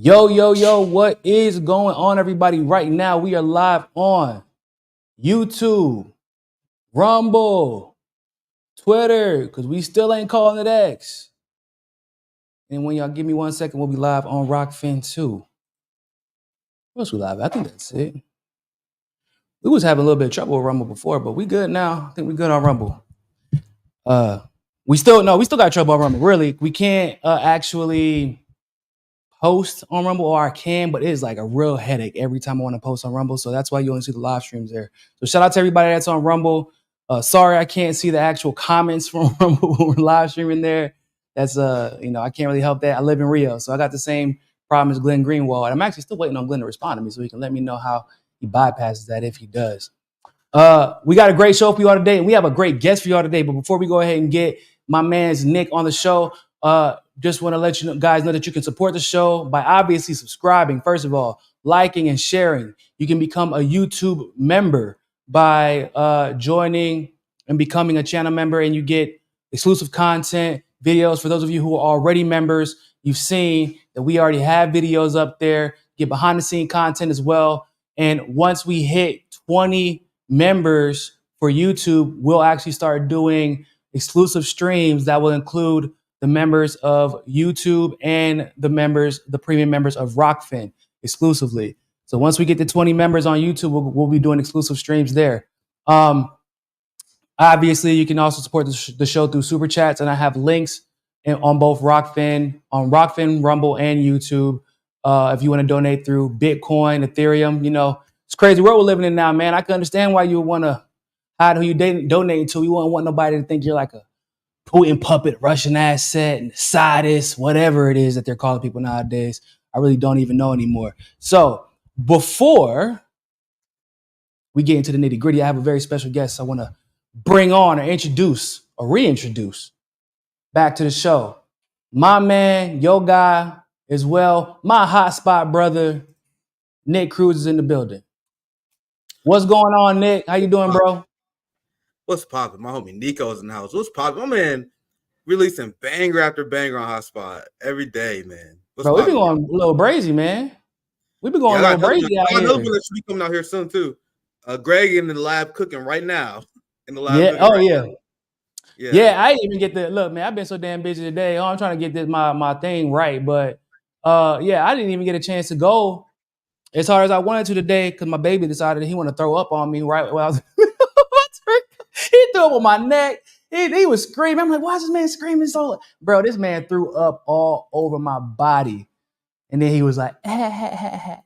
Yo, what is going on, everybody? Right now, we are live on YouTube, Rumble, Twitter, because we still ain't calling it X. And when y'all give me 1 second, we'll be live on Rockfin too. What else we live? I think that's it. We was having a little bit of trouble with Rumble before, but we good now. I think we good on Rumble. We still got trouble on Rumble. Really, we can't actually post on Rumble, or I can, but it is like a real headache every time I want to post on Rumble. So that's why you only see the live streams there. So shout out to everybody that's on Rumble. Sorry I can't see the actual comments from Rumble when we're live streaming there. That's I can't really help that. I live in Rio, so I got the same problem as Glenn Greenwald. And I'm actually still waiting on Glenn to respond to me so he can let me know how he bypasses that if he does. We got a great show for you all today, and we have a great guest for you all today. But before we go ahead and get my man's Nick on the show, just want to let you guys know that you can support the show by obviously subscribing, first of all, liking and sharing. You can become a YouTube member by joining and becoming a channel member, and you get exclusive content, videos. For those of you who are already members, you've seen that we already have videos up there, get behind the scene content as well. And once we hit 20 members for YouTube, we'll actually start doing exclusive streams that will include the members of YouTube and the premium members of Rockfin exclusively. So once we get to 20 members on YouTube, we'll be doing exclusive streams there. Obviously, you can also support the show through super chats, and I have links on both Rockfin, Rumble, and YouTube. If you want to donate through Bitcoin, Ethereum, it's crazy world we're living in now, man. I can understand why you would want to hide who you donate to. You won't want nobody to think you're like a Putin puppet, Russian asset, and sadist, whatever it is that they're calling people nowadays. I really don't even know anymore. So before we get into the nitty gritty, I have a very special guest I want to bring on or introduce or reintroduce back to the show. My man, your guy as well, my hotspot brother, Nick Cruz is in the building. What's going on, Nick? How you doing, bro? What's poppin'? My homie Niko's in the house. What's poppin'? My man releasing banger after banger on Hotspot every day, man. Bro, we've been going a little brazy, man. We've been going a little brazy out here. Another one that should be coming out here soon, too. Greg in the lab cooking right now. In the lab. Yeah. Yeah, I didn't even get the look, man. I've been so damn busy today. I'm trying to get my thing right. But I didn't even get a chance to go as hard as I wanted to today because my baby decided he wanted to throw up on me right while I was he threw up on my neck. He was screaming. I'm like, why is this man screaming so? Bro, this man threw up all over my body. And then he was like, He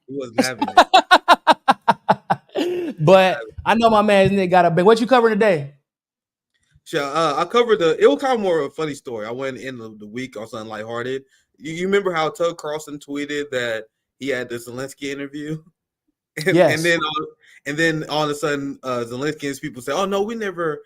wasn't having it. But I know my man's Nick got a big. What you covering today? Sure, I covered it was kind of more of a funny story. I went in the week on something lighthearted. You remember how Tucker Carlson tweeted that he had the Zelensky interview? Yes. And then all of a sudden, Zelensky and his people say, "Oh no, we never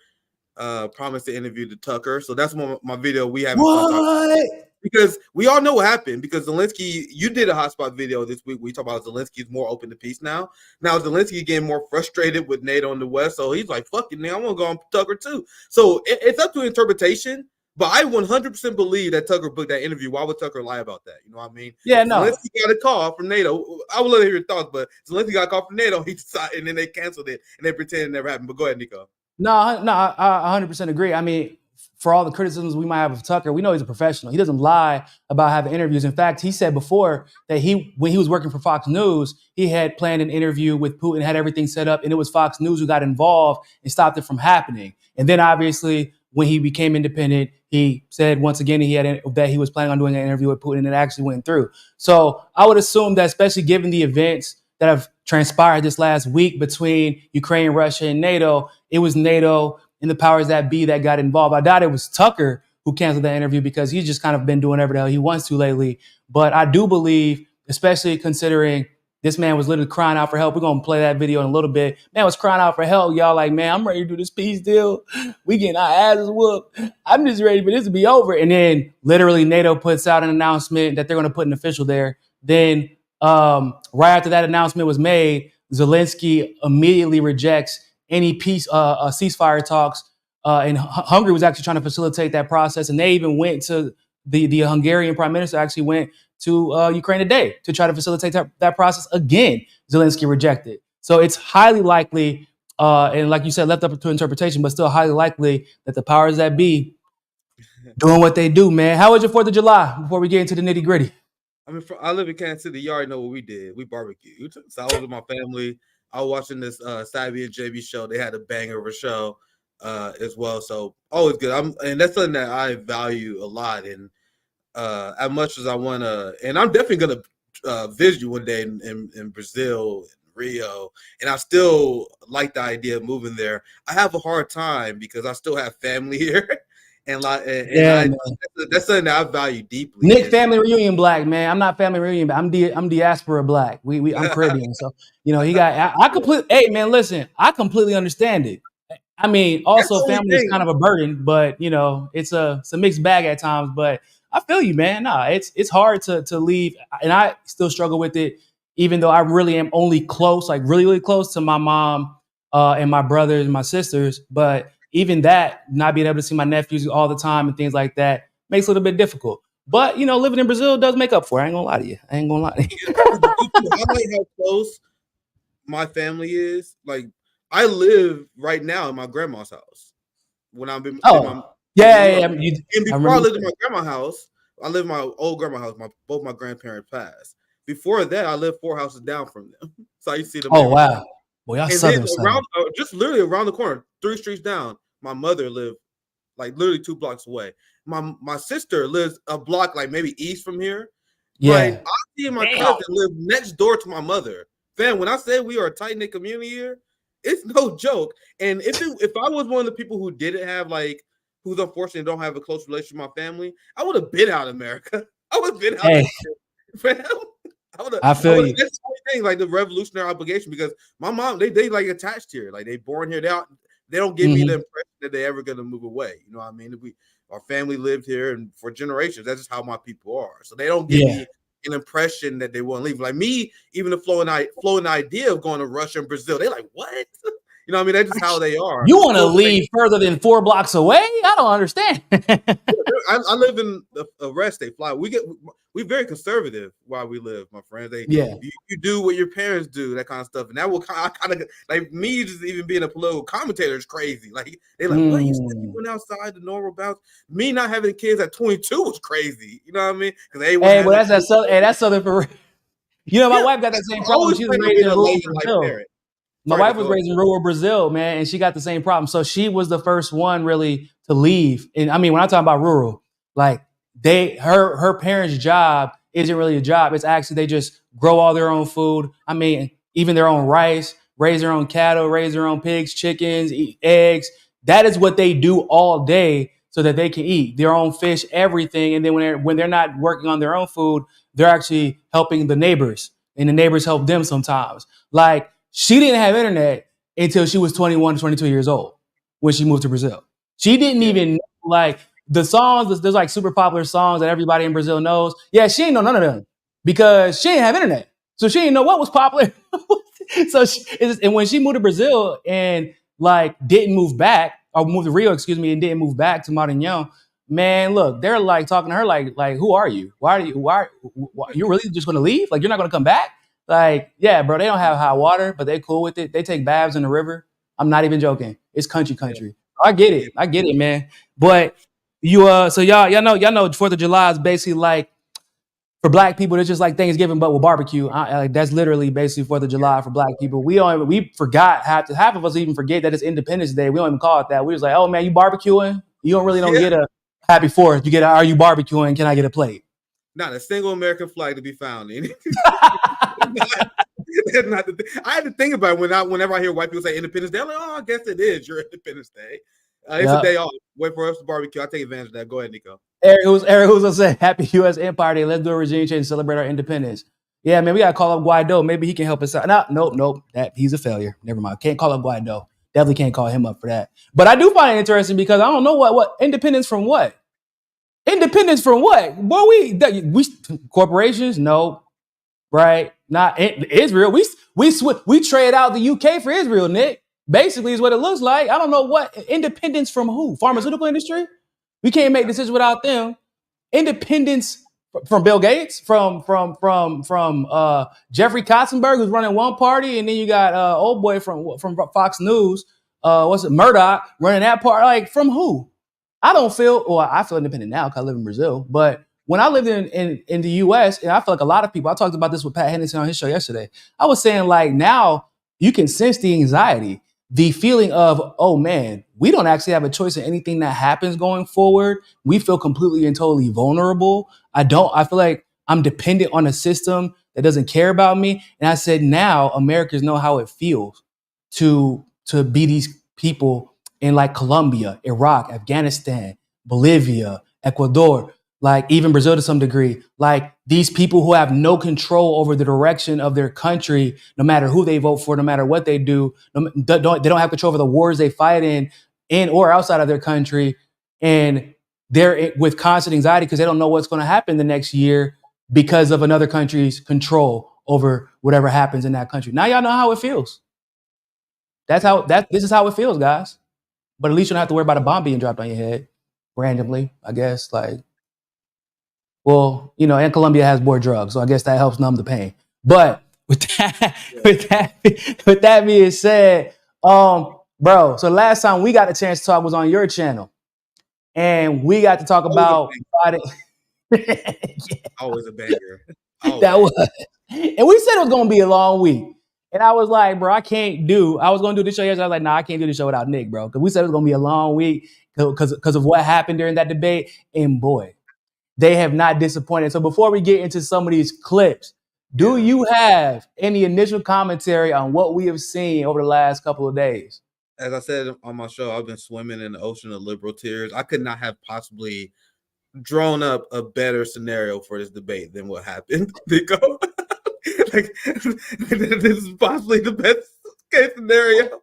promised to interview the Tucker." So that's my video we have. What? Because we all know what happened. Because Zelensky, you did a hotspot video this week. We talk about Zelensky is more open to peace now. Now Zelensky getting more frustrated with NATO in the West, so he's like, "Fuck it, man, I'm gonna go on Tucker too." So it's up to interpretation. But I 100% believe that Tucker booked that interview. Why would Tucker lie about that? You know what I mean? Yeah, no. Zelensky got a call from NATO. I would love to hear your thoughts, but Zelensky got a call from NATO. He decided, and then they canceled it, and they pretended it never happened. But go ahead, Niko. No, I 100% agree. I mean, for all the criticisms we might have of Tucker, we know he's a professional. He doesn't lie about having interviews. In fact, he said before that when he was working for Fox News, he had planned an interview with Putin, had everything set up, and it was Fox News who got involved and stopped it from happening. And then obviously, when he became independent, he said once again that he was planning on doing an interview with Putin, and it actually went through. So I would assume that, especially given the events that have transpired this last week between Ukraine, Russia, and NATO, it was NATO and the powers that be that got involved. I doubt it was Tucker who canceled that interview because he's just kind of been doing whatever the hell he wants to lately. But I do believe, especially considering this man was literally crying out for help. We're going to play that video in a little bit. Man was crying out for help. Y'all like, man, I'm ready to do this peace deal. We getting our asses whooped. I'm just ready for this to be over. And then literally NATO puts out an announcement that they're going to put an official there. Then right after that announcement was made, Zelensky immediately rejects any peace ceasefire talks. And Hungary was actually trying to facilitate that process. And they even went to the Hungarian prime minister actually went to Ukraine today to try to facilitate that process again. Zelensky rejected. So it's highly likely, and like you said, left up to interpretation, but still highly likely that the powers that be doing what they do, man. How was your 4th of July before we get into the nitty gritty? I mean, I live in Kansas City. You already know what we did. We barbecued. So I was with my family. I was watching this Savvy and JB show. They had a banger of a show as well. So always good. And that's something that I value a lot. And as much as I want to, and I'm definitely going to visit you one day in Brazil, Rio, and I still like the idea of moving there. I have a hard time because I still have family here. And that's something that I value deeply. Nick, family reunion black, man. I'm not family reunion, but I'm diaspora black. I'm Caribbean, so he got. Hey, man, listen, I completely understand it. I mean, also family is kind of a burden, but it's a mixed bag at times. But I feel you, man. Nah, it's hard to leave, and I still struggle with it, even though I really am only close, like really, really close to my mom and my brothers and my sisters, but. Even that, not being able to see my nephews all the time and things like that makes it a little bit difficult. But, living in Brazil does make up for it. I ain't gonna lie to you. I like how close my family is. Like, I live right now in my grandma's house. When I'm in and before I lived in my grandma's house, I lived in my old grandma's house. Both my grandparents passed. Before that, I lived 4 houses down from them. So I used to see them. Oh, wow. Boy, y'all southern just literally around the corner, 3 streets down, my mother lived like literally 2 blocks away. My sister lives a block like maybe east from here. Yeah, but I see my cousin live next door to my mother. Fam, when I say we are a tight knit community here, it's no joke. And if I was one of the people who didn't have who's unfortunately don't have a close relationship with my family, I would have been out of America. I would have been out of fam. I feel you. That's the thing, like the revolutionary obligation, because my mom, they like attached here, like they born here. They don't give me the impression that they're ever gonna move away. You know what I mean? Our family lived here and for generations. That's just how my people are. So they don't give me an impression that they won't leave. Like me, even the flowing idea of going to Russia and Brazil, they're like, what? You know what I mean? That's just how they are. You want to leave further than 4 blocks away? I don't understand. I live in a rest. They fly. We're very conservative while we live, my friends. You do what your parents do, that kind of stuff, and that will kind of like me just even being a political commentator is crazy. Like they're like, what, you still went outside the normal bounds? Me not having kids at 22 was crazy. You know what I mean? Because that's southern for real. My wife got that same problem. She was raised in rural Brazil. My wife was raised in rural Brazil, man, and she got the same problem. So she was the first one really to leave. And I mean, when I talk about rural, like her parents' job isn't really a job. It's actually they just grow all their own food. I mean, even their own rice, raise their own cattle, raise their own pigs, chickens, eat eggs. That is what they do all day so that they can eat their own fish, everything. And then when they're not working on their own food, they're actually helping the neighbors, and the neighbors help them sometimes. Like, she didn't have internet until she was 21, 22 years old when she moved to Brazil. She didn't even know, like, the songs. There's like super popular songs that everybody in Brazil knows. Yeah, she didn't know none of them because she didn't have internet. So she didn't know what was popular. And when she moved to Brazil and didn't move back, or moved to Rio, and didn't move back to Maranhão, man, look, they're like talking to her like, who are you? Why you're really just going to leave? Like, you're not going to come back? Like, yeah, bro, they don't have hot water, but they cool with it. They take baths in the river. I'm not even joking. It's country. Yeah. I get it, man. But so y'all know 4th of July is basically like, for black people, it's just like Thanksgiving, but with barbecue. That's literally basically 4th of July for black people. We forgot, half of us even forget that it's Independence Day. We don't even call it that. We was like, oh man, you barbecuing? You don't get a happy 4th. You get are you barbecuing? Can I get a plate? Not a single American flag to be found in. That's not the thing. I had to think about it whenever I hear white people say Independence Day. I'm like, oh, I guess it is your Independence Day. It's a day off. Wait for us to barbecue. I'll take advantage of that. Go ahead, Niko. Eric who's gonna say Happy U.S. Empire Day. Let's do a regime change and celebrate our independence. Yeah, man, we gotta call up Guaido. Maybe he can help us out. Nope. He's a failure. Never mind. Can't call up Guaido. Definitely can't call him up for that. But I do find it interesting because I don't know what independence from what. Independence from what? Boy, we corporations? No, right? Not Israel. We trade out the UK for Israel, Nick. Basically, is what it looks like. I don't know what independence from who? Pharmaceutical industry? We can't make decisions without them. Independence From Bill Gates, from Jeffrey Katzenberg, who's running one party, and then you got old boy from Fox News, Murdoch running that part. Like, from who? I don't feel, or I feel independent now because I live in Brazil. But when I lived in the U.S., and I feel like a lot of people, I talked about this with Pat Henderson on his show yesterday. I was saying, like, now you can sense the anxiety, the feeling of, oh man, we don't actually have a choice in anything that happens going forward. We feel completely and totally vulnerable. I feel like I'm dependent on a system that doesn't care about me. And I said, now Americans know how it feels to be these people in like Colombia, Iraq, Afghanistan, Bolivia, Ecuador, like even Brazil to some degree, like these people who have no control over the direction of their country, no matter who they vote for, no matter what they do, they don't have control over the wars they fight in or outside of their country. And they're with constant anxiety because they don't know what's going to happen the next year because of another country's control over whatever happens in that country. Now y'all know how it feels. This is how it feels, guys. But at least you don't have to worry about a bomb being dropped on your head randomly, I guess. Like, well, you know, and Colombia has more drugs, so I guess that helps numb the pain. But with that being said, bro, so last time we got a chance to talk was on your channel. And we got to talk about Biden. Always a banger. Always. That was, and we said it was going to be a long week. And I was like, bro, I was going to do this show yesterday. I was like, nah, I can't do this show without Nick, bro. Because we said it was going to be a long week because of what happened during that debate. And boy, they have not disappointed. So before we get into some of these clips, do you have any initial commentary on what we have seen over the last couple of days? As I said on my show, I've been swimming in the ocean of liberal tears. I could not have possibly drawn up a better scenario for this debate than what happened, Niko. Like, this is possibly the best case scenario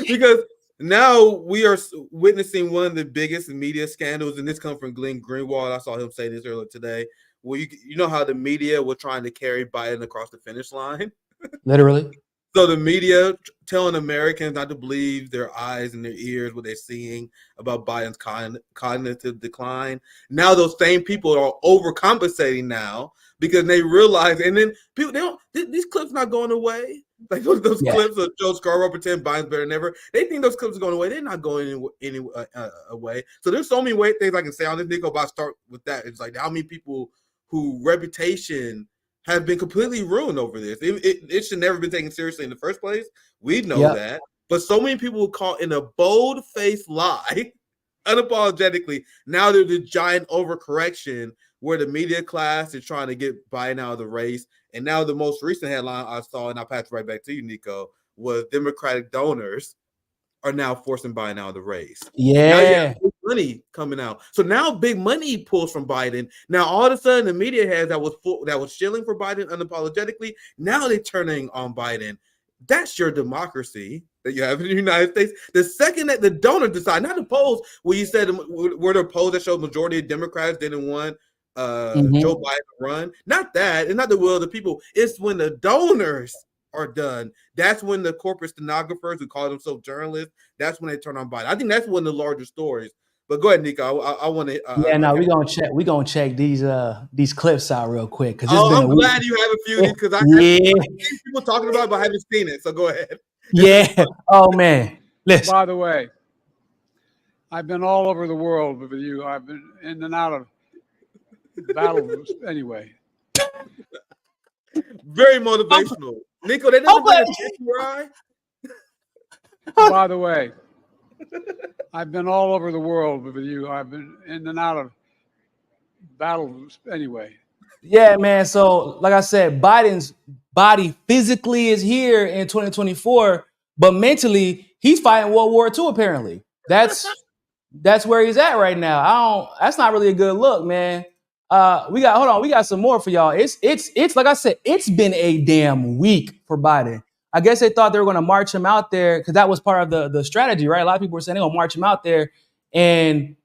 because now we are witnessing one of the biggest media scandals, and this comes from Glenn Greenwald. I saw him say this earlier today. Well, you know how the media were trying to carry Biden across the finish line? Literally. So the media telling Americans not to believe their eyes and their ears, what they're seeing about Biden's cognitive decline. Now those same people are overcompensating now because they realize, and then people, these clips not going away. Like those clips of Joe Scarborough pretend Biden's better than ever. They think those clips are going away. They're not going any away. So there's so many things I can say on this, Niko, but I start with that. It's like how many people who reputation have been completely ruined over this. It should never been taken seriously in the first place. We know that. But so many people were caught in a bold-faced lie, unapologetically. Now there's a giant overcorrection where the media class is trying to get Biden out of the race. And now the most recent headline I saw, and I'll pass it right back to you, Niko, was Democratic donors are now forcing Biden out of the race. Yeah. Now you have big money coming out. So now big money pulls from Biden. Now all of a sudden the media heads that was shilling for Biden unapologetically, now they're turning on Biden. That's your democracy that you have in the United States. The second that the donors decide, not the polls, where you said were the polls that showed majority of Democrats didn't want Joe Biden to run. Not that. It's not the will of the people. It's when the donors are done. That's when the corporate stenographers who call themselves journalists, that's when they turn on Biden. I think that's one of the larger stories. But go ahead, Niko. I want to. We're gonna check these clips out real quick because I'm glad you have a few because I've seen people talking about it, but I haven't seen it. So go ahead. Yeah. Oh man. Listen. By the way, I've been all over the world with you. I've been in and out of battles anyway. Very motivational. Niko, they never bring a TRI. By the way, I've been all over the world with you. I've been in and out of battles anyway. Yeah, man. So, like I said, Biden's body physically is here in 2024, but mentally he's fighting World War II. Apparently, that's where he's at right now. That's not really a good look, man. We got some more for y'all. It's like I said, it's been a damn week for Biden. I guess they thought they were going to march him out there because that was part of the strategy, right? A lot of people were saying they're going to march him out there and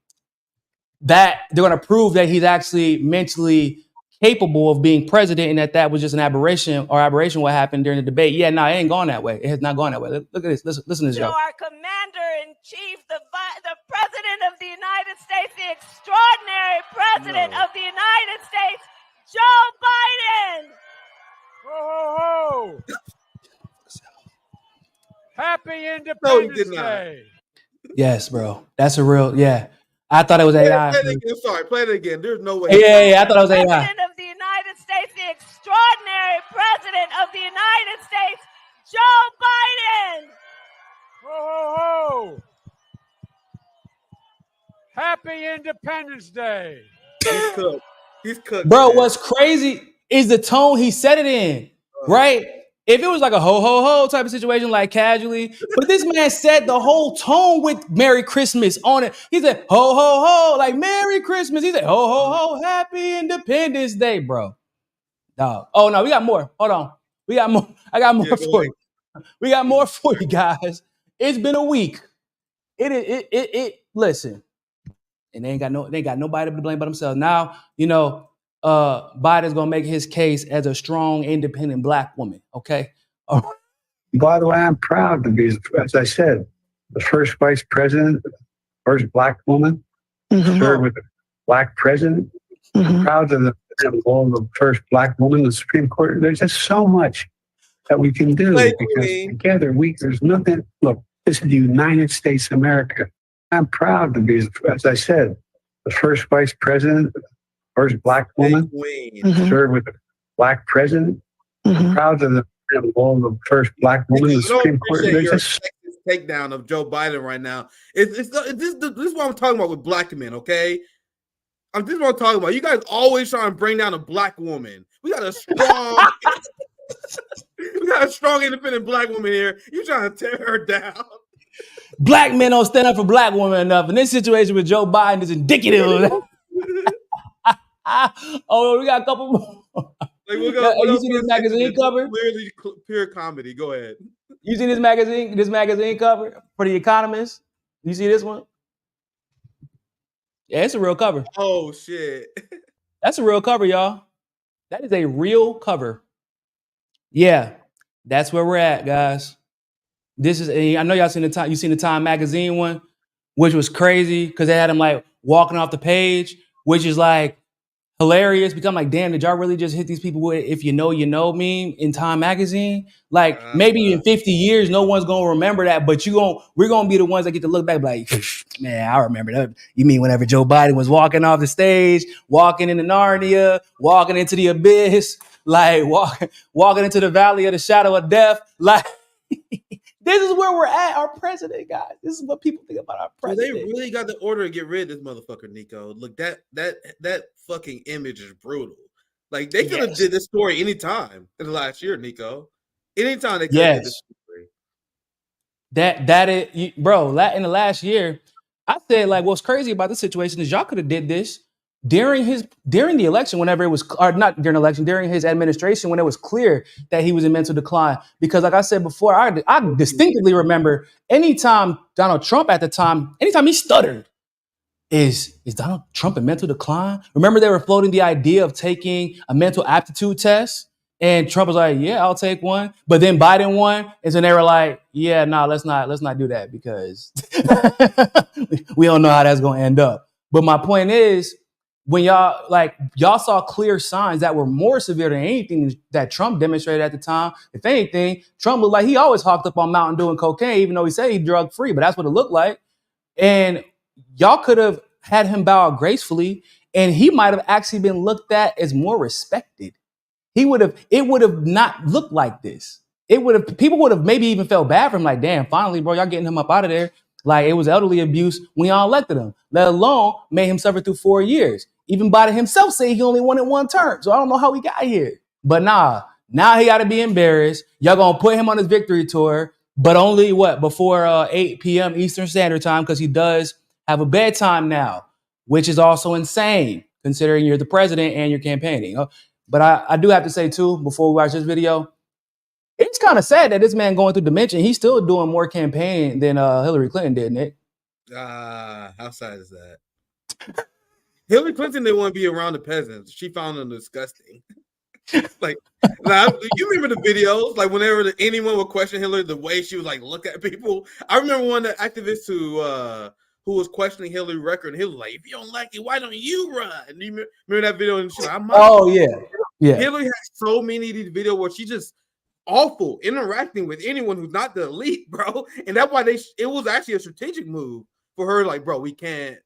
that they're going to prove that he's actually mentally capable of being president and that was just an aberration what happened during the debate. Yeah, no, it ain't gone that way. It has not gone that way. Look at this. Listen to this, y'all. Our commander-in-chief, the president of the United States, the extraordinary president of the United States, Joe Biden. Ho, ho, ho. Happy No, he Independence did not. Day. Yes, bro. That's a real, yeah. I thought it was AI. Play it again. Sorry, play it again. There's no way. Yeah, I thought it was AI. President of the United States, the extraordinary President of the United States, Joe Biden. Ho, ho, ho. Happy Independence Day. He's cooked. He's cooked. Bro, man. what's crazy is the tone he said it in, right? If it was like a ho ho ho type of situation, like casually, but this man said the whole tone with Merry Christmas on it. He said ho ho ho, like Merry Christmas. He said ho ho ho, Happy Independence Day, bro. Dog. Oh no, we got more. Hold on, we got more. I got more Yeah, for you. We got more for you guys. It's been a week. It. Listen, and they ain't got nobody to blame but themselves. Now Biden's gonna make his case as a strong, independent black woman. Okay. By the way, I'm proud to be, as I said, the first vice president, first black woman, served with a black president. Proud of the first black woman in the Supreme Court. There's just so much that we can do because together there's nothing. Look, this is the United States of America. I'm proud to be, as I said, the first vice president, first black woman, served with a black president. Proud of the first black woman in the Supreme Court. There's just takedown of Joe Biden right now. This is what I'm talking about with black men. Okay, this is what I'm talking about. You guys always trying to bring down a black woman. We got a strong, independent black woman here. You trying to tear her down. Black men don't stand up for black women enough. And this situation with Joe Biden is indicative of that. Oh, we got a couple more. You see this magazine cover? Clearly pure comedy. Go ahead. You see this magazine cover for The Economist? You see this one? Yeah, it's a real cover. Oh, shit. That's a real cover, y'all. That is a real cover. Yeah, that's where we're at, guys. I know y'all seen the Time. You seen the Time magazine one, which was crazy because they had him like walking off the page, which is like hilarious. Because I'm like, damn, did y'all really just hit these people with "if you know, you know" meme in Time magazine? Like maybe in 50 years, no one's gonna remember that, but we're gonna be the ones that get to look back like, man, I remember that. You mean whenever Joe Biden was walking off the stage, walking into Narnia, walking into the abyss, like walking into the valley of the shadow of death, like. This is where we're at, our president, guys. This is what people think about our president. So they really got the order to get rid of this motherfucker, Niko. Look, that fucking image is brutal. Like they could have did this story anytime in the last year, Niko. Anytime they could have did this story. That is, bro. In the last year, I said like, what's crazy about this situation is y'all could have did this during the election, whenever it was, or not during the election, during his administration, when it was clear that he was in mental decline. Because like I said before, I distinctly remember anytime Donald Trump at the time, anytime he stuttered, is Donald Trump in mental decline? Remember they were floating the idea of taking a mental aptitude test, and Trump was like, yeah, I'll take one. But then Biden won, and so they were like, yeah, no, let's not do that because we don't know how that's going to end up. But my point is, when y'all saw clear signs that were more severe than anything that Trump demonstrated at the time. If anything, Trump looked like he always hawked up on Mountain Dew and cocaine, even though he said he drug free, but that's what it looked like. And y'all could have had him bow out gracefully, and he might have actually been looked at as more respected. It would have not looked like this. People would have maybe even felt bad for him, like, damn, finally, bro, y'all getting him up out of there. Like it was elderly abuse when y'all elected him, let alone made him suffer through 4 years. Even Biden himself said he only wanted one term. So I don't know how he got here. But now he got to be embarrassed. Y'all going to put him on his victory tour, but only before 8 p.m. Eastern Standard Time, because he does have a bedtime now, which is also insane considering you're the president and you're campaigning. But I do have to say, too, before we watch this video, it's kind of sad that this man going through dementia, he's still doing more campaigning than Hillary Clinton did, Nick. How sad is that? Hillary Clinton didn't want to be around the peasants. She found them disgusting. Like, you remember the videos? Like, whenever anyone would question Hillary, the way she would like look at people. I remember one of the activists who who was questioning Hillary's record, and he was like, "If you don't like it, why don't you run?" And you remember that video? And she's like, "Oh yeah, yeah." Hillary has so many of these videos where she's just awful interacting with anyone who's not the elite, bro. And that's why it was actually a strategic move for her. Like, bro, we can't.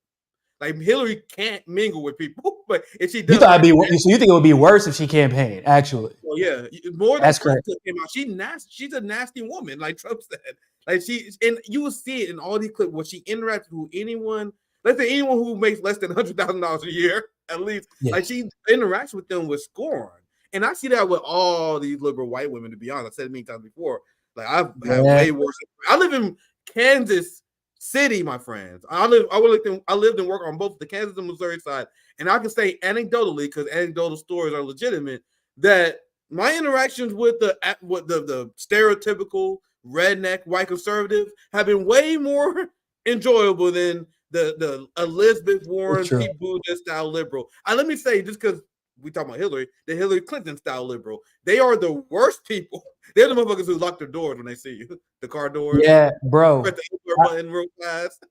Like, Hillary can't mingle with people, but if she does, you thought so you think it would be worse if she campaigned? Actually, well, yeah, more than that's correct. Came out. She's a nasty woman, like Trump said. Like and you will see it in all these clips where she interacts with anyone. Let's say anyone who makes less than $100,000 a year, at least. Yeah. Like, she interacts with them with scorn, and I see that with all these liberal white women. To be honest, I said it many times before. Like, I've had way worse. I live in Kansas City, my friends. I lived and worked on both the Kansas and Missouri side, and I can say anecdotally, because anecdotal stories are legitimate, that my interactions with the stereotypical redneck white conservative have been way more enjoyable than the Elizabeth Warren, Pete Buttigieg style liberal. Let me say, just because we talk about Hillary, the Hillary Clinton style liberal, they are the worst people. They're the motherfuckers who lock their doors when they see you, the car doors. Yeah, bro. Press the button real fast.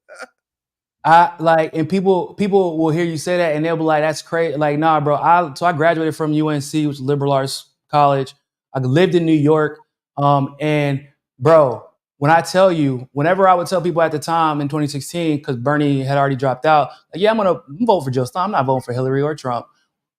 And people will hear you say that and they'll be like, "That's crazy." Like, nah, bro. I graduated from UNC, which is liberal arts college. I lived in New York, and bro, when I tell you, whenever I would tell people at the time in 2016, because Bernie had already dropped out, like, yeah, I'm vote for Jill Stein. I'm not voting for Hillary or Trump.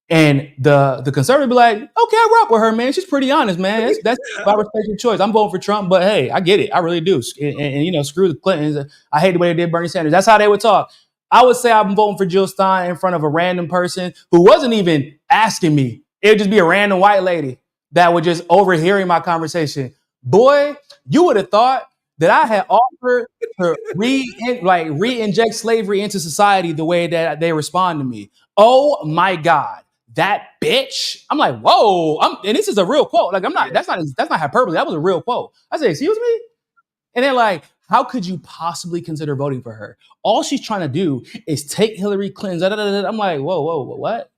And the conservative be like, "Okay, I rock with her, man. She's pretty honest, man. That's I respect your choice. I'm voting for Trump, but hey, I get it. I really do. And screw the Clintons. I hate the way they did Bernie Sanders." That's how they would talk. I would say I'm voting for Jill Stein in front of a random person who wasn't even asking me. It would just be a random white lady that would just overhearing my conversation. Boy, you would have thought that I had offered to re-inject slavery into society the way that they respond to me. Oh my God. That bitch. I'm like, whoa. And this is a real quote. Like, that's not hyperbole. That was a real quote. I said, "Excuse me?" And they're like, "How could you possibly consider voting for her? All she's trying to do is take Hillary Clinton's." I'm like, whoa, what?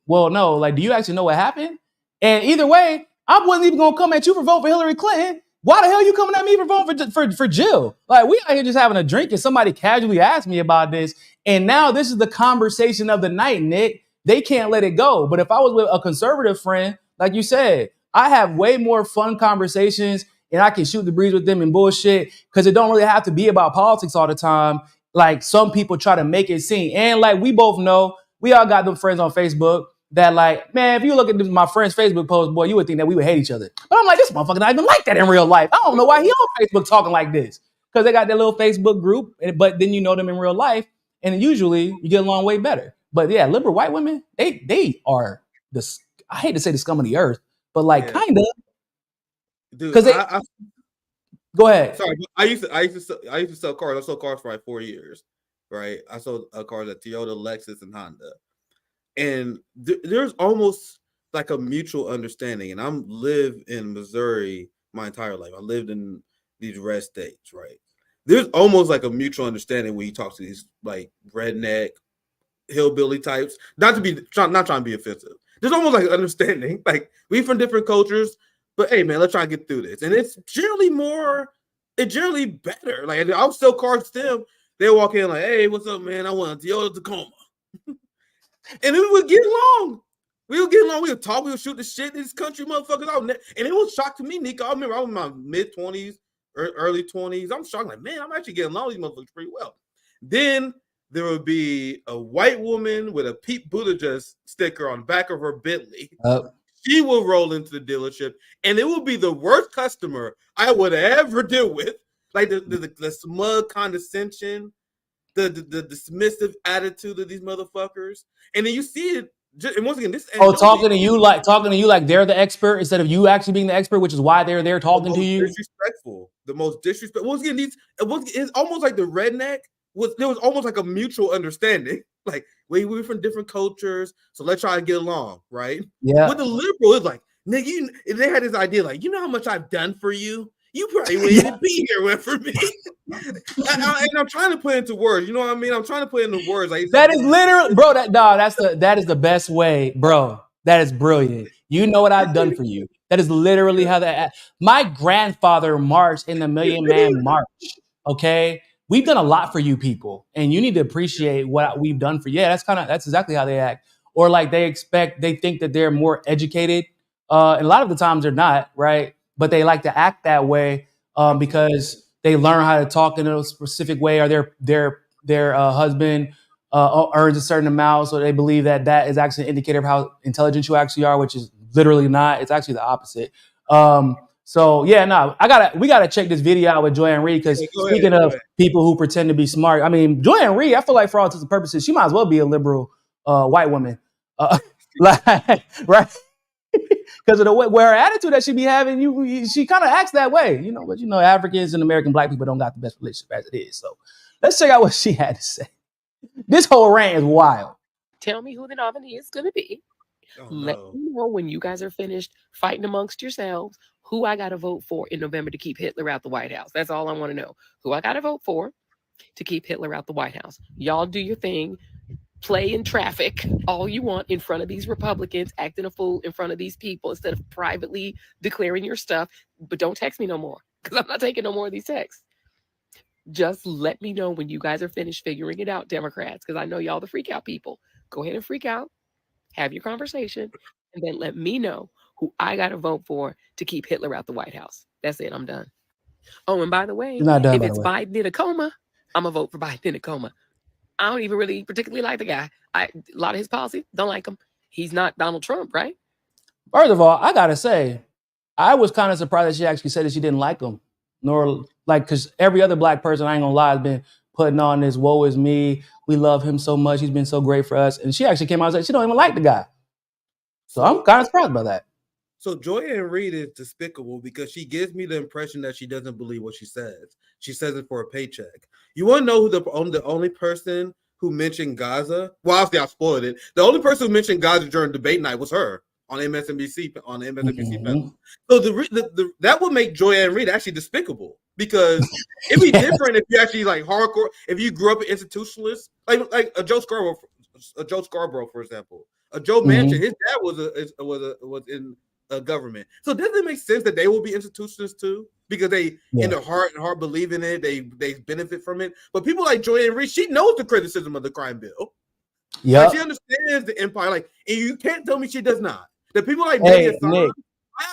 Well, no, like, do you actually know what happened? And either way, I wasn't even gonna come at you for voting for Hillary Clinton. Why the hell are you coming at me for voting for Jill? Like, we out here just having a drink and somebody casually asked me about this. And now this is the conversation of the night, Nick. They can't let it go. But if I was with a conservative friend, like you said, I have way more fun conversations and I can shoot the breeze with them and bullshit because it don't really have to be about politics all the time. Like, some people try to make it seem. And like, we both know, we all got them friends on Facebook that, like, man, if you look at my friend's Facebook post, boy, you would think that we would hate each other. But I'm like, this motherfucker not even like that in real life. I don't know why he on Facebook talking like this. Because they got their little Facebook group, but then you know them in real life. And usually you get along way better. But yeah, liberal white women, they are I hate to say the scum of the earth, but like, kind of. Dude, go ahead. Sorry, I used to sell cars. I sold cars for like 4 years, right? I sold cars at Toyota, Lexus, and Honda. And there's almost like a mutual understanding. And I'm lived in Missouri my entire life. I lived in these red states, right? There's almost like a mutual understanding when you talk to these like redneck hillbilly types. Not trying to be offensive. There's almost like an understanding. Like, we from different cultures, but hey, man, let's try and get through this. And it's generally better. Like, I'll sell cars to them. They walk in like, "Hey, what's up, man? I want a Toyota Tacoma." And we would get along. We would talk. We would shoot the shit. These country motherfuckers out. And it was shocked to me, Niko. I remember I was in my mid-20s, early 20s. I'm shocked. Like, man, I'm actually getting along with these motherfuckers pretty well. Then there would be a white woman with a Pete Buttigieg sticker on the back of her Bentley. She will roll into the dealership, and it will be the worst customer I would ever deal with. Like, the smug condescension, the dismissive attitude of these motherfuckers. And then you see it. And once again, this talking to you like they're the expert instead of you actually being the expert, which is why they're there talking to you. The most disrespectful. Once again, it's almost like the redneck. There was almost like a mutual understanding. Like, we're from different cultures, so let's try to get along, right? Yeah. With the liberal, it's like, nigga, they had this idea, like, you know how much I've done for you? You probably wouldn't even be here for me. And I'm trying to put it into words. You know what I mean? I'm trying to put it into words. Like, that is literally, bro. That is the best way, bro. That is brilliant. You know what I've done for you. That is literally how that. My grandfather marched in the Million Man March. Okay. we've done a lot for you people, and you need to appreciate what we've done for you. Yeah, that's exactly how they act. Or like they think that they're more educated. And a lot of the times they're not, right? But they like to act that way because they learn how to talk in a specific way, or their husband earns a certain amount, so they believe that is actually an indicator of how intelligent you actually are, which is literally not. It's actually the opposite. So yeah, no, we gotta check this video out with Joy-Ann Reid, because speaking of people who pretend to be smart, I mean, Joy-Ann Reid, I feel like for all intents and purposes, she might as well be a liberal white woman, like, right? Because of the way where her attitude that she be having, she kind of acts that way, you know. But you know, Africans and American black people don't got the best relationship as it is. So let's check out what she had to say. This whole rant is wild. Tell me who the nominee is going to be. Let me know when you guys are finished fighting amongst yourselves who I got to vote for in November to keep Hitler out the White House. That's all I want to know. Who I got to vote for to keep Hitler out the White House. Y'all do your thing. Play in traffic all you want in front of these Republicans, acting a fool in front of these people instead of privately declaring your stuff. But don't text me no more, because I'm not taking no more of these texts. Just let me know when you guys are finished figuring it out, Democrats, because I know y'all the freak out people. Go ahead and freak out, have your conversation, and then let me know who I got to vote for to keep Hitler out the White House. That's it. I'm done. Oh, and by the way, if it's Biden in a coma, I'm going to vote for Biden in a coma. I don't even really particularly like the guy. A lot of his policies, don't like him. He's not Donald Trump, right? First of all, I got to say, I was kind of surprised that she actually said that she didn't like him. Nor like, because every other black person, I ain't gonna lie, has been putting on this woe is me. We love him so much. He's been so great for us. And she actually came out and said she don't even like the guy. So I'm kind of surprised by that. So Joy-Ann Reid is despicable because she gives me the impression that she doesn't believe what she says. She says it for a paycheck. You want to know who the only person who mentioned Gaza? Well, obviously I spoiled it. The only person who mentioned Gaza during debate night was her on MSNBC panel. So that would make Joy-Ann Reid actually despicable, because it'd be different if you actually like hardcore. If you grew up an institutionalist, like a Joe Scarborough, for example, a Joe Manchin, his dad was in government. So does it make sense that they will be institutionalists too, because they in their heart believe in it, they benefit from it? But people like Joy-Ann Reid, she knows the criticism of the crime bill. Yeah, like, she understands the empire. Like, and you can't tell me she does not. The people like Nick,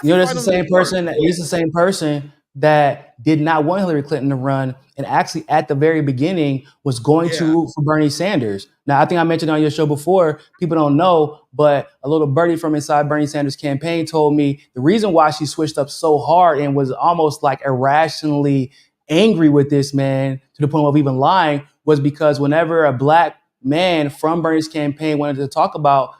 that's the same person. He's the same person that did not want Hillary Clinton to run, and actually at the very beginning was going to root for Bernie Sanders. Now, I think I mentioned on your show before, people don't know, but a little birdie from inside Bernie Sanders' campaign told me the reason why she switched up so hard and was almost like irrationally angry with this man to the point of even lying was because whenever a black man from Bernie's campaign wanted to talk about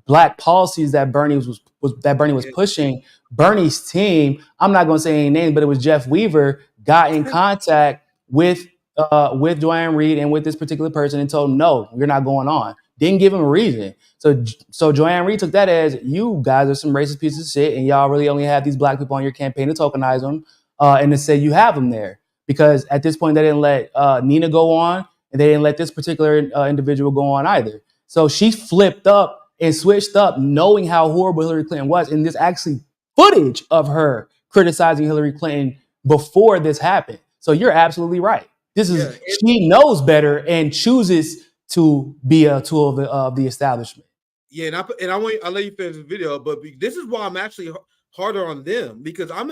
black policies that Bernie was pushing, Bernie's team, I'm not going to say any names, but it was Jeff Weaver, got in contact with Joy-Ann Reid and with this particular person and told him, no, you're not going on. Didn't give him a reason. So Joy-Ann Reid took that as, you guys are some racist pieces of shit, and y'all really only have these black people on your campaign to tokenize them and to say you have them there. Because at this point, they didn't let Nina go on, and they didn't let this particular individual go on either. So she flipped up and switched up, knowing how horrible Hillary Clinton was. And there's actually footage of her criticizing Hillary Clinton before this happened. So you're absolutely right. She knows better and chooses to be a tool of the establishment. Yeah, I'll let you finish the video, but this is why I'm actually harder on them, because I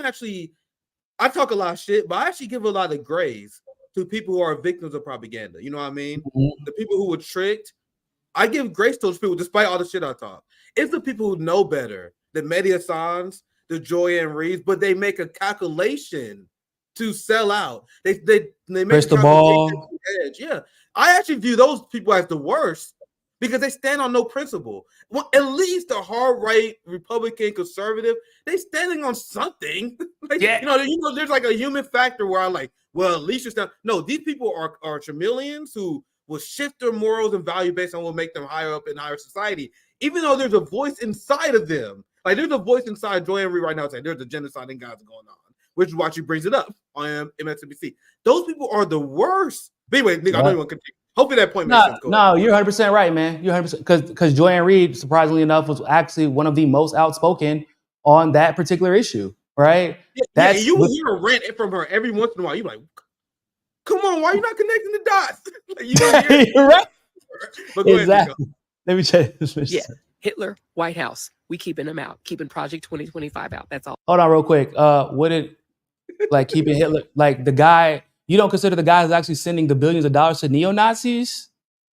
talk a lot of shit, but I actually give a lot of grace to people who are victims of propaganda. You know what I mean? Mm-hmm. The people who were tricked, I give grace to those people despite all the shit I talk. It's the people who know better, the Mehdi Hassans, the Joy-Ann Reids, but they make a calculation to sell out. They make Crystal ball. Yeah, I actually view those people as the worst because they stand on no principle. Well, at least the hard right Republican conservative, they standing on something. Like, you know, there's like a human factor where I like, well, at least you're standing. No, these people are chameleons who will shift their morals and value based on what make them higher up in higher society, even though there's a voice inside of them. Like there's a voice inside Joy-Ann Reid right now saying there's a genocide in Gaza going on, which is why she brings it up on MSNBC. Those people are the worst. But anyway, Nick, I know you want to continue. Hopefully that point makes sense. No, you're 100% right, man. You're 100% because Joy-Ann Reid, surprisingly enough, was actually one of the most outspoken on that particular issue, right? You hear a rant from her every once in a while. You're like, Come on, why are you not connecting the dots? Like, you don't hear You're right. But go Exactly. ahead, Let me check this. Yeah, Hitler, White House. We keeping them out. Keeping Project 2025 out. That's all. Hold on, real quick. Would it like keeping Hitler, like the guy? You don't consider the guy who's actually sending the billions of dollars to neo-Nazis,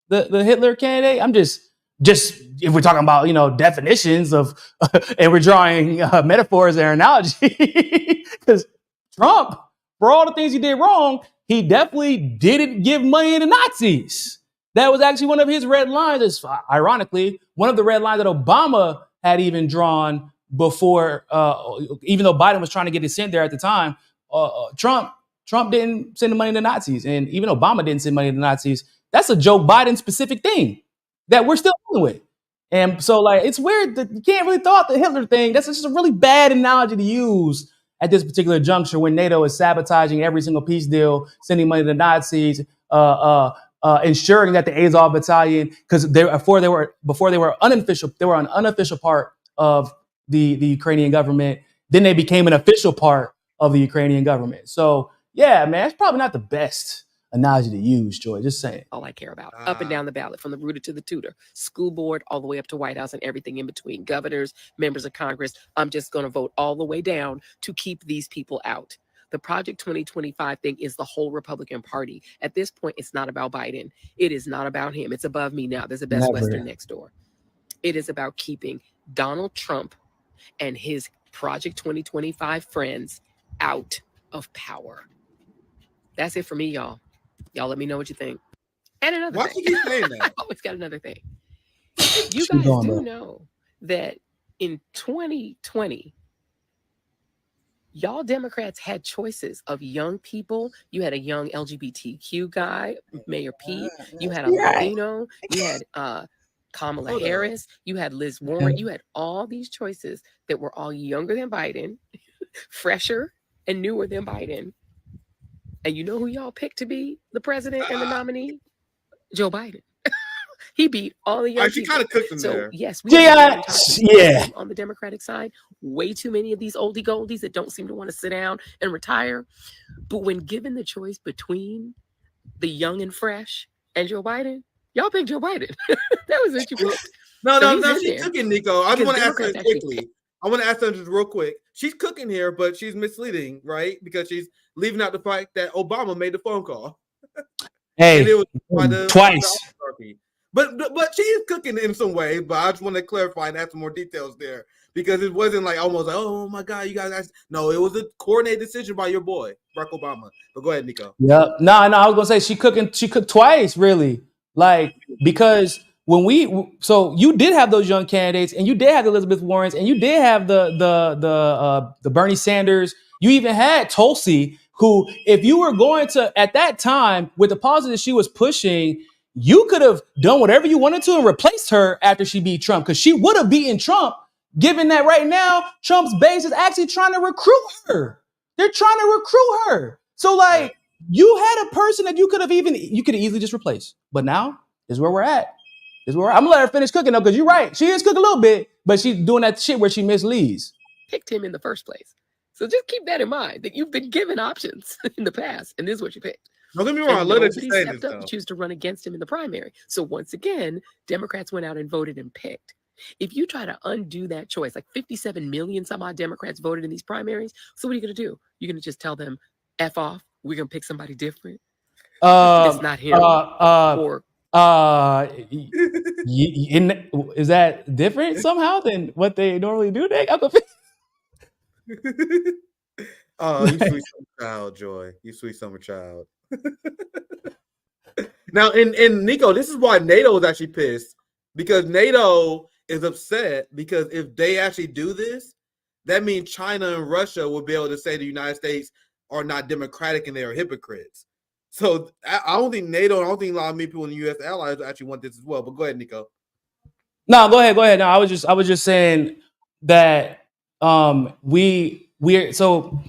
the Hitler candidate? I'm just if we're talking about definitions of, and we're drawing metaphors and analogy, because Trump, for all the things he did wrong, he definitely didn't give money to Nazis. That was actually one of his red lines. It's, ironically, one of the red lines that Obama had even drawn before, even though Biden was trying to get his sent there at the time. Trump didn't send the money to Nazis, and even Obama didn't send money to Nazis. That's a Joe Biden specific thing that we're still dealing with. And so, like, it's weird that you can't really throw out the Hitler thing. That's just a really bad analogy to use at this particular juncture when NATO is sabotaging every single peace deal, sending money to Nazis, ensuring that the Azov Battalion, because before they were unofficial, they were an unofficial part of the Ukrainian government. Then they became an official part of the Ukrainian government. So yeah, man, it's probably not the best analogy to use, Joy. Just saying. All I care about. Up and down the ballot, from the rooter to the tutor, school board, all the way up to White House and everything in between, governors, members of Congress. I'm just going to vote all the way down to keep these people out. The Project 2025 thing is the whole Republican Party. At this point, it's not about Biden. It is not about him. It's above me now. There's a Best Western next door. It is about keeping Donald Trump and his Project 2025 friends out of power. That's it for me, y'all. Y'all let me know what you think. And another Why thing. do you keep saying that? I always got another thing. You guys do know that in 2020, y'all Democrats had choices of young people. You had a young LGBTQ guy, Mayor Pete. You had a Latino. You had Kamala Harris. You had Liz Warren. You had all these choices that were all younger than Biden, fresher and newer than Biden. And you know who y'all picked to be the president and the nominee? Joe Biden. He beat all the young people. She kind of cooked him there. Yes, we have on the Democratic side. Way too many of these oldie goldies that don't seem to want to sit down and retire. But when given the choice between the young and fresh and Joe Biden, y'all picked Joe Biden. That was what you picked. No, she took it, Niko. I just want to ask her quickly. I want to ask her just real quick. She's cooking here, but she's misleading, right? Because she's leaving out the fact that Obama made the phone call. Hey, it was twice. But she is cooking in some way. But I just want to clarify and add some more details there, because it wasn't like almost like, oh my God, you guys. No, it was a coordinated decision by your boy Barack Obama. But go ahead, Niko. Yep. No, I was gonna say she cooked twice, really. Like, because so you did have those young candidates, and you did have the Elizabeth Warrens, and you did have the Bernie Sanders. You even had Tulsi, who, if you were going to, at that time, with the policy that she was pushing, you could have done whatever you wanted to and replaced her after she beat Trump, because she would have beaten Trump, given that right now Trump's base is actually trying to recruit her. They're trying to recruit her. So, like, you had a person that you could have easily just replaced. But now is where we're at. I'm gonna let her finish cooking though, because you're right. She is cooking a little bit, but she's doing that shit where she misleads. Picked him in the first place. So just keep that in mind, that you've been given options in the past, and this is what you picked. Don't get me wrong. I love that you say stepped up to choose to run against him in the primary. So once again, Democrats went out and voted and picked. If you try to undo that choice, like 57 million some odd Democrats voted in these primaries. So what are you going to do? You're going to just tell them, F off, we're going to pick somebody different? It's not him. Is that different somehow than what they normally do? Oh, you sweet summer child, Joy. You sweet summer child. Now, in Niko, this is why NATO is actually pissed, because NATO is upset, because if they actually do this, that means China and Russia will be able to say the United States are not democratic and they are hypocrites. So I don't think NATO, I don't think a lot of people in the U.S. allies actually want this as well. But go ahead, Niko. No, go ahead. No, I was just saying that we're so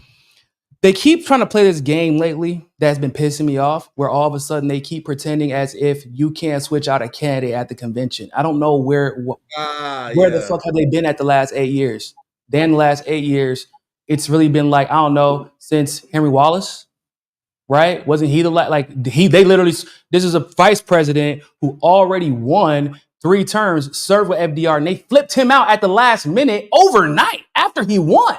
they keep trying to play this game lately that's been pissing me off, where all of a sudden they keep pretending as if you can't switch out a candidate at the convention. I don't know where the fuck have they been at the last 8 years? Then the last 8 years, it's really been like, I don't know, since Henry Wallace, right? Wasn't he they literally, this is a vice president who already won 3 terms, served with FDR, and they flipped him out at the last minute overnight after he won.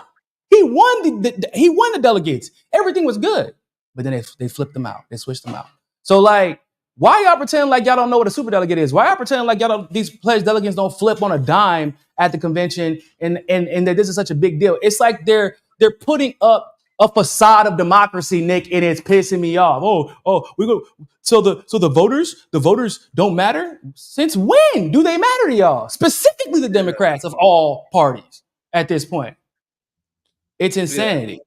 He won the delegates. Everything was good. But then they flipped them out. They switched them out. So like, why y'all pretend like y'all don't know what a super delegate is? Why y'all pretend like these pledged delegates don't flip on a dime at the convention and that this is such a big deal? It's like they're putting up a facade of democracy, Nick, and it's pissing me off. So the voters don't matter? Since when do they matter to y'all? Specifically the Democrats of all parties at this point. It's insanity.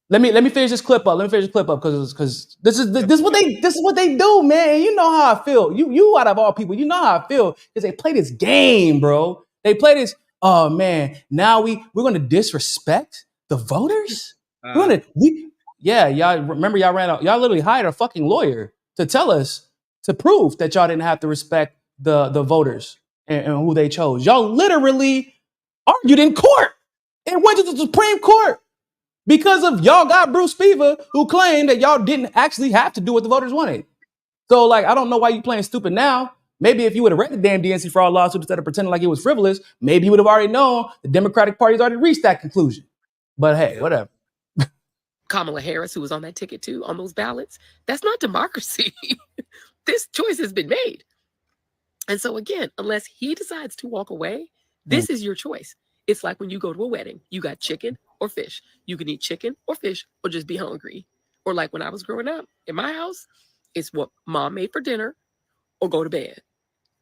Let me finish this clip up. Because this is what they do, man. You know how I feel. You out of all people, you know how I feel because they play this game, bro. They play this. Oh man, now we're going to disrespect the voters. Y'all remember y'all literally hired a fucking lawyer to tell us to prove that y'all didn't have to respect the voters and who they chose. Y'all literally argued in court and went to the Supreme Court. Because of y'all got Bruce Spiva, who claimed that y'all didn't actually have to do what the voters wanted. So, like, I don't know why you playing stupid now. Maybe if you would have read the damn DNC fraud lawsuit instead of pretending like it was frivolous, maybe you would have already known the Democratic Party's already reached that conclusion. But hey, whatever. Kamala Harris, who was on that ticket too, on those ballots, that's not democracy. This choice has been made. And so again, unless he decides to walk away, this is your choice. It's like when you go to a wedding, you got chicken or fish. You can eat chicken or fish or just be hungry. Or like when I was growing up in my house, it's what mom made for dinner or go to bed.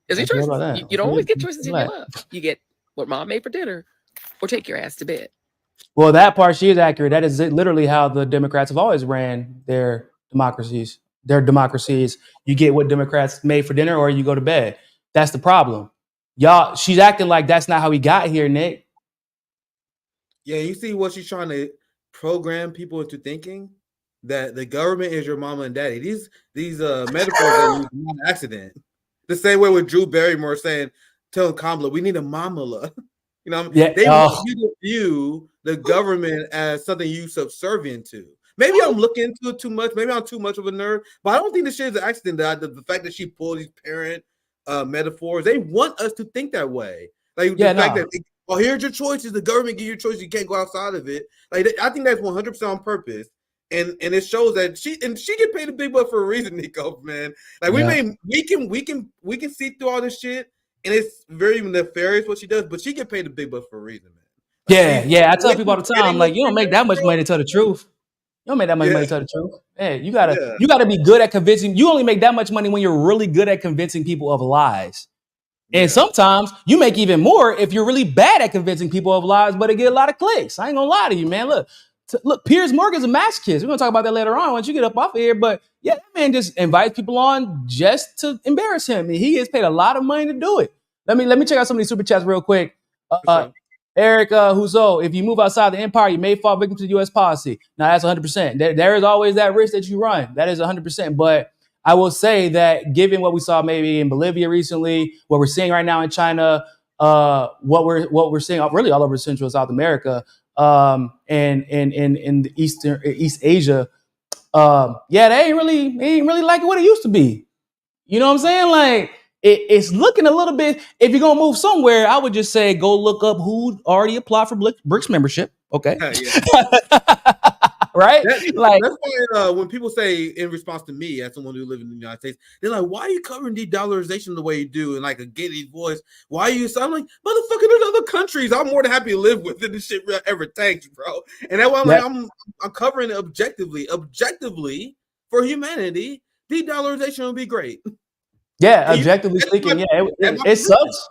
There's your choices. You don't always get choices in your love. You get what mom made for dinner or take your ass to bed. Well, that part, she is accurate. That is literally how the Democrats have always ran their democracies. You get what Democrats made for dinner or you go to bed. That's the problem. Y'all, she's acting like that's not how we got here, Nick. Yeah, you see what she's trying to program people into thinking? That the government is your mama and daddy. These metaphors are used not an accident. The same way with Drew Barrymore telling Kamala, we need a mamala. You know, they want you to view the government as something you subservient to. Maybe I'm looking into it too much. Maybe I'm too much of a nerd. But I don't think this shit is an accident. The fact that she pulled these parent metaphors, they want us to think that way. Like the fact that here's your choices. The government give you choices. You can't go outside of it. Like I think that's 100% on purpose, and it shows that she get paid a big buck for a reason, Niko. Man, like we can see through all this shit, and it's very nefarious what she does. But she get paid a big buck for a reason, man. Like, I tell people all the time, like you don't make that much money to tell the truth. You don't make that much money to tell the truth. Hey, you gotta be good at convincing. You only make that much money when you're really good at convincing people of lies. And sometimes you make even more if you're really bad at convincing people of lies, but it get a lot of clicks. I ain't gonna lie to you, man. Look, Piers Morgan's a masochist. We're gonna talk about that later on once you get up off of here. But yeah, that man just invites people on just to embarrass him. And he gets paid a lot of money to do it. Let me check out some of these super chats real quick. Eric Huzo, if you move outside the empire, you may fall victim to U.S. policy. Now that's 100%. There is always that risk that you run. That is 100%. But I will say that given what we saw maybe in Bolivia recently, what we're seeing right now in China, what we're seeing really all over Central and South America, and in the East Asia, they ain't really like what it used to be. You know what I'm saying? Like it's looking a little bit. If you're gonna move somewhere, I would just say go look up who already applied for BRICS membership. Okay. Right? That's why when people say in response to me as someone who lives in the United States, they're like, why are you covering de-dollarization the way you do in like a giddy voice? Why are you? So I'm like, motherfucker, there's other countries I'm more than happy to live with than this shit ever tanked, bro. And that's why I'm like, I'm covering it objectively for humanity. De-dollarization would be great. Yeah, objectively speaking, it sucks.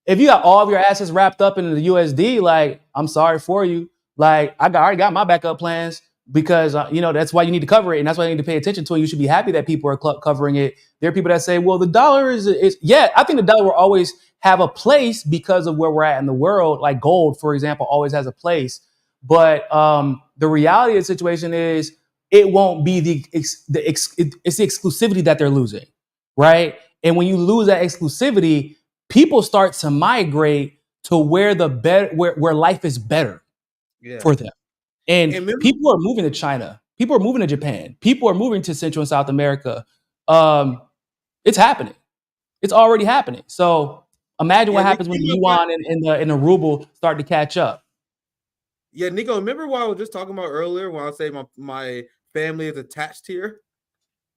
If you got all of your assets wrapped up in the USD, like, I'm sorry for you. Like, I already got my backup plans. Because, that's why you need to cover it. And that's why you need to pay attention to it. You should be happy that people are covering it. There are people that say, well, the dollar is I think the dollar will always have a place because of where we're at in the world. Like gold, for example, always has a place. But the reality of the situation is it won't be it's the exclusivity that they're losing. Right. And when you lose that exclusivity, people start to migrate to where where life is better for them. And people are moving to China. People are moving to Japan. People are moving to Central and South America. It's happening. It's already happening. So imagine what happens when the yuan and the ruble start to catch up. Yeah, Niko, remember what I was just talking about earlier when I say my family is attached here?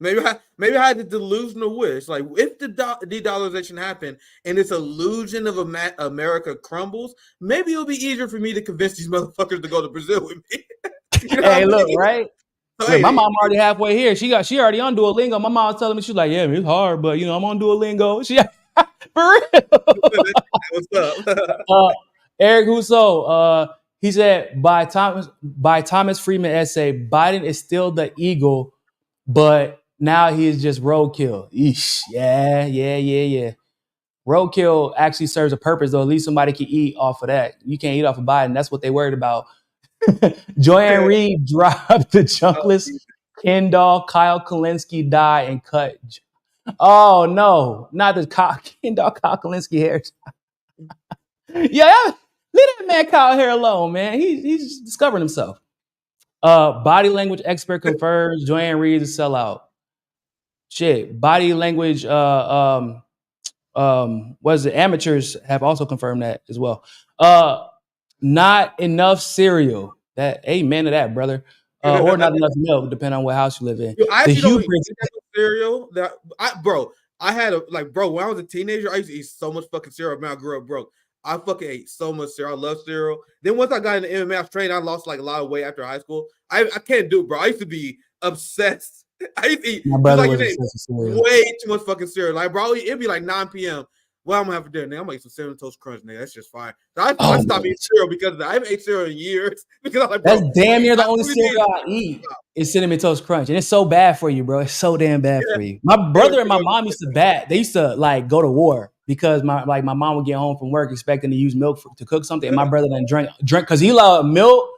Maybe I had the delusional wish. Like, if the de-dollarization happened and this illusion of America crumbles, maybe it'll be easier for me to convince these motherfuckers to go to Brazil with me. You know hey, look, right? So, look, my mom already halfway here. She already on Duolingo. My mom was telling me, she's like, yeah, it's hard, but I'm on Duolingo. She for real. What's up? Eric Husso, he said by Thomas Friedman essay, Biden is still the eagle, but now he is just roadkill. Eesh. Yeah. Roadkill actually serves a purpose, though. At least somebody can eat off of that. You can't eat off of Biden. That's what they worried about. Joanne Reid dropped the chunkless Ken doll. Kyle Kalinske die and cut. Oh no, not the Ken doll Kyle Kalinske hair. Yeah, leave that man Kyle hair alone, man. He's discovering himself. Body language expert confirms Joanne Reid is a sellout. Shit, body language. Amateurs have also confirmed that as well. Not enough cereal. That amen to that, brother. Or not enough milk, depending on what house you live in. I actually don't eat cereal. I had when I was a teenager, I used to eat so much fucking cereal. Man, I grew up broke. I fucking ate so much cereal. I love cereal. Then once I got into MMA, I was training. I lost like a lot of weight after high school. I can't do it, bro. I used to be obsessed. I used to eat way too much fucking cereal. Like, bro, it'd be like 9 p.m. Well, I'm gonna have for dinner. Nigga, I'm gonna eat some cinnamon toast crunch, nigga. That's just fine. So I stopped eating cereal because of that. I haven't ate cereal in years because I'm like, bro, that's damn near the only cereal I eat is cinnamon toast crunch, and it's so bad for you, bro. It's so damn bad for you. My brother and my mom used to bat. They used to like go to war because my mom would get home from work expecting to use milk to cook something, and my brother didn't drink because he loved milk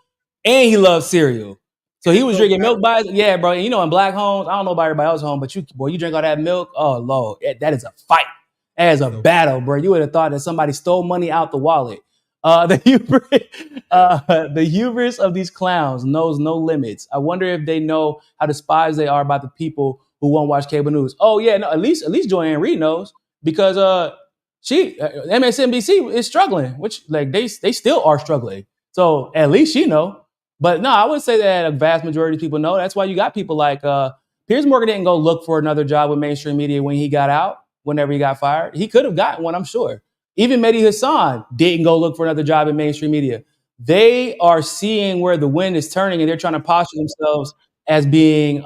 and he loved cereal. So he was drinking milk by bro. And in black homes, I don't know about everybody else's home, but you drink all that milk. Oh Lord, that is a fight. As a battle, bro. You would have thought that somebody stole money out the wallet. The hubris of these clowns knows no limits. I wonder if they know how despised they are by the people who won't watch cable news. Oh yeah, no, at least Joanne Reid knows because MSNBC is struggling, which like they still are struggling. So at least she know. But no, I would say that a vast majority of people know. That's why you got people like Piers Morgan didn't go look for another job with mainstream media when he got out. Whenever he got fired, he could have gotten one, I'm sure. Even Mehdi Hasan didn't go look for another job in mainstream media. They are seeing where the wind is turning and they're trying to posture themselves as being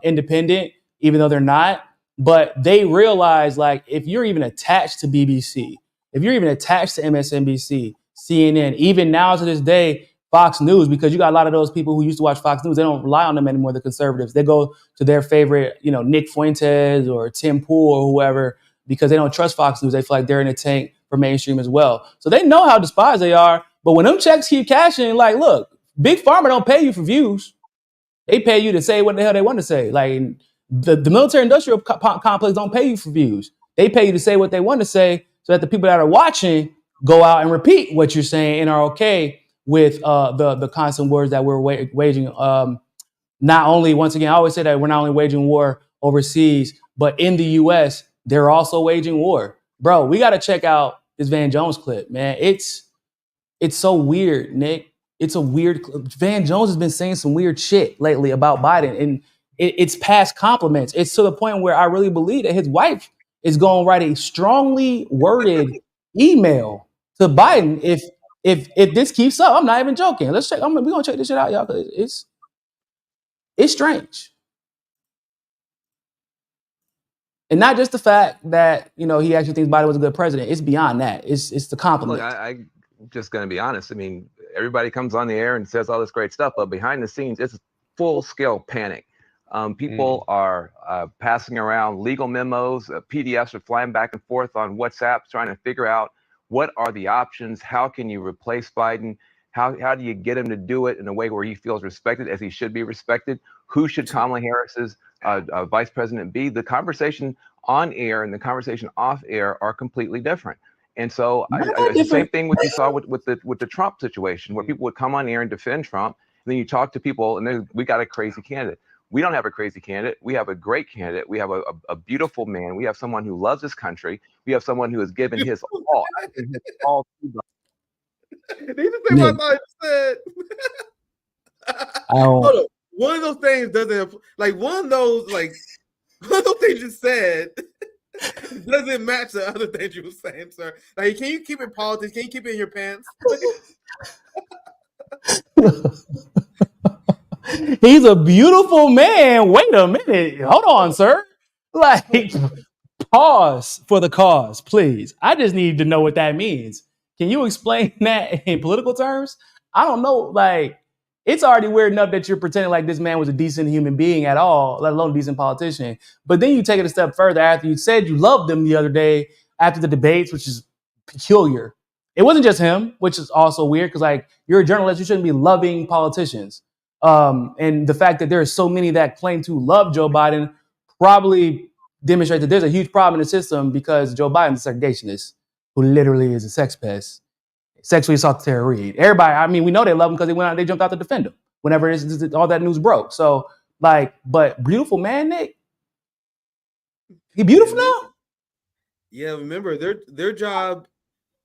independent, even though they're not. But they realize, like, if you're even attached to BBC, if you're even attached to MSNBC, CNN, even now to this day, Fox News, because you got a lot of those people who used to watch Fox News, they don't rely on them anymore, the conservatives. They go to their favorite, Nick Fuentes or Tim Pool or whoever, because they don't trust Fox News. They feel like they're in a tank for mainstream as well. So they know how despised they are. But when them checks keep cashing, like, look, Big Pharma don't pay you for views. They pay you to say what the hell they want to say. Like, the military industrial complex don't pay you for views. They pay you to say what they want to say so that the people that are watching go out and repeat what you're saying and are okay with the constant wars that we're waging. Not only, once again, I always say that we're not only waging war overseas, but in the U.S., they're also waging war. Bro, we got to check out this Van Jones clip, man. It's so weird, Nick. It's a weird clip. Van Jones has been saying some weird shit lately about Biden, and it's past compliments. It's to the point where I really believe that his wife is going to write a strongly worded email to Biden if this keeps up. I'm not even joking. Let's check. We're gonna check this shit out, y'all, because it's strange. And not just the fact that he actually thinks Biden was a good president. It's beyond that. It's the compliment. Look, I'm just gonna be honest. I mean, everybody comes on the air and says all this great stuff, but behind the scenes, it's full scale panic. People are passing around legal memos, PDFs are flying back and forth on WhatsApp, trying to figure out what are the options? How can you replace Biden? How do you get him to do it in a way where he feels respected as he should be respected? Who should Kamala Harris's vice president be? The conversation on air and the conversation off air are completely different. And so the same thing what you saw with the Trump situation, where people would come on air and defend Trump, then you talk to people, and then we got a crazy candidate. We don't have a crazy candidate. We have a great candidate. We have a beautiful man. We have someone who loves his country. We have someone who has given his all. His all to the Did you say what I thought you said? Hold on. One of those things doesn't like one of those things you said doesn't match the other things you were saying, sir. Like, can you keep it politics? Can you keep it in your pants? He's a beautiful man. Wait a minute. Hold on, sir. Like, pause for the cause, please. I just need to know what that means. Can you explain that in political terms? I don't know. Like, it's already weird enough that you're pretending like this man was a decent human being at all, let alone a decent politician. But then you take it a step further after you said you loved him the other day after the debates, which is peculiar. It wasn't just him, which is also weird because, like, you're a journalist. You shouldn't be loving politicians. And the fact that there are so many that claim to love Joe Biden probably demonstrates that there's a huge problem in the system because Joe Biden's a segregationist who literally is a sex pest, sexually assaulted Tara Reid. Everybody, I mean, we know they love him because they jumped out to defend him whenever all that news broke. So, like, but beautiful man, Nick, he beautiful now? Yeah, remember their job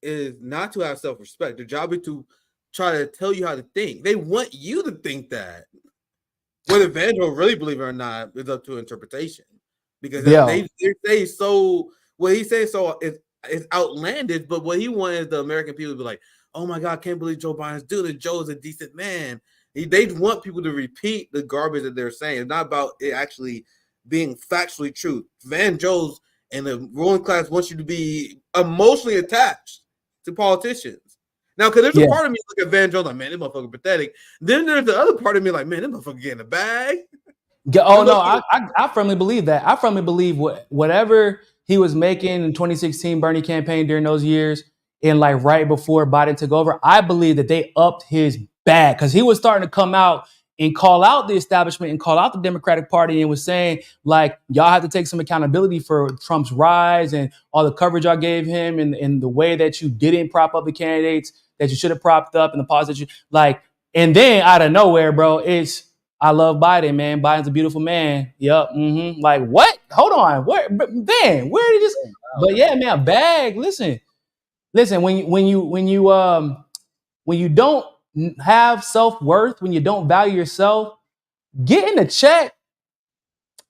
is not to have self-respect. Their job is to try to tell you how to think. They want you to think that. Whether Vandal really believe it or not is up to interpretation. Because they say so. What he says so is outlandish, but what he wanted the American people to be like, "Oh my God, I can't believe Joe Biden's doing it. Joe's a decent man." They want people to repeat the garbage that they're saying. It's not about it actually being factually true. Van Jones and the ruling class wants you to be emotionally attached to politicians. Now, because there's a part of me look at Van Jones like, man, this motherfucker pathetic. Then there's the other part of me like, man, this motherfucker getting a bag. Oh no, I firmly believe that. I firmly believe whatever he was making in 2016 Bernie campaign during those years and like right before Biden took over, I believe that they upped his bag because he was starting to come out and call out the establishment and call out the Democratic Party and was saying, like, y'all have to take some accountability for Trump's rise and all the coverage y'all gave him and the way that you didn't prop up the candidates that you should have propped up and the pause that you like. And then out of nowhere, bro, I love Biden, man. Biden's a beautiful man. Yep. Mm-hmm. Like, what? Hold on. Where did this? But yeah, man, bag. Listen. When you don't have self-worth, when you don't value yourself, getting a check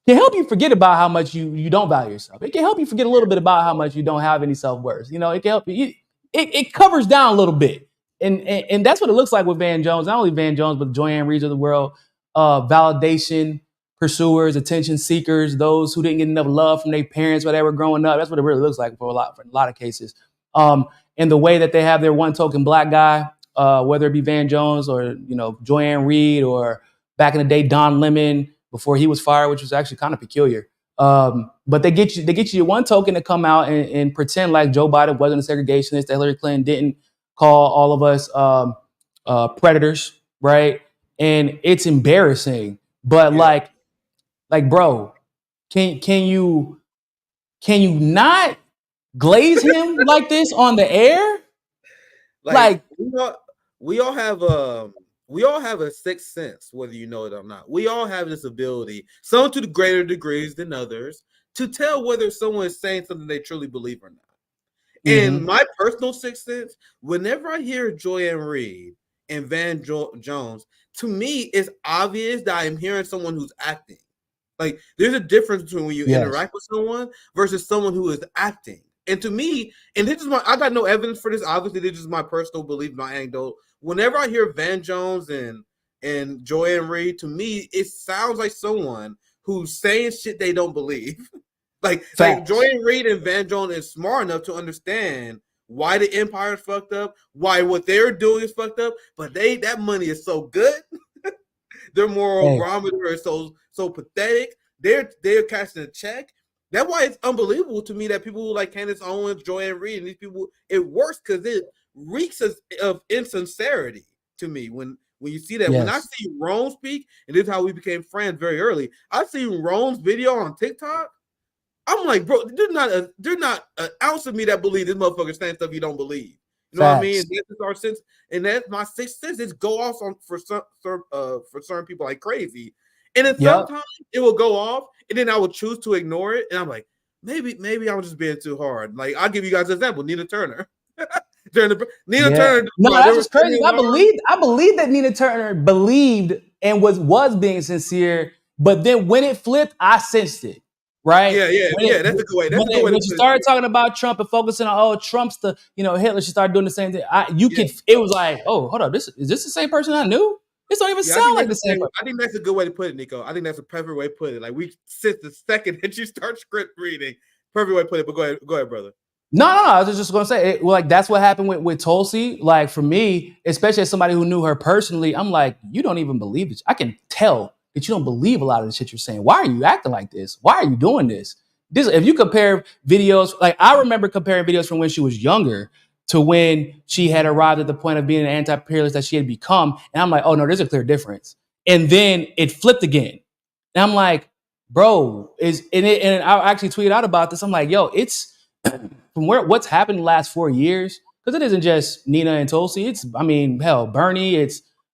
can help you forget about how much you don't value yourself. It can help you forget a little bit about how much you don't have any self-worth. You know, it can help you. It covers down a little bit. And that's what it looks like with Van Jones. Not only Van Jones, but Joanne Reids of the world. Validation pursuers, attention seekers, those who didn't get enough love from their parents while they were growing up. That's what it really looks like for a lot of cases. And the way that they have their one token black guy, whether it be Van Jones or, you know, Joanne Reid or back in the day, Don Lemon before he was fired, which was actually kind of peculiar. But they get you your one token to come out and pretend like Joe Biden wasn't a segregationist, that Hillary Clinton didn't call all of us predators, right? And it's embarrassing. But like, bro, can you not glaze him like this on the air? Like we all have a sixth sense, whether you know it or not. We all have this ability, some to the greater degrees than others, to tell whether someone is saying something they truly believe or not. Mm-hmm. And my personal sixth sense, whenever I hear Joanne Reid and Van Jones, to me, it's obvious that I'm hearing someone who's acting. Like, there's a difference between when you interact with someone versus someone who is acting. And to me, and this is I got no evidence for this. Obviously, this is my personal belief, my anecdote. Whenever I hear Van Jones and Joanne Reid, to me, it sounds like someone who's saying shit they don't believe. like Joanne Reid and Van Jones is smart enough to understand why the empire is fucked up, why what they're doing is fucked up, but that money is so good. Their moral barometer is so pathetic. They're cashing a check. That's why it's unbelievable to me that people like Candace Owens, Joanne Reid, and these people, it works because it reeks of insincerity to me when you see that. Yes. When I see Rome speak, and this is how we became friends very early, I see Rome's video on TikTok. I'm like, bro, there's not an ounce of me that believe this motherfucker saying stuff you don't believe. You know what I mean? Facts. And that's our sense, and that's my sixth sense. It's go off for certain people like crazy, and then sometimes it will go off, and then I will choose to ignore it, and I'm like, maybe I'm just being too hard. Like I'll give you guys an example: Nina Turner. Turner. No, that's just crazy. I believe that Nina Turner believed and was being sincere, but then when it flipped, I sensed it. Right? Yeah. That's a good way. When she started talking about Trump and focusing on Trump's the Hitler, she started doing the same thing. It was like, oh, hold up, is this the same person I knew? This don't even sound like the same person. I think that's a good way to put it, Niko. I think that's a perfect way to put it. Like we since the second that you start script reading, perfect way to put it. But go ahead, brother. No. I was just gonna say, that's what happened with Tulsi. Like for me, especially as somebody who knew her personally, I'm like, you don't even believe it. I can tell that you don't believe a lot of the shit you're saying. Why are you acting like this? Why are you doing this? If you compare videos, like I remember comparing videos from when she was younger to when she had arrived at the point of being an anti-imperialist that she had become, and I'm like, oh no, there's a clear difference. And then it flipped again, and I'm like, bro, and I actually tweeted out about this. I'm like, yo, it's from what's happened in the last 4 years, because it isn't just Nina and Tulsi. It's, hell, Bernie.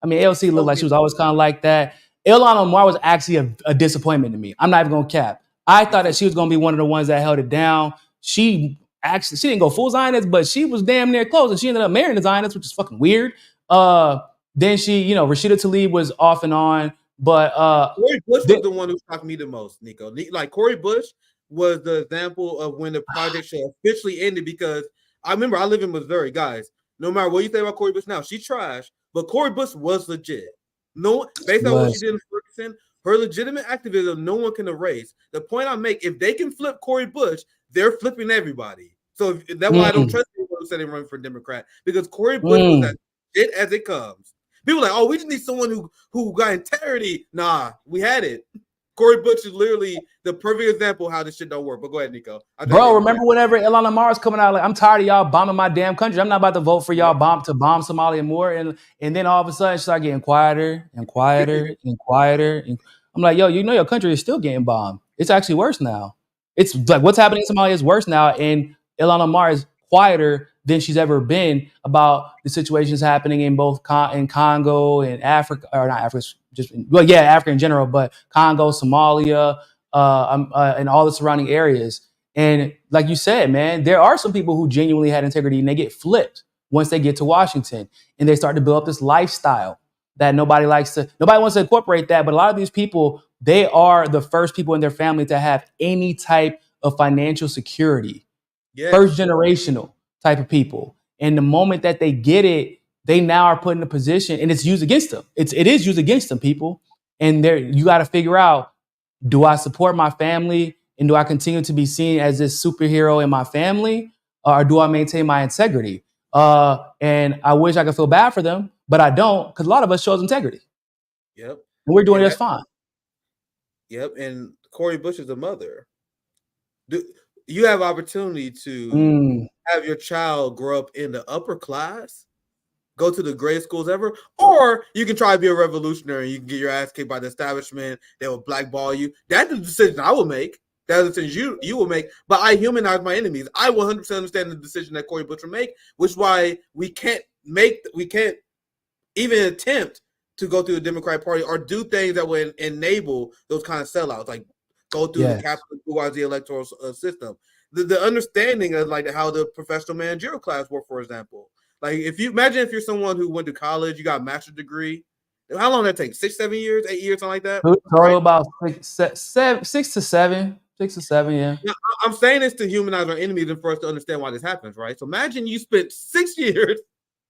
AOC looked like she was always kind of like that. Ilhan Omar was actually a disappointment to me. I'm not even gonna cap. I thought that she was gonna be one of the ones that held it down. She didn't go full Zionist, but she was damn near close, and she ended up marrying a Zionist, which is fucking weird. Then she, Rashida Tlaib was off and on, but Cori Bush was the one who shocked me the most, Niko. Like Cori Bush was the example of when the project should officially ended, because I remember I live in Missouri, guys. No matter what you think about Cori Bush now, she's trash, but Cori Bush was legit. No, based on what she did in Ferguson, her legitimate activism, no one can erase. The point I make, if they can flip Cori Bush, they're flipping everybody. So that's why I don't trust people who said they run for Democrat, because Cori Bush was as legit as it comes. People are like, oh, we just need someone who got integrity. Nah, we had it. Cori Bush is literally the perfect example of how this shit don't work. But go ahead, Niko. Bro, remember whenever Ilhan Omar was coming out, like, I'm tired of y'all bombing my damn country. I'm not about to vote for y'all to bomb Somalia more. And then all of a sudden, she started getting quieter and quieter and quieter. And I'm like, yo, your country is still getting bombed. It's actually worse now. It's like what's happening in Somalia is worse now. And Ilhan Omar is quieter than she's ever been about the situations happening in both in Congo and Africa, or not Africa, Africa in general, but Congo, Somalia, and all the surrounding areas. And like you said, man, there are some people who genuinely had integrity, and they get flipped once they get to Washington, and they start to build up this lifestyle that nobody wants to incorporate that. But a lot of these people, they are the first people in their family to have any type of financial security. Yes. First generational type of people. And the moment that they get it, they now are put in a position, and it's used against them. It is used against them, people. And you got to figure out, do I support my family, and do I continue to be seen as this superhero in my family, or do I maintain my integrity? And I wish I could feel bad for them, but I don't, because a lot of us shows integrity. Yep. And we're doing just fine. Yep. And Cori Bush is a mother. You have opportunity to have your child grow up in the upper class, go to the greatest schools ever, or you can try to be a revolutionary and you can get your ass kicked by the establishment. They will blackball you. That's the decision I will make. That's the decision you will make. But I humanize my enemies. I 100% understand the decision that Cori Bush will make, which is why we can't even attempt to go through the Democratic Party or do things that would enable those kind of sellouts, like go through the capitalist bourgeoisie electoral system. The understanding of like how the professional managerial class work, for example. Like if you're someone who went to college, you got a master's degree. How long did that take? 6, 7 years, 8 years, something like that? Total about 6 to 7. 6 to 7, yeah. Now, I'm saying this to humanize our enemies and for us to understand why this happens, right? So imagine you spent 6 years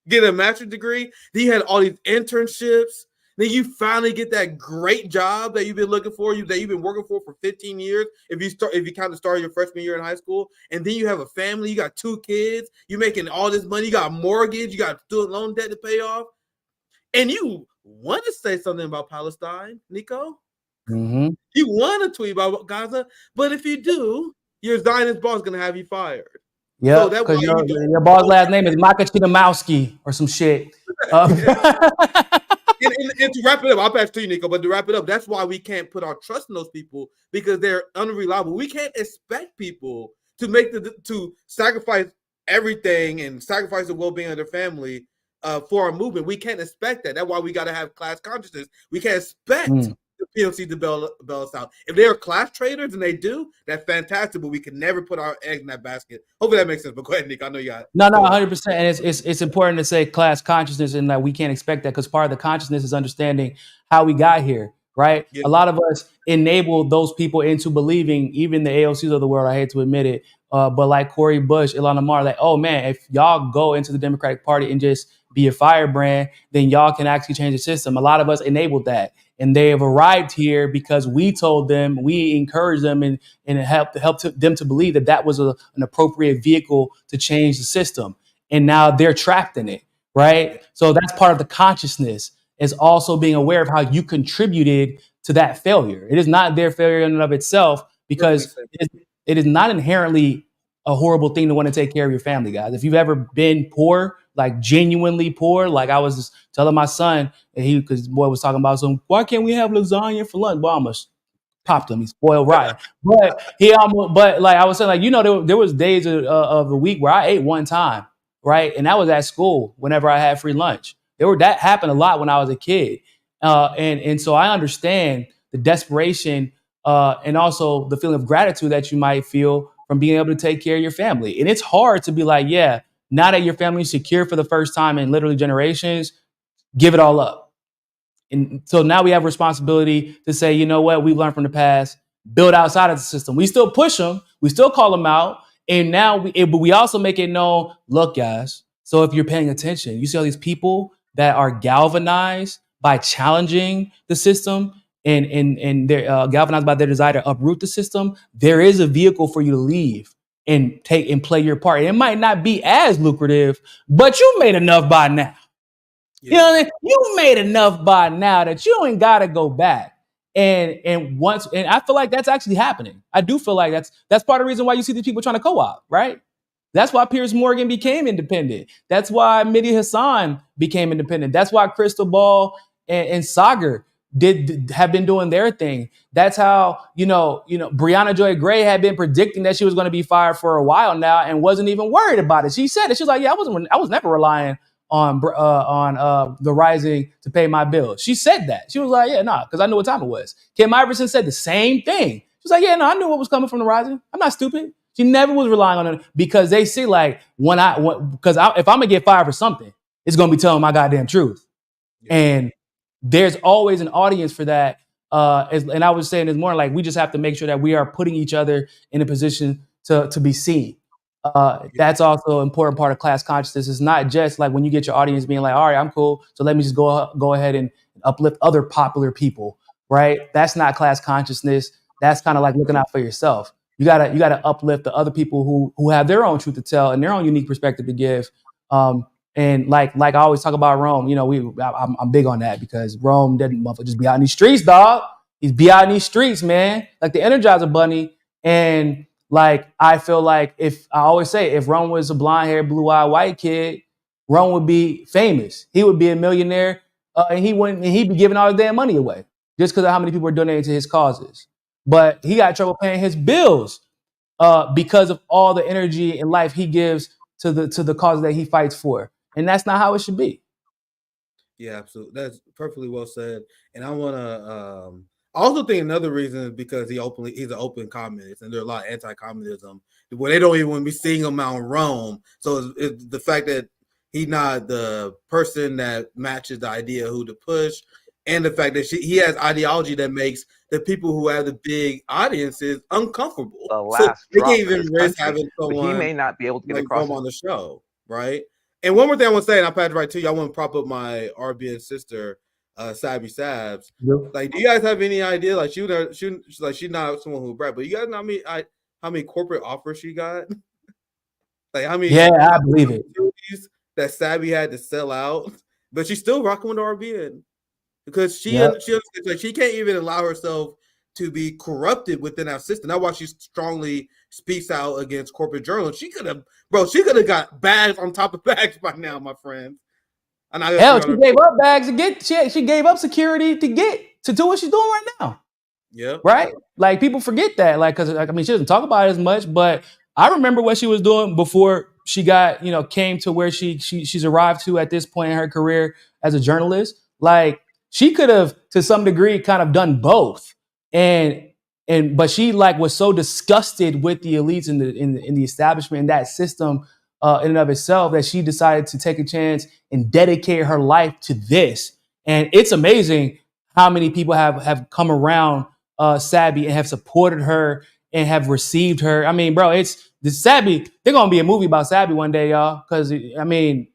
getting a master's degree, then you had all these internships, then you finally get that great job that you've been looking for, that you've been working for 15 years. If you kind of started your freshman year in high school, and then you have a family, you got 2 kids, you're making all this money, you got a mortgage, you got student loan debt to pay off, and you want to say something about Palestine, Niko. Mm-hmm. You want to tweet about Gaza, but if you do, your Zionist boss is going to have you fired. Yeah, because your boss' last name is Makachidomowski or some shit. And to wrap it up, I'll pass to you, Niko, but to wrap it up, that's why we can't put our trust in those people, because they're unreliable. We can't expect people to sacrifice everything and sacrifice the well-being of their family for our movement. We can't expect that. That's why we got to have class consciousness. We can't expect the PLC to bail us out. If they're class traders and they do, that's fantastic, but we can never put our eggs in that basket. Hopefully that makes sense. But go ahead, Nick. I know you got it. No, 100%. And it's important to say class consciousness, and that we can't expect that, because part of the consciousness is understanding how we got here, right? Yeah. A lot of us enable those people into believing, even the AOCs of the world, I hate to admit it, but like Cori Bush, Ilhan Omar, like, oh man, if y'all go into the Democratic Party and just be a firebrand, then y'all can actually change the system. A lot of us enabled that. And they have arrived here because we told them, we encouraged them, and helped them to believe that that was an appropriate vehicle to change the system. And now they're trapped in it, right? So that's part of the consciousness, is also being aware of how you contributed to that failure. It is not their failure in and of itself, because it is not inherently a horrible thing to want to take care of your family, guys. If you've ever been poor, like genuinely poor, like I was just telling my son, and because boy was talking about why can't we have lasagna for lunch? Well, I almost popped him. He's spoiled rotten. But like I was saying, like, there was days of the week where I ate one time, right? And that was at school whenever I had free lunch. That happened a lot when I was a kid. And so I understand the desperation and also the feeling of gratitude that you might feel from being able to take care of your family. And it's hard to be like, yeah, now that your family is secure for the first time in literally generations, give it all up. And so now we have a responsibility to say, you know what, we've learned from the past, build outside of the system. We still push them, we still call them out. And now but we also make it known, look, guys, so if you're paying attention, you see all these people that are galvanized by challenging the system, and they're galvanized by their desire to uproot the system. There is a vehicle for you to leave and take and play your part. And it might not be as lucrative, but you made enough by now. Yeah. You know what I mean? You made enough by now that you ain't got to go back. And I feel like that's actually happening. I do feel like that's part of the reason why you see these people trying to co-op, right? That's why Piers Morgan became independent. That's why Mehdi Hassan became independent. That's why Crystal Ball and Sagar have been doing their thing. That's how, Breonna Joy Gray had been predicting that she was going to be fired for a while now and wasn't even worried about it. She said it. She was like, yeah, I was never relying on the Rising to pay my bills. She said that. She was like, yeah, nah, because I knew what time it was. Kim Iverson said the same thing. She was like, yeah, no, I knew what was coming from the Rising. I'm not stupid. She never was relying on it, because they see, like, if I'm gonna get fired for something, it's gonna be telling my goddamn truth. Yeah. And there's always an audience for that. And I was saying this morning, like, we just have to make sure that we are putting each other in a position to be seen. That's also an important part of class consciousness. It's not just like when you get your audience being like, all right, I'm cool, so let me just go ahead and uplift other popular people, right? That's not class consciousness. That's kind of like looking out for yourself. You gotta uplift the other people who have their own truth to tell and their own unique perspective to give. And like I always talk about Rome, I'm big on that, because Rome doesn't just be out in these streets, dog. He's be out in these streets, man, like the Energizer Bunny. And like, I feel like if Rome was a blonde-haired, blue-eyed white kid, Rome would be famous. He would be a millionaire, and he'd be giving all his damn money away just because of how many people are donating to his causes. But he got trouble paying his bills because of all the energy and life he gives to the cause that he fights for. And that's not how it should be. Yeah, absolutely. That's perfectly well said. And I want to I also think another reason is because he's an open communist, and there's a lot of anti-communism where they don't even want to be seeing him out in Rome. So it's the fact that he's not the person that matches the idea of who to push, and the fact that he has ideology that makes the people who have the big audiences uncomfortable. So they can't even risk having someone. He may not be able to get across on the show, right? And one more thing I want to say, and I'll pass it right to you. I want to prop up my RBN sister, Sabby Sabs. Yep. Like, do you guys have any idea? Like, she's not someone who brag, but you guys know how many corporate offers she got? Like, how many? Yeah, I believe it. That Sabby had to sell out, but she's still rocking with RBN because she can't even allow herself to be corrupted within our system. That's why she strongly speaks out against corporate journalists. She could have got bags on top of bags by now, my friends. And she gave up bags to get. She gave up security to do what she's doing right now. Yeah. Right. Like, people forget that. Like, because she doesn't talk about it as much, but I remember what she was doing before she got, came to where she's arrived to at this point in her career as a journalist. Like, she could have, to some degree, kind of done both. But she was so disgusted with the elites in the establishment and that system in and of itself that she decided to take a chance and dedicate her life to this. And it's amazing how many people have come around Sabby and have supported her and have received her. I mean, bro, it's the Sabby. They're gonna be a movie about Sabby one day, y'all. Because I mean,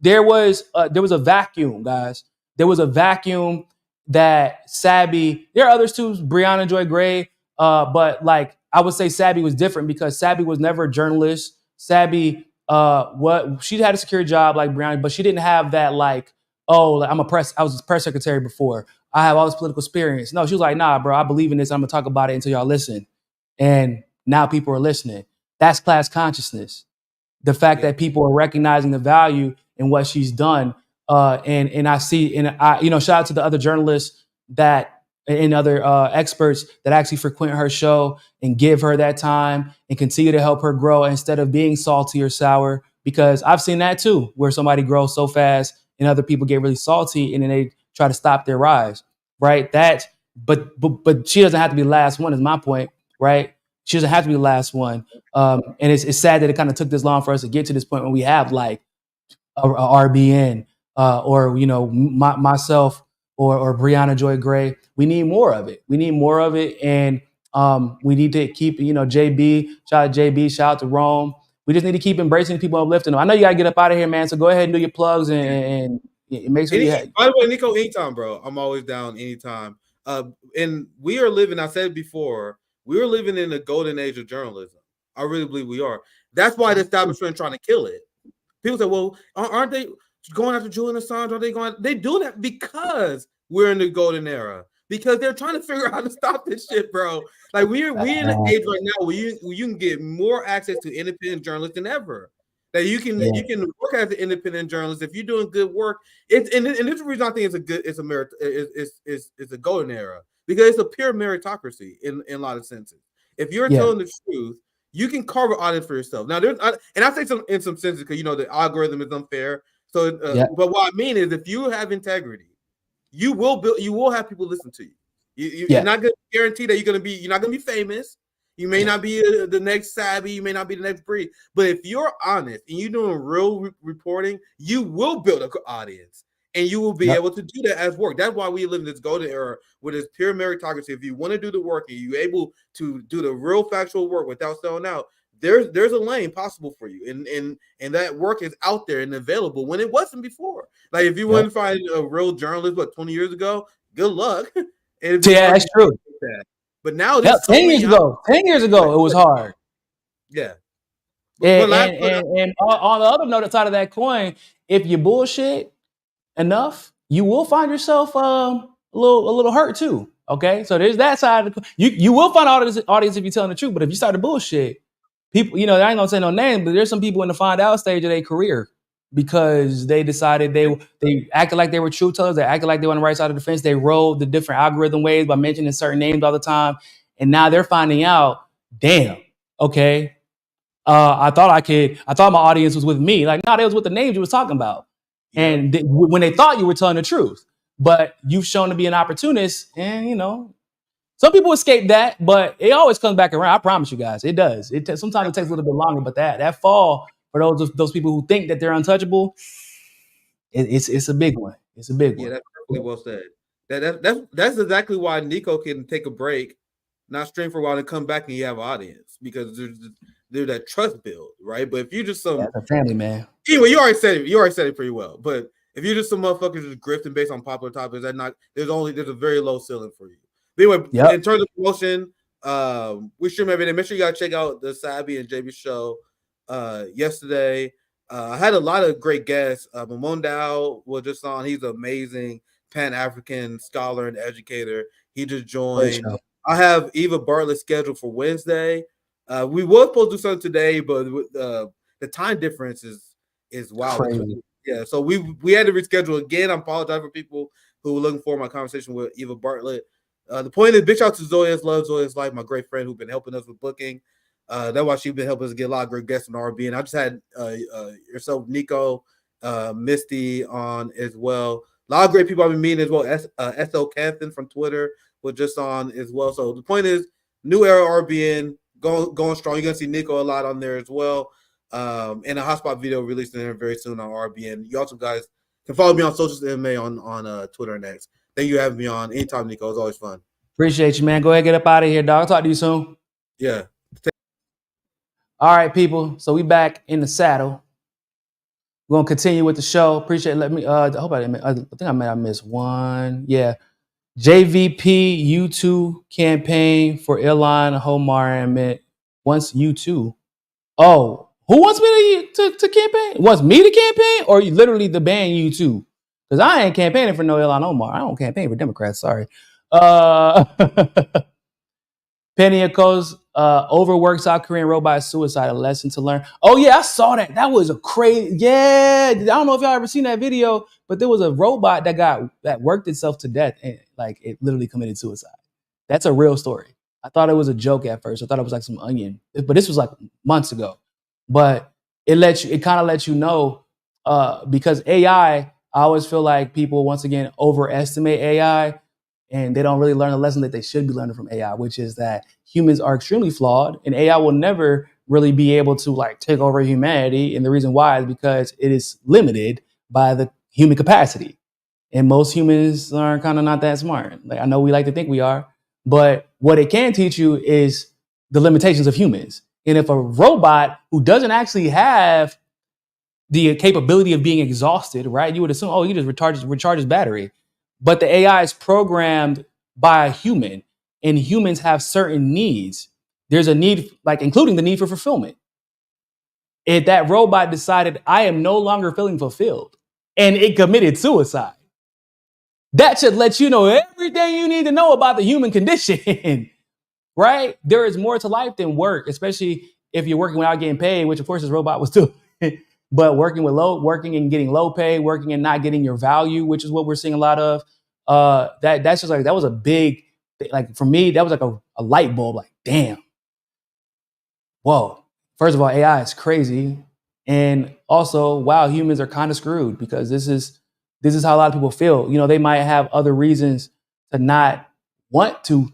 there was a vacuum, guys. There was a vacuum that Sabby. There are others too, Breonna Joy Gray. But I would say Sabby was different because Sabby was never a journalist. Sabby, she had a secure job like Breonna, but she didn't have that I was a press secretary before. I have all this political experience. No, she was like, nah, bro, I believe in this. I'm gonna talk about it until y'all listen. And now people are listening. That's class consciousness. The fact that people are recognizing the value in what she's done. And I see, and shout out to the other journalists and other experts that actually frequent her show and give her that time and continue to help her grow instead of being salty or sour. Because I've seen that too, where somebody grows so fast and other people get really salty and then they try to stop their rise, right? But she doesn't have to be the last one is my point, right? She doesn't have to be the last one. And it's sad that it kind of took this long for us to get to this point when we have a RBN or myself or Breonna Joy Gray. We need more of it. And we need to keep, JB, shout out to JB, shout out to Rome. We just need to keep embracing people, uplifting them. I know you got to get up out of here, man. So go ahead and do your plugs and make sure By the way, Niko, anytime, bro. I'm always down anytime. And we are living, I said before, we are living in the golden age of journalism. I really believe we are. That's why the establishment trying to kill it. People say, well, aren't they going after Julian Assange? Are they going? They do that because we're in the golden era. Because they're trying to figure out how to stop this shit, bro. Like we're in an age right now where you can get more access to independent journalists than ever. That you can work as an independent journalist if you're doing good work. And this is the reason I think it's a golden era because it's a pure meritocracy in a lot of senses. If you're telling the truth, you can carve an audience for yourself. Now, and I say in some senses because the algorithm is unfair. So, but what I mean is, if you have integrity, you will have people listen to you. You're not going to guarantee that you're not going to be famous. You may not be the next Savvy. You may not be the next Breed. But if you're honest and you're doing real reporting, you will build an audience. And you will be able to do that as work. That's why we live in this golden era where there's pure meritocracy. If you want to do the work and you're able to do the real factual work without selling out, there's a lane possible for you. And that work is out there and available when it wasn't before. Like if you want to find a real journalist, 20 years ago, good luck. That's true. But now, 10 years ago, it was hard. Yeah. And on the other note, side of that coin, if you bullshit enough, you will find yourself a little hurt too. Okay, so there's that side of the coin. You will find audience if you're telling the truth, but if you start to bullshit, people, I ain't gonna say no names, but there's some people in the find out stage of their career because they decided they acted like they were truth tellers, they acted like they were on the right side of the fence, they rode the different algorithm waves by mentioning certain names all the time, and now they're finding out, damn, okay, I thought my audience was with me. Like, no, they was with the names you was talking about. And when they thought you were telling the truth, but you've shown to be an opportunist, and some people escape that, but it always comes back around. I promise you guys, it does. Sometimes it takes a little bit longer, but that fall for those people who think that they're untouchable, it's a big one. It's a big one. Yeah, that's perfectly well said. That's exactly why Niko can take a break, not stream for a while, and come back and you have an audience because there's that trust build, right? But if you're just some a family man. Anyway, you already said it pretty well. But if you're just some motherfuckers just grifting based on popular topics, there's a very low ceiling for you. But anyway, in terms of promotion, we stream every day. Make sure you gotta check out the Sabby and JB show. Yesterday, I had a lot of great guests. Mamondao was just on. He's an amazing Pan-African scholar and educator. He just joined. I have Eva Bartlett scheduled for Wednesday. We were supposed to do something today, but the time difference is wild. Yeah, so we had to reschedule again. I apologize for people who were looking for my conversation with Eva Bartlett. The point is, big shout out to Zoya's Love, Zoya's Life, my great friend who's been helping us with booking. That's why she's been helping us get a lot of great guests on RB. And I just had yourself, Niko, Misty on as well. A lot of great people I've been meeting as well. S.O. Cathan from Twitter was just on as well. So the point is, new era RBN going strong. You're gonna see Niko a lot on there as well. And a hotspot video releasing there very soon on RBN. You also guys can follow me on Socials MMA on Twitter and X. Thank you for having me on anytime, Niko. It's always fun. Appreciate you, man. Go ahead, get up out of here, dog. I'll talk to you soon. Yeah. All right, people. So we back in the saddle. We're gonna continue with the show. Appreciate it. Let me. I hope I didn't. I think I may have missed one. Yeah. JVP U2 campaign for Ilan Homarament wants U2. Oh, who wants me to campaign? Wants me to campaign, or you literally the band U2? Because I ain't campaigning for no Ilan Omar. I don't campaign for Democrats. Sorry. Penny Echoes, overworked South Korean robot suicide, a lesson to learn. Oh yeah, I saw that. That was a crazy. Yeah, I don't know if y'all ever seen that video, but there was a robot that worked itself to death and like it literally committed suicide. That's a real story. I thought it was a joke at first. I thought it was like some onion, but this was like months ago. But it kind of lets you know because AI. I always feel like people once again overestimate AI. And they don't really learn the lesson that they should be learning from AI, which is that humans are extremely flawed and AI will never really be able to like take over humanity. And the reason why is because it is limited by the human capacity. And most humans are kind of not that smart. Like I know we like to think we are, but what it can teach you is the limitations of humans. And if a robot who doesn't actually have the capability of being exhausted, right? You would assume, oh, you just recharge his battery. But the AI is programmed by a human, and humans have certain needs. There's a need, like including the need for fulfillment. If that robot decided, I am no longer feeling fulfilled, and it committed suicide, that should let you know everything you need to know about the human condition, right? There is more to life than work, especially if you're working without getting paid, which of course this robot was doing. But working and getting low pay, working and not getting your value, which is what we're seeing a lot of. That's just like, that was a big, like for me, that was like a light bulb, like, damn. Whoa. First of all, AI is crazy. And also, wow, humans are kind of screwed because this is how a lot of people feel. You know, they might have other reasons to not want to,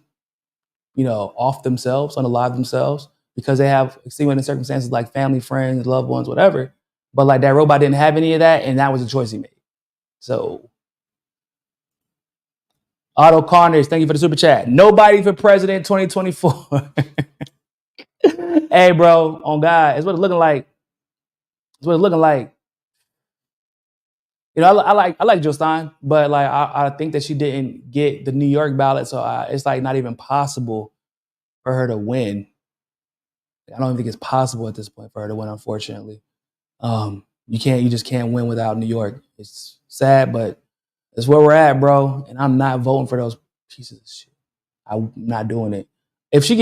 you know, off themselves, unalive themselves because they have extenuating circumstances like family, friends, loved ones, whatever. But like that robot didn't have any of that, and that was a choice he made. So, Otto Carnage, thank you for the super chat. Nobody for president 2024. Hey, bro, on God, it's what it's looking like. It's what it's looking like. You know, I like Jill Stein, but like I think that she didn't get the New York ballot, so it's like not even possible for her to win. I don't even think it's possible at this point for her to win, unfortunately. You just can't win without New York. It's sad, but it's where we're at, bro. And I'm not voting for those pieces of shit. I'm not doing it. If she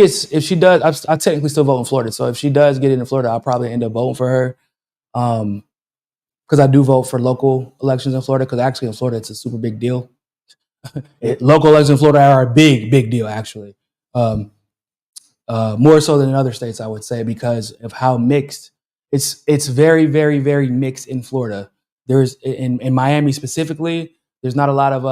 does, I technically still vote in Florida. So if she does get it in Florida, I'll probably end up voting for her. Because I do vote for local elections in Florida. Because actually in Florida, it's a super big deal. Local elections in Florida are a big, big deal, actually. More so than in other states, I would say, because of how mixed. It's very, very, very mixed in Florida. There's in Miami specifically, there's not a lot of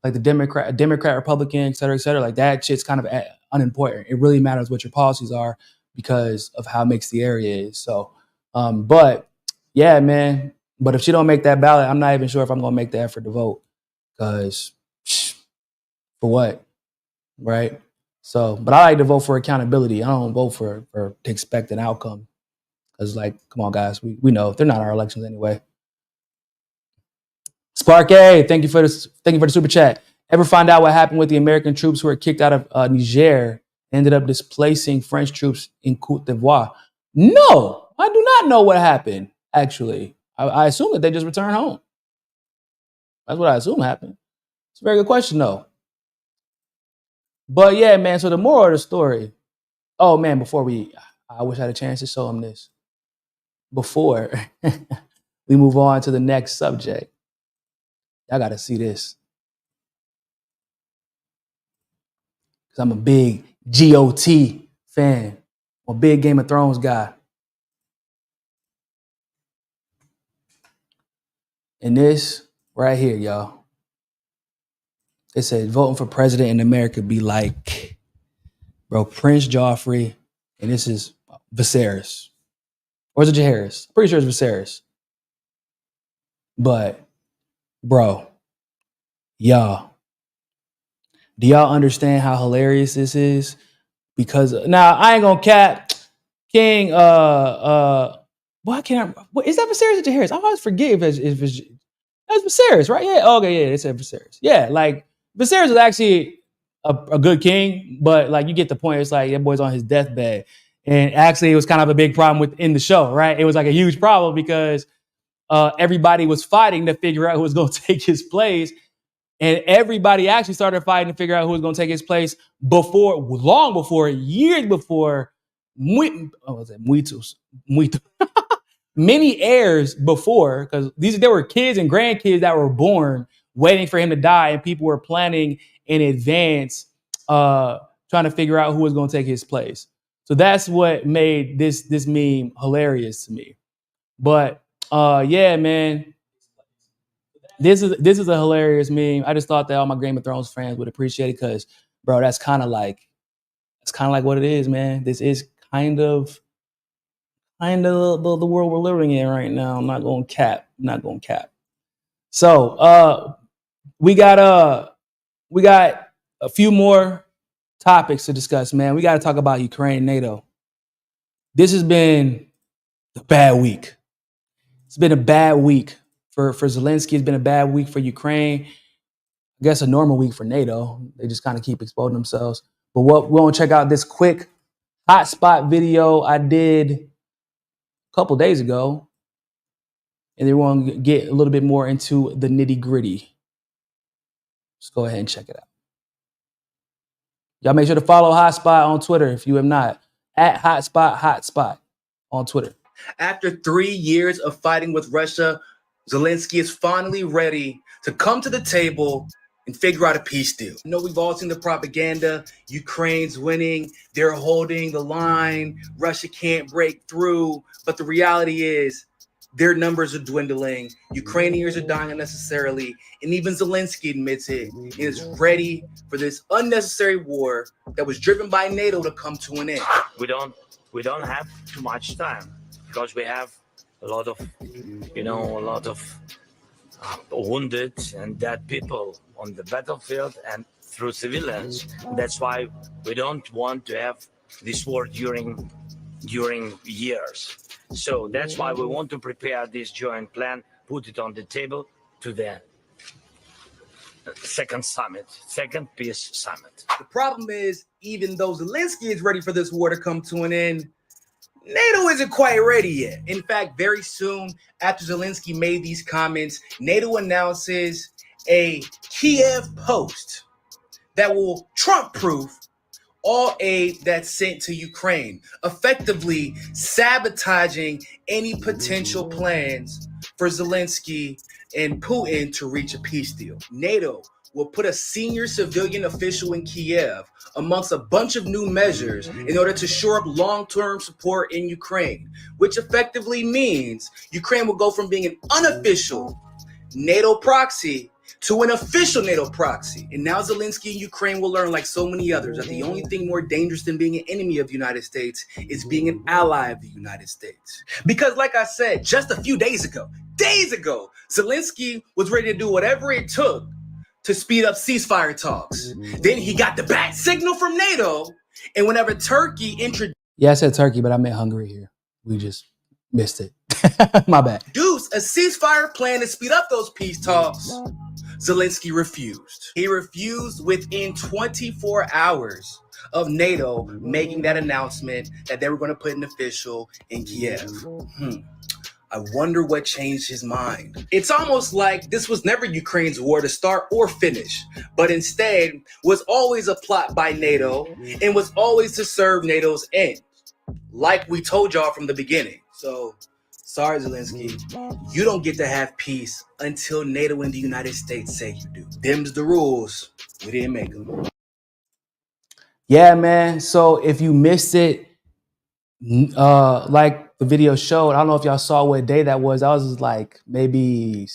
like the Democrat, Republican, et cetera, like that shit's kind of unimportant. It really matters what your policies are because of how mixed the area is. So, but yeah, man. But if she don't make that ballot, I'm not even sure if I'm gonna make the effort to vote. Because for what, right? So, but I like to vote for accountability. I don't vote for to expect an outcome. Because, like, come on, guys, we know they're not our elections anyway. Spark A, thank you for the super chat. Ever find out what happened with the American troops who were kicked out of Niger, ended up displacing French troops in Côte d'Ivoire? No, I do not know what happened. Actually, I assume that they just returned home. That's what I assume happened. It's a very good question, though. But yeah, man. So the moral of the story. Oh man, I wish I had a chance to show him this. Before we move on to the next subject, y'all got to see this. Because I'm a big GOT fan. I'm a big Game of Thrones guy. And this right here, y'all. It said voting for president in America be like, bro, Prince Joffrey, and this is Viserys. Or is it Jaehaerys? Pretty sure it's Viserys. But, bro, y'all, do y'all understand how hilarious this is? Because now I ain't gonna cap King. Why can't I? What, is that Viserys or Jaehaerys? I always forget if it's that's Viserys, right? Yeah. Okay. Yeah. They said Viserys. Yeah. Like Viserys was actually a good king, but like you get the point. It's like that boy's on his deathbed, and actually it was kind of a big problem within the show, right? It was like a huge problem because everybody was fighting to figure out who was going to take his place. And everybody actually started fighting to figure out who was going to take his place long before, years before, many heirs before, because there were kids and grandkids that were born waiting for him to die, and people were planning in advance, trying to figure out who was going to take his place. So that's what made this meme hilarious to me. But yeah, man. This is a hilarious meme. I just thought that all my Game of Thrones fans would appreciate it because, bro, that's kind of like what it is, man. This is kind of the world we're living in right now. I'm not going to cap. So we got a few more topics to discuss, man. We got to talk about Ukraine and NATO. This has been a bad week. It's been a bad week. For Zelensky, it's been a bad week for Ukraine. I guess a normal week for NATO. They just kind of keep exposing themselves. But we want to check out this quick hotspot video I did a couple days ago. And then we want to get a little bit more into the nitty gritty. Let's go ahead and check it out. Y'all make sure to follow Hotspot on Twitter if you have not. At Hotspot on Twitter. After 3 years of fighting with Russia, Zelensky is finally ready to come to the table and figure out a peace deal. I know we've all seen the propaganda. Ukraine's winning. They're holding the line. Russia can't break through. But the reality is their numbers are dwindling. Ukrainians are dying unnecessarily. And even Zelensky admits it and is ready for this unnecessary war that was driven by NATO to come to an end. We don't have too much time because we have a lot of wounded and dead people on the battlefield and through civilians. That's why we don't want to have this war during years. So that's why we want to prepare this joint plan, put it on the table to the second peace summit. The problem is, even though Zelensky is ready for this war to come to an end, NATO isn't quite ready yet. In fact, very soon after Zelensky made these comments, NATO announces a Kiev post that will Trump-proof all aid that's sent to Ukraine, effectively sabotaging any potential plans for Zelensky and Putin to reach a peace deal. NATO will put a senior civilian official in Kiev amongst a bunch of new measures in order to shore up long-term support in Ukraine, which effectively means Ukraine will go from being an unofficial NATO proxy to an official NATO proxy. And now Zelensky and Ukraine will learn, like so many others, that the only thing more dangerous than being an enemy of the United States is being an ally of the United States. Because like I said, just a few days ago, Zelensky was ready to do whatever it took to speed up ceasefire talks. Then he got the bat signal from NATO, and whenever Turkey introduced... Yeah, I said Turkey, but I meant Hungary here. We just missed it. My bad. ...introduced a ceasefire plan to speed up those peace talks, Zelensky refused. He refused within 24 hours of NATO making that announcement that they were going to put an official in Kiev. I wonder what changed his mind. It's almost like this was never Ukraine's war to start or finish, but instead was always a plot by NATO and was always to serve NATO's end, like we told y'all from the beginning. So, sorry, Zelensky, you don't get to have peace until NATO and the United States say you do. Them's the rules. We didn't make them. Yeah, man. So if you missed it, Like the video showed, I don't know if y'all saw what day that was. That was like maybe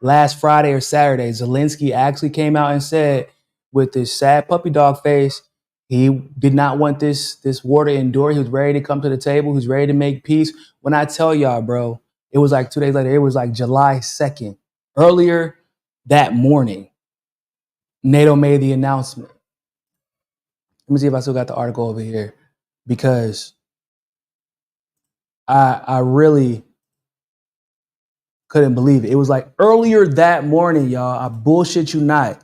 last Friday or Saturday. Zelensky actually came out and said, with this sad puppy dog face, he did not want this war to endure. He was ready to come to the table. He was ready to make peace. When I tell y'all, bro, it was like 2 days later. It was like July 2nd. Earlier that morning, NATO made the announcement. Let me see if I still got the article over here, because I really couldn't believe it. It was like earlier that morning, y'all. I bullshit you not.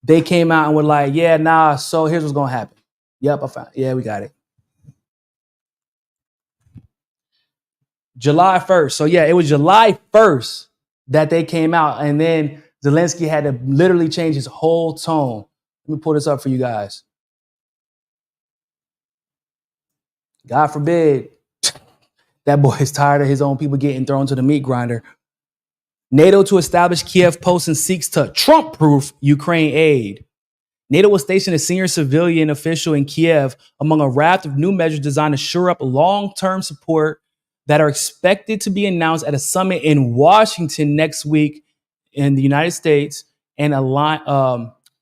They came out and were like, yeah, nah, so here's what's gonna happen. Yep, I found it. Yeah, we got it. July 1st. So yeah, it was July 1st that they came out, and then Zelensky had to literally change his whole tone. Let me pull this up for you guys. God forbid that boy is tired of his own people getting thrown to the meat grinder. NATO to establish Kiev post and seeks to Trump-proof Ukraine aid. NATO will station a senior civilian official in Kiev among a raft of new measures designed to shore up long-term support that are expected to be announced at a summit in Washington next week in the United States and alliance.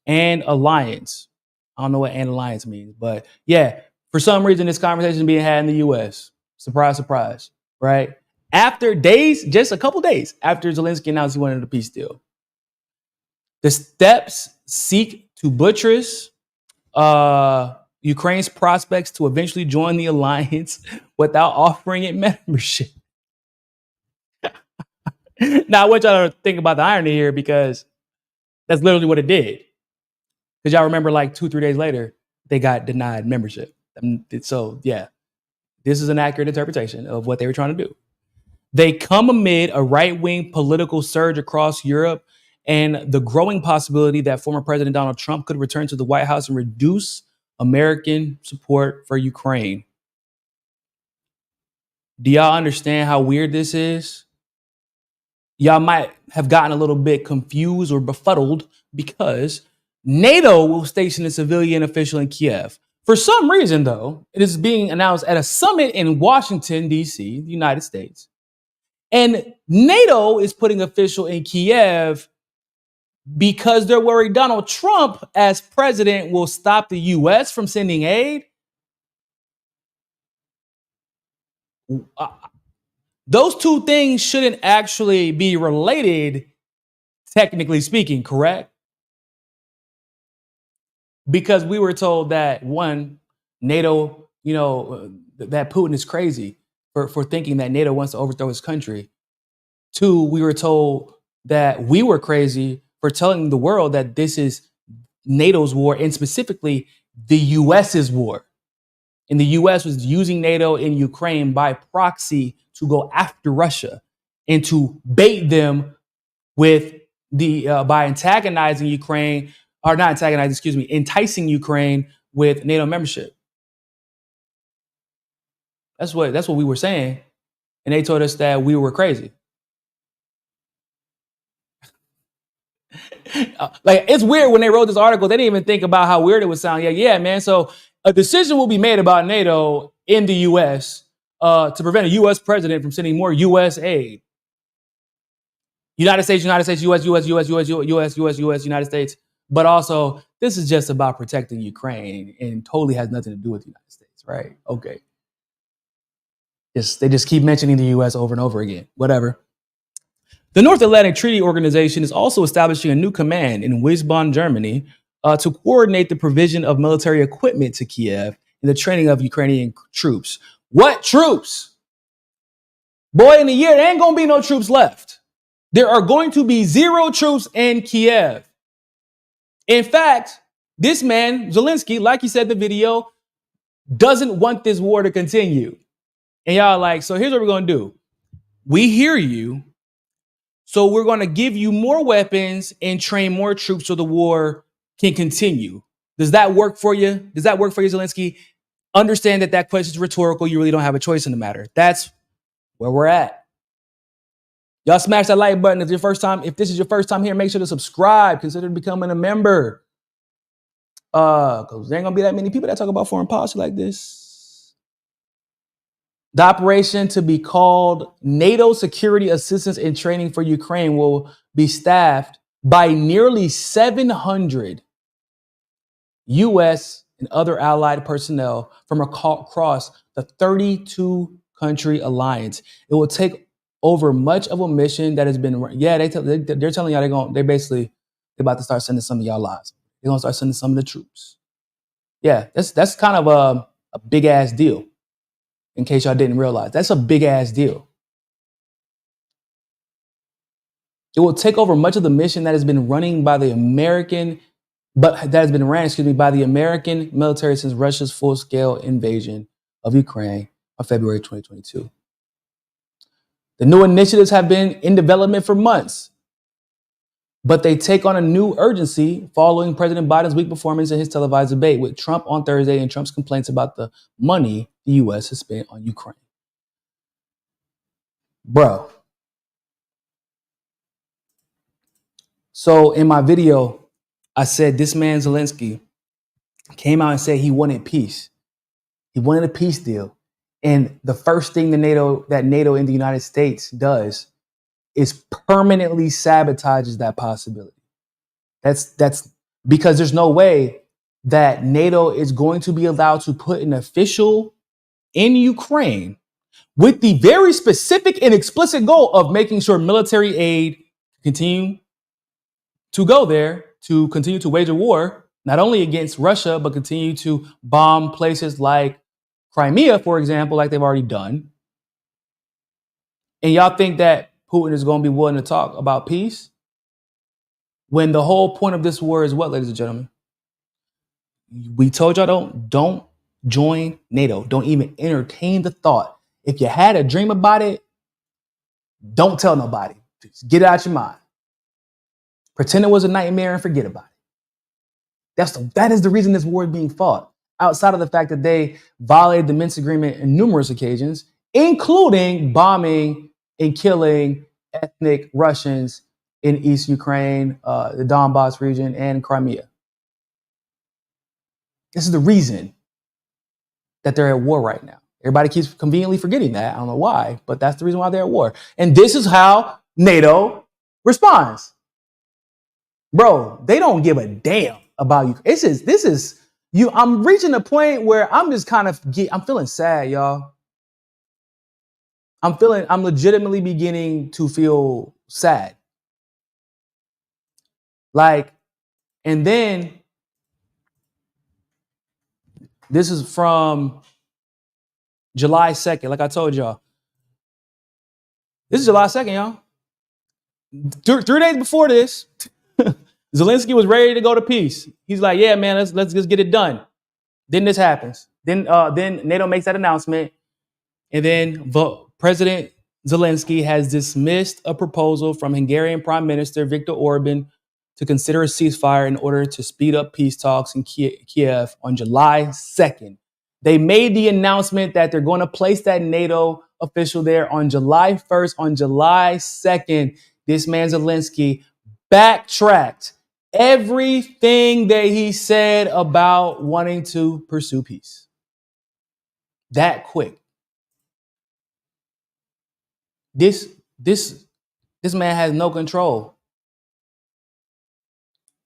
I don't know what "and alliance" means, but yeah, for some reason this conversation is being had in the U.S. Surprise, surprise, right? After days, just a couple days after Zelensky announced he wanted a peace deal. The steps seek to buttress Ukraine's prospects to eventually join the alliance without offering it membership. Now, I want y'all to think about the irony here, because that's literally what it did. Because y'all remember, like 2-3 days later, they got denied membership. So, yeah, this is an accurate interpretation of what they were trying to do. They come amid a right-wing political surge across Europe and the growing possibility that former President Donald Trump could return to the White House and reduce American support for Ukraine. Do y'all understand how weird this is? Y'all might have gotten a little bit confused or befuddled because NATO will station a civilian official in Kiev. For some reason, though, it is being announced at a summit in Washington, D.C., the United States. And NATO is putting official in Kiev because they're worried Donald Trump, as president, will stop the U.S. from sending aid. Those two things shouldn't actually be related, technically speaking, correct? Because we were told that, one, NATO, that Putin is crazy for thinking that NATO wants to overthrow his country. Two, we were told that we were crazy for telling the world that this is NATO's war, and specifically the US's war. And the US was using NATO in Ukraine by proxy to go after Russia and to bait them with by antagonizing Ukraine, or not antagonizing, excuse me, enticing Ukraine with NATO membership. That's what we were saying. And they told us that we were crazy. Like, it's weird when they wrote this article, they didn't even think about how weird it would sound. Yeah, man. So a decision will be made about NATO in the U.S. To prevent a U.S. president from sending more U.S. aid. United States, U.S., United States. But also, this is just about protecting Ukraine and totally has nothing to do with the United States, right? Okay. They just keep mentioning the U.S. over and over again. Whatever. The North Atlantic Treaty Organization is also establishing a new command in Wiesbaden, Germany, to coordinate the provision of military equipment to Kiev and the training of Ukrainian troops. What troops? Boy, in a year, there ain't going to be no troops left. There are going to be 0 troops in Kiev. In fact, this man, Zelensky, like he said in the video, doesn't want this war to continue. And y'all are like, so here's what we're going to do. We hear you. So we're going to give you more weapons and train more troops so the war can continue. Does that work for you? Does that work for you, Zelensky? Understand that question is rhetorical. You really don't have a choice in the matter. That's where we're at. Y'all smash that like button. If this is your first time here, make sure to subscribe. Consider becoming a member. Because there ain't going to be that many people that talk about foreign policy like this. The operation, to be called NATO Security Assistance and Training for Ukraine, will be staffed by nearly 700 U.S. and other allied personnel from across the 32-country alliance. It will take over much of a mission that has been, they're telling y'all they're about to start sending some of y'all lives. They're gonna start sending some of the troops. Yeah, that's kind of a big ass deal. In case y'all didn't realize, that's a big ass deal. It will take over much of the mission that has been running by the American, but that has been ran, by the American military since Russia's full-scale invasion of Ukraine on February 2022. The new initiatives have been in development for months, but they take on a new urgency following President Biden's weak performance in his televised debate with Trump on Thursday and Trump's complaints about the money the U.S. has spent on Ukraine. Bro. So in my video, I said this man Zelensky came out and said he wanted peace. He wanted a peace deal. And the first thing that NATO in the United States does is permanently sabotages that possibility. That's because there's no way that NATO is going to be allowed to put an official in Ukraine with the very specific and explicit goal of making sure military aid continue to go there, to continue to wage a war, not only against Russia, but continue to bomb places like Crimea, for example, like they've already done. And y'all think that Putin is going to be willing to talk about peace? When the whole point of this war is what, ladies and gentlemen? We told y'all don't join NATO. Don't even entertain the thought. If you had a dream about it, don't tell nobody. Just get it out your mind. Pretend it was a nightmare and forget about it. That is the reason this war is being fought. Outside of the fact that they violated the Minsk agreement on numerous occasions, including bombing and killing ethnic Russians in East Ukraine, the Donbass region, and Crimea. This is the reason that they're at war right now. Everybody keeps conveniently forgetting that. I don't know why, but that's the reason why they're at war. And this is how NATO responds. Bro, they don't give a damn about you. This is you. I'm reaching a point where I'm just I'm feeling sad, y'all. I'm legitimately beginning to feel sad. And then this is from July 2nd, like I told y'all. This is July 2nd, y'all. 3 days before this, Zelensky was ready to go to peace. He's like, yeah, man, let's just get it done. Then this happens. Then NATO makes that announcement. And then President Zelensky has dismissed a proposal from Hungarian Prime Minister Viktor Orban to consider a ceasefire in order to speed up peace talks in Kiev on July 2nd. They made the announcement that they're going to place that NATO official there on July 1st. On July 2nd, this man Zelensky backtracked everything that he said about wanting to pursue peace. That quick. This man has no control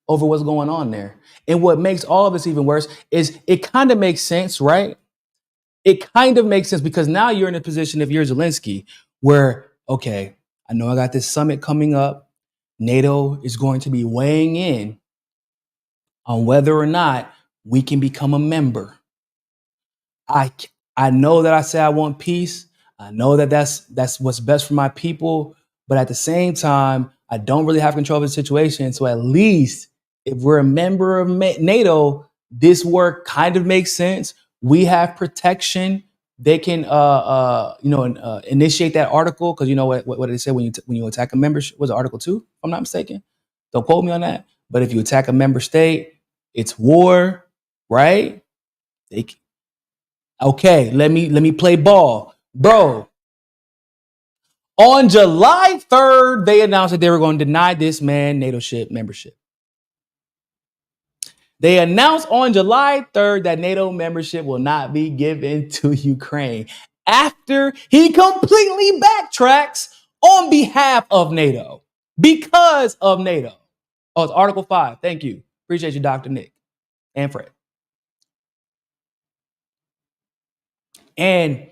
over what's going on there. And what makes all of this even worse is it kind of makes sense, right? It kind of makes sense because now you're in a position, if you're Zelensky, where, okay, I know I got this summit coming up. NATO is going to be weighing in on whether or not we can become a member. I know that I say I want peace. I know that that's what's best for my people. But at the same time, I don't really have control of the situation. So at least if we're a member of NATO, this work kind of makes sense. We have protection. They can, initiate that article because you know what they say when you attack a membership was Article 2, if I'm not mistaken. Don't quote me on that. But if you attack a member state, it's war, right? Okay, let me play ball, bro. On July 3rd, they announced that they were going to deny this man NATO membership. They announced on July 3rd that NATO membership will not be given to Ukraine. after he completely backtracks on behalf of NATO because of NATO. Oh, it's Article 5. Thank you. Appreciate you, Dr. Nick and Fred. And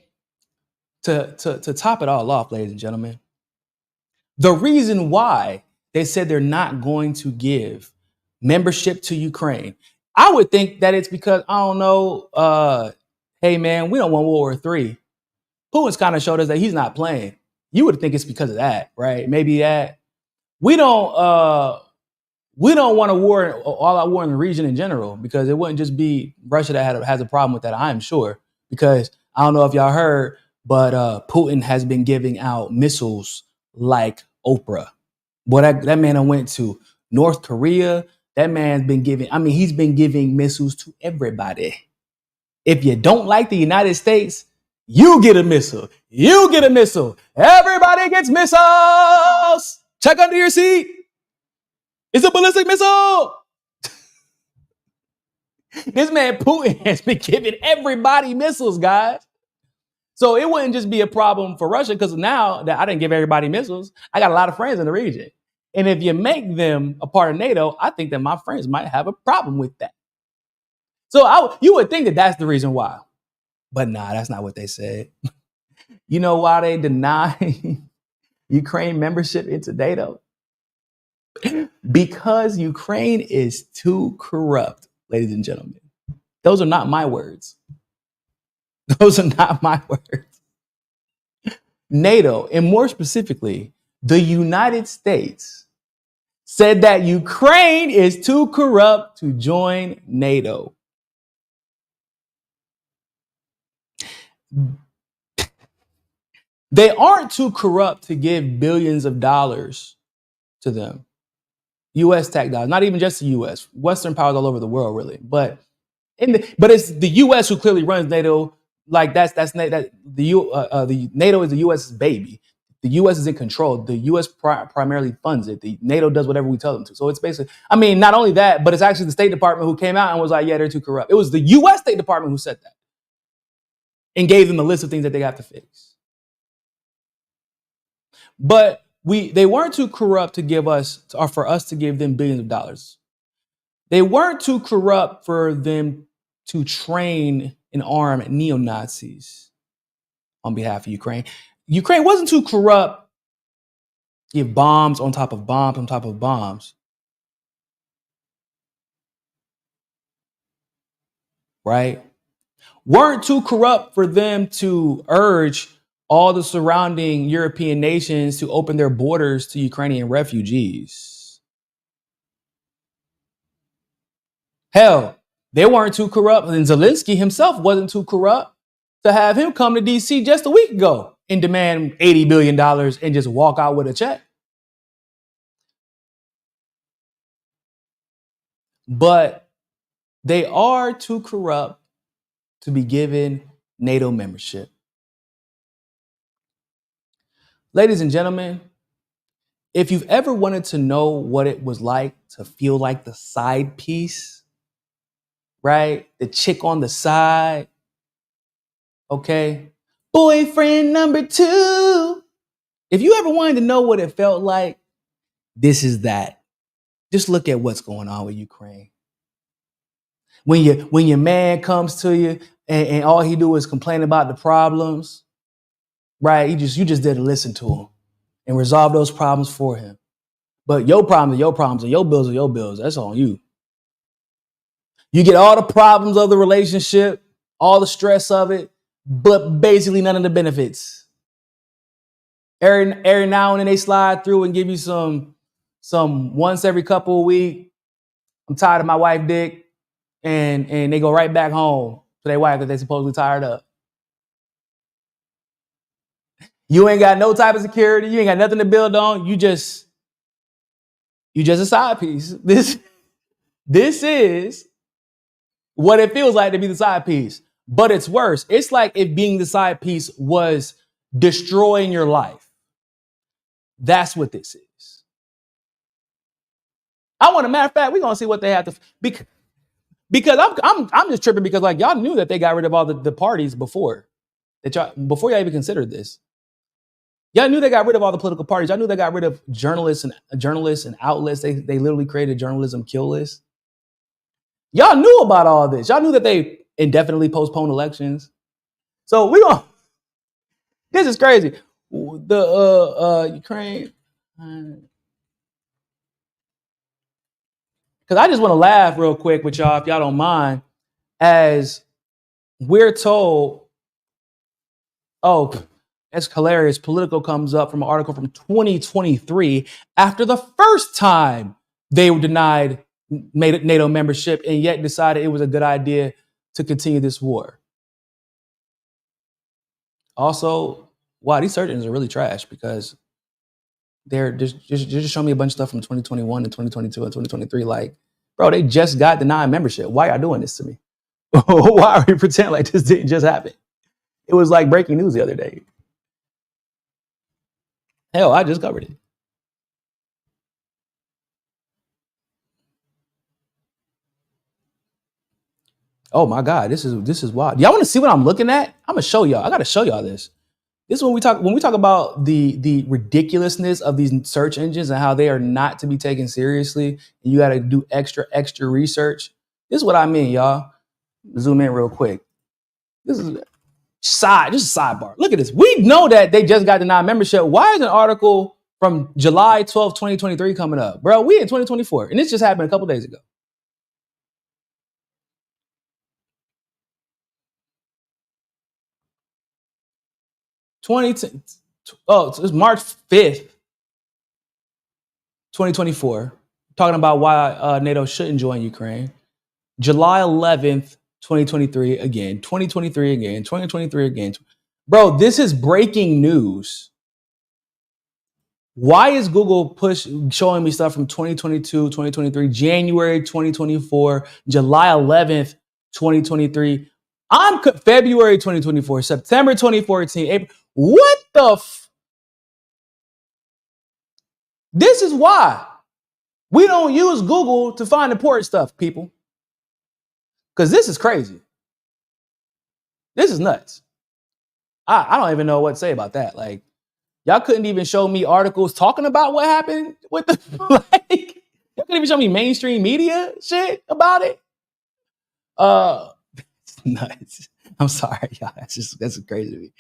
to top it all off, ladies and gentlemen, the reason why they said they're not going to give membership to Ukraine, I would think that it's because, I don't know, hey man, we don't want World War III. Putin's kind of showed us that he's not playing. You would think it's because of that, right? Maybe that. We don't want a war, all out war in the region in general, because it wouldn't just be Russia that has a problem with that, I'm sure. Because I don't know if y'all heard, but Putin has been giving out missiles like Oprah. Boy, that man went to North Korea. That man's been giving, he's been giving missiles to everybody. If you don't like the United States, you get a missile. You get a missile. Everybody gets missiles. Check under your seat. It's a ballistic missile. This man Putin has been giving everybody missiles, guys. So it wouldn't just be a problem for Russia, because now that I didn't give everybody missiles, I got a lot of friends in the region. And if you make them a part of NATO, I think that my friends might have a problem with that. So you would think that that's the reason why. But nah, that's not what they said. You know why they deny Ukraine membership into NATO? Because Ukraine is too corrupt, ladies and gentlemen. Those are not my words. Those are not my words. NATO, and more specifically, the United States, said that Ukraine is too corrupt to join NATO. They aren't too corrupt to give billions of dollars to them. U.S. tax dollars, not even just the U.S., Western powers all over the world, really. But it's the U.S. who clearly runs NATO. Like the NATO is the U.S.'s baby. The U.S. is in control. The U.S. primarily funds it. The NATO does whatever we tell them to. So it's basically, not only that, but it's actually the State Department who came out and was like, yeah, they're too corrupt. It was the U.S. State Department who said that and gave them a list of things that they have to fix. But they weren't too corrupt to give us, or for us to give them billions of dollars. They weren't too corrupt for them to train and arm neo-Nazis on behalf of Ukraine. Ukraine wasn't too corrupt to give bombs on top of bombs on top of bombs. Right? Weren't too corrupt for them to urge all the surrounding European nations to open their borders to Ukrainian refugees. Hell, they weren't too corrupt, and Zelensky himself wasn't too corrupt to have him come to DC just a week ago and demand $80 billion and just walk out with a check. But they are too corrupt to be given NATO membership. Ladies and gentlemen, if you've ever wanted to know what it was like to feel like the side piece, right? The chick on the side, okay? Boyfriend number 2. If you ever wanted to know what it felt like, this is that. Just look at what's going on with Ukraine. When your man comes to you and all he do is complain about the problems, right? You just didn't listen to him and resolve those problems for him. But your problems are your problems and your bills are your bills. That's on you. You get all the problems of the relationship, all the stress of it, but basically none of the benefits. Every now and then they slide through and give you some once every couple of weeks. I'm tired of my wife dick. And they go right back home to their wife that they're supposedly tired of. You ain't got no type of security. You ain't got nothing to build on. You just a side piece. This is what it feels like to be the side piece. But it's worse. It's like if being the side piece was destroying your life. That's what this is. Matter of fact, we're gonna see what they have to because I'm just tripping because like y'all knew that they got rid of all the parties before. that y'all, before y'all even considered this, y'all knew they got rid of all the political parties. Y'all knew they got rid of journalists and outlets. They literally created a journalism kill list. Y'all knew about all this. Y'all knew that they indefinitely postponed elections. So this is crazy. The Ukraine, because I just want to laugh real quick with y'all, if y'all don't mind, as we're told, oh, that's hilarious. Politico comes up from an article from 2023 after the first time they were denied NATO membership and yet decided it was a good idea to continue this war. Also, wow, these search engines are really trash because they're just showing me a bunch of stuff from 2021 and 2022 and 2023. Like, bro, they just got denied membership. Why y'all doing this to me? Why are you pretending like this didn't just happen? It was like breaking news the other day. Hell, I just covered it. Oh my God, this is wild. Y'all want to see what I'm looking at? I'm gonna show y'all. I gotta show y'all this. This is when we talk about the ridiculousness of these search engines and how they are not to be taken seriously, and you got to do extra research. This is what I mean, y'all. Zoom in real quick. This is just a sidebar. Look at this. We know that they just got denied membership. Why is an article from July 12, 2023 coming up? Bro, we in 2024, and this just happened a couple days ago. It's March 5th, 2024. Talking about why NATO shouldn't join Ukraine. July 11th, 2023 again. 2023 again. 2023 again. Bro, this is breaking news. Why is Google showing me stuff from 2022, 2023, January 2024, July 11th, 2023? February 2024, September 2014, April. What the This is why we don't use Google to find important stuff, people. Because this is crazy. This is nuts. I don't even know what to say about that. Like, y'all couldn't even show me articles talking about what happened with the like. Y'all couldn't even show me mainstream media shit about it. It's nuts. I'm sorry, y'all. That's crazy to me.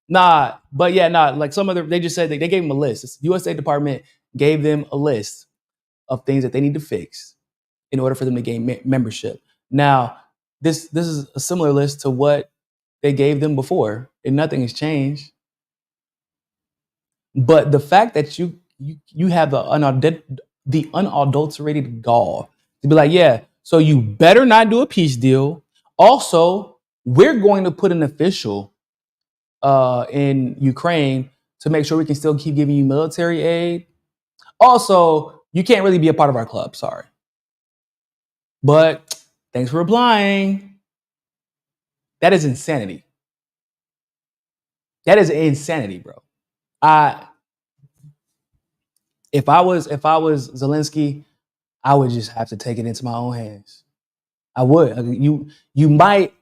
Like some other, they just said they gave them a list. The U.S. State Department gave them a list of things that they need to fix in order for them to gain membership. Now, this is a similar list to what they gave them before, and nothing has changed. But the fact that you have the unadulterated gall to be like, yeah, so you better not do a peace deal. Also, we're going to put an official in Ukraine to make sure we can still keep giving you military aid. Also, you can't really be a part of our club. Sorry. But thanks for replying. That is insanity. That is insanity, bro. If I was Zelensky, I would just have to take it into my own hands. I would. You might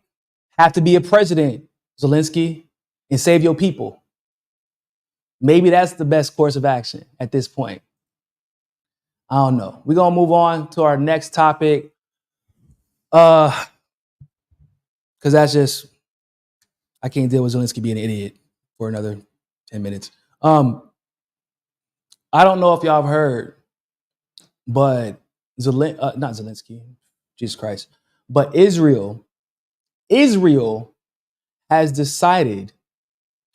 have to be a president, Zelensky, and save your people. Maybe that's the best course of action at this point. I don't know. We're gonna move on to our next topic. Because that's just, I can't deal with Zelensky being an idiot for another 10 minutes. I don't know if y'all have heard, but not Zelensky, Jesus Christ, but Israel has decided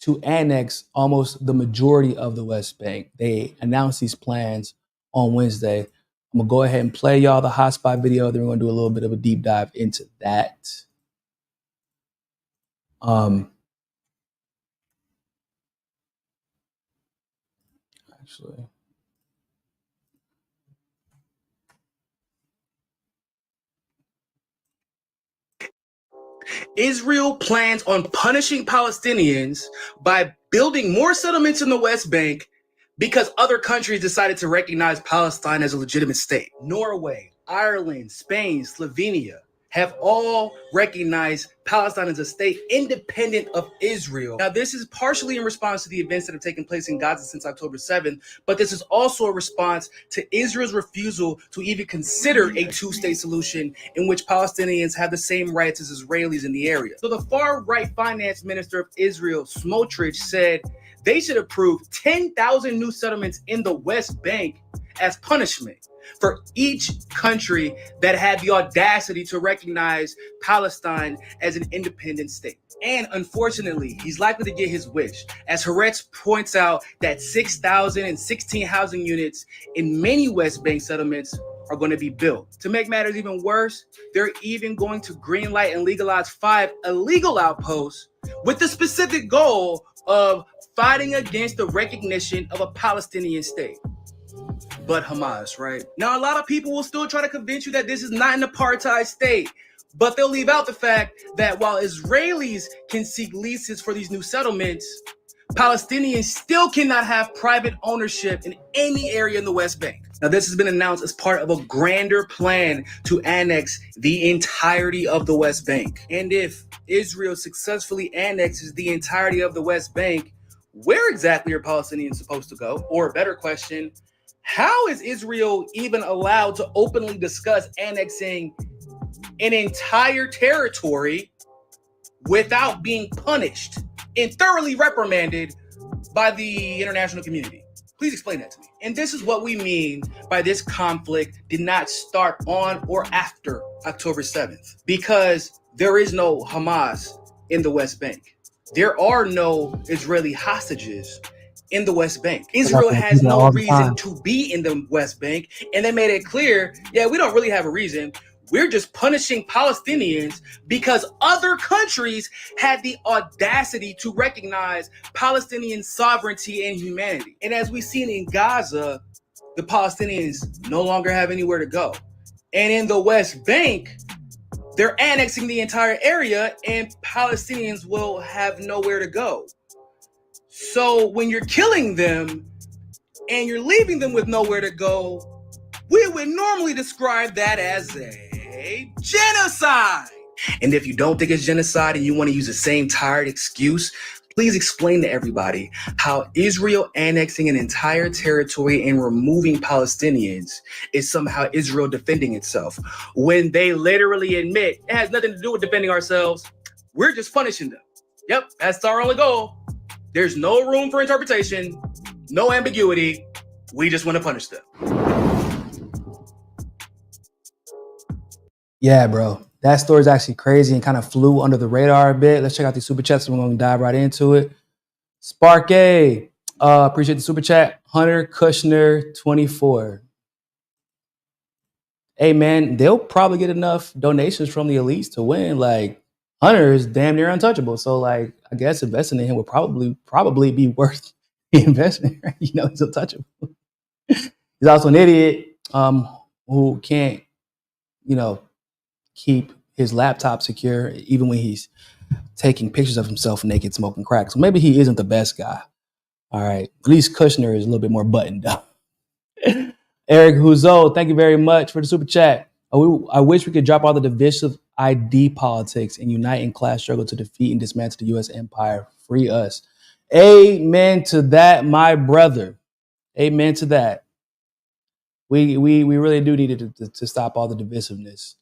to annex almost the majority of the West Bank. They announced these plans on Wednesday. I'm gonna go ahead and play y'all the hotspot video. Then we're gonna do a little bit of a deep dive into that. Actually, Israel plans on punishing Palestinians by building more settlements in the West Bank because other countries decided to recognize Palestine as a legitimate state. Norway, Ireland, Spain, Slovenia have all recognized Palestine as a state independent of Israel. Now, this is partially in response to the events that have taken place in Gaza since October 7th, but this is also a response to Israel's refusal to even consider a two-state solution in which Palestinians have the same rights as Israelis in the area. So the far-right finance minister of Israel, Smotrich, said they should approve 10,000 new settlements in the West Bank as punishment for each country that had the audacity to recognize Palestine as an independent state. And unfortunately, he's likely to get his wish, as Haaretz points out that 6,016 housing units in many West Bank settlements are going to be built. To make matters even worse, they're even going to greenlight and legalize 5 illegal outposts with the specific goal of fighting against the recognition of a Palestinian state. But Hamas, right? Now, a lot of people will still try to convince you that this is not an apartheid state, but they'll leave out the fact that while Israelis can seek leases for these new settlements, Palestinians still cannot have private ownership in any area in the West Bank. Now, this has been announced as part of a grander plan to annex the entirety of the West Bank. And if Israel successfully annexes the entirety of the West Bank, where exactly are Palestinians supposed to go? Or a better question, how is Israel even allowed to openly discuss annexing an entire territory without being punished and thoroughly reprimanded by the international community? Please explain that to me. And this is what we mean by this conflict did not start on or after October 7th, because there is no Hamas in the West Bank. There are no Israeli hostages in the West Bank. Israel has no reason to be in the West Bank, and they made it clear, yeah, we don't really have a reason. We're just punishing Palestinians because other countries had the audacity to recognize Palestinian sovereignty and humanity. And as we've seen in Gaza, the Palestinians no longer have anywhere to go. And in the West Bank, they're annexing the entire area and Palestinians will have nowhere to go. So when you're killing them and you're leaving them with nowhere to go, we would normally describe that as a genocide. And if you don't think it's genocide and you want to use the same tired excuse, please explain to everybody how Israel annexing an entire territory and removing Palestinians is somehow Israel defending itself, when they literally admit it has nothing to do with defending ourselves. We're just punishing them. Yep, that's our only goal. There's no room for interpretation, no ambiguity. We just want to punish them. Yeah, bro. That story is actually crazy and kind of flew under the radar a bit. Let's check out these super chats. We're going to dive right into it. Spark A, appreciate the super chat. Hunter Kushner 24. Hey, man, they'll probably get enough donations from the elites to win. Like, Hunter is damn near untouchable. So, like, I guess investing in him would probably be worth the investment. Right? You know, he's untouchable. He's also an idiot who can't, you know, keep his laptop secure even when he's taking pictures of himself naked smoking crack. So maybe he isn't the best guy. All right. At least Kushner is a little bit more buttoned up. Eric Huzo, thank you very much for the super chat. I wish we could drop all the divisive ID politics and unite in class struggle to defeat and dismantle the U.S. empire. Free us. Amen to that, my brother. Amen to that. We really do need to stop all the divisiveness.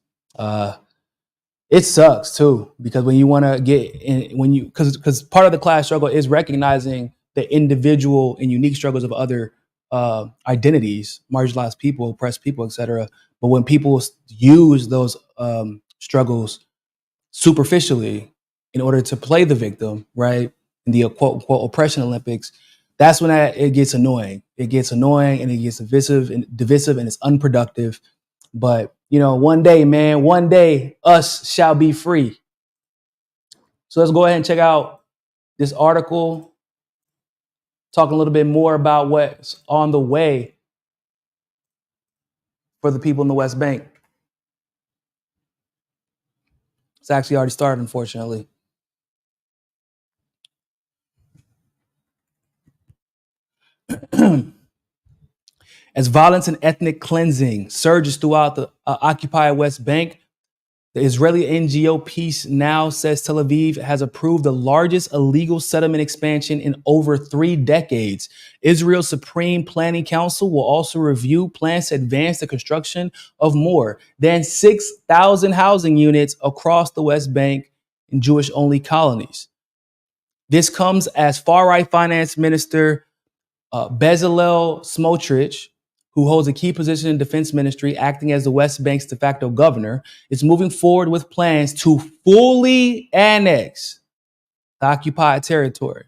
It sucks too, because when you want to get in, because part of the class struggle is recognizing the individual and unique struggles of other identities, marginalized people, oppressed people, etc. But when people use those struggles superficially in order to play the victim, right, in the quote unquote oppression Olympics, that's when it gets annoying. It gets annoying and it gets divisive and it's unproductive. But you know, one day us shall be free. So let's go ahead and check out this article, talking a little bit more about what's on the way for the people in the West Bank. It's actually already started, unfortunately. As violence and ethnic cleansing surges throughout the occupied West Bank, The Israeli NGO Peace Now says Tel Aviv has approved the largest illegal settlement expansion in over 3 decades. Israel's Supreme Planning Council will also review plans to advance the construction of more than 6,000 housing units across the West Bank in Jewish-only colonies. This comes as far-right finance minister Bezalel Smotrich, who holds a key position in defense ministry, acting as the West Bank's de facto governor, is moving forward with plans to fully annex the occupied territory.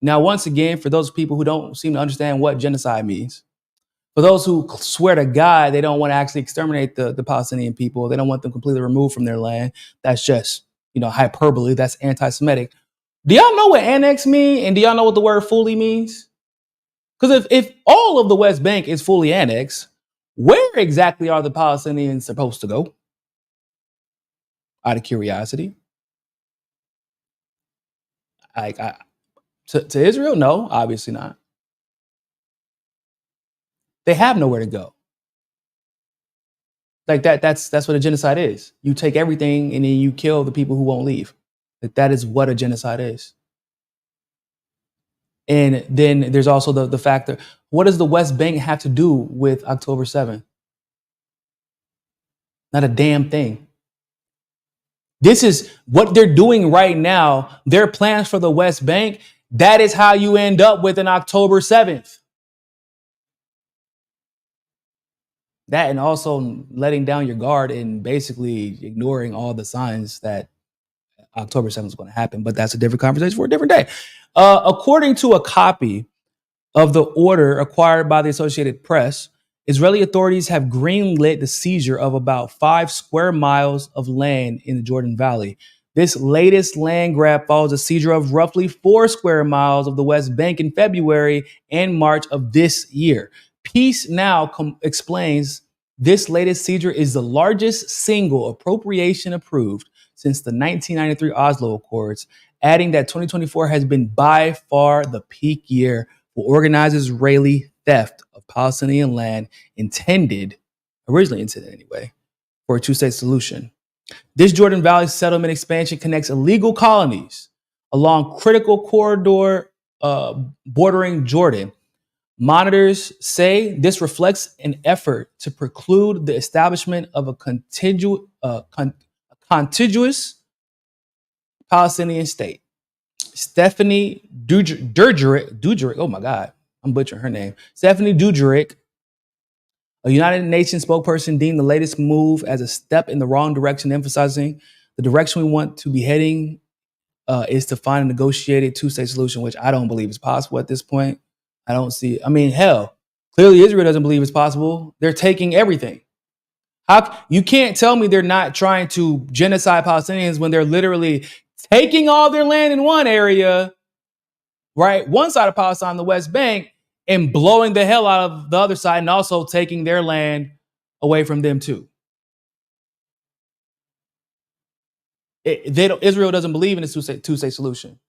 Now, once again, for those people who don't seem to understand what genocide means, for those who swear to God they don't want to actually exterminate the Palestinian people, they don't want them completely removed from their land, that's just, hyperbole, that's anti-Semitic. Do y'all know what annex mean? And do y'all know what the word fully means? Because if all of the West Bank is fully annexed, where exactly are the Palestinians supposed to go? Out of curiosity. To Israel? No, obviously not. They have nowhere to go. Like that's what a genocide is. You take everything and then you kill the people who won't leave. That is what a genocide is. And then there's also the fact that what does the West Bank have to do with October 7th? Not a damn thing. This is what they're doing right now. Their plans for the West Bank. That is how you end up with an October 7th. That and also letting down your guard and basically ignoring all the signs that October 7th is going to happen. But that's a different conversation for a different day. According to a copy of the order acquired by the Associated Press, Israeli authorities have greenlit the seizure of about 5 square miles of land in the Jordan Valley. This latest land grab follows a seizure of roughly 4 square miles of the West Bank in February and March of this year. Peace Now explains this latest seizure is the largest single appropriation approved since the 1993 Oslo Accords, adding that 2024 has been by far the peak year for organized Israeli theft of Palestinian land originally intended anyway, for a 2-state solution. This Jordan Valley settlement expansion connects illegal colonies along critical corridor bordering Jordan. Monitors say this reflects an effort to preclude the establishment of a contiguous Palestinian state. Stephanie Dujarric, oh my God, I'm butchering her name. Stephanie Dujarric, a United Nations spokesperson, deemed the latest move as a step in the wrong direction, emphasizing the direction we want to be heading is to find a negotiated 2-state solution, which I don't believe is possible at this point. I don't see it. I mean, hell, clearly Israel doesn't believe it's possible. They're taking everything. You can't tell me they're not trying to genocide Palestinians when they're literally taking all their land in one area, right? One side of Palestine, the West Bank, and blowing the hell out of the other side and also taking their land away from them too. Israel doesn't believe in a 2-state solution.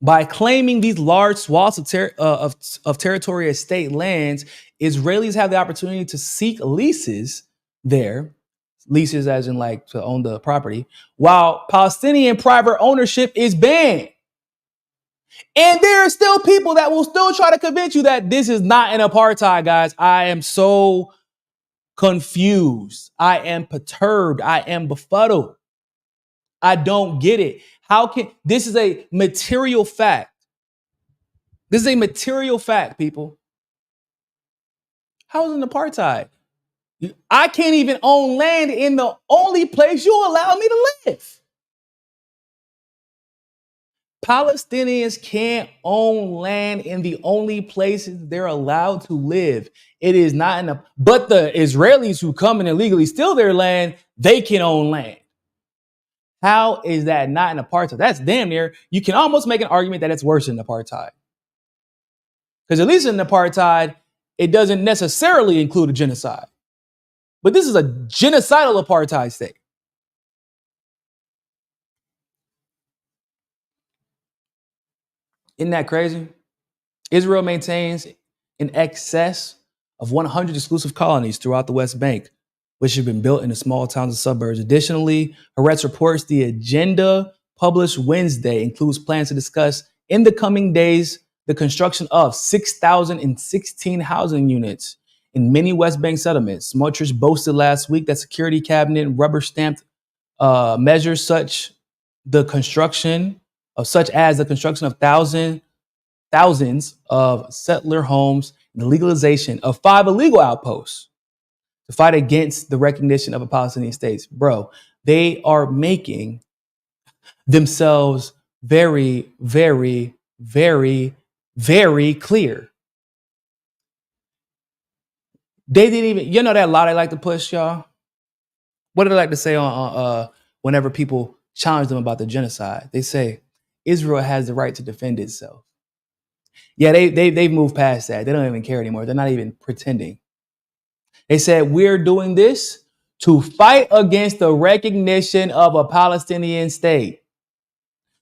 By claiming these large swaths of territory as state lands, Israelis have the opportunity to seek leases there, leases as in like to own the property, while Palestinian private ownership is banned. And there are still people that will still try to convince you that this is not an apartheid, guys. I am so confused. I am perturbed. I am befuddled. I don't get it. This is a material fact. This is a material fact, people. How is it an apartheid? I can't even own land in the only place you allow me to live. Palestinians can't own land in the only places they're allowed to live. It is not enough. But the Israelis who come and illegally steal their land, they can own land. How is that not an apartheid? That's damn near. You can almost make an argument that it's worse than apartheid. Because at least in apartheid, it doesn't necessarily include a genocide. But this is a genocidal apartheid state. Isn't that crazy? Israel maintains in excess of 100 exclusive colonies throughout the West Bank, which have been built into small towns and suburbs. Additionally, Haaretz reports the agenda published Wednesday includes plans to discuss in the coming days the construction of 6,016 housing units in many West Bank settlements. Smotrich boasted last week that security cabinet rubber-stamped measures such as the construction of thousands of settler homes and the legalization of 5 illegal outposts to fight against the recognition of a Palestinian state. Bro, they are making themselves very, very, very, very clear. They didn't even, you know that lie they like to push, y'all? What do they like to say on whenever people challenge them about the genocide? They say Israel has the right to defend itself. Yeah, they've moved past that. They don't even care anymore. They're not even pretending. They said, we're doing this to fight against the recognition of a Palestinian state.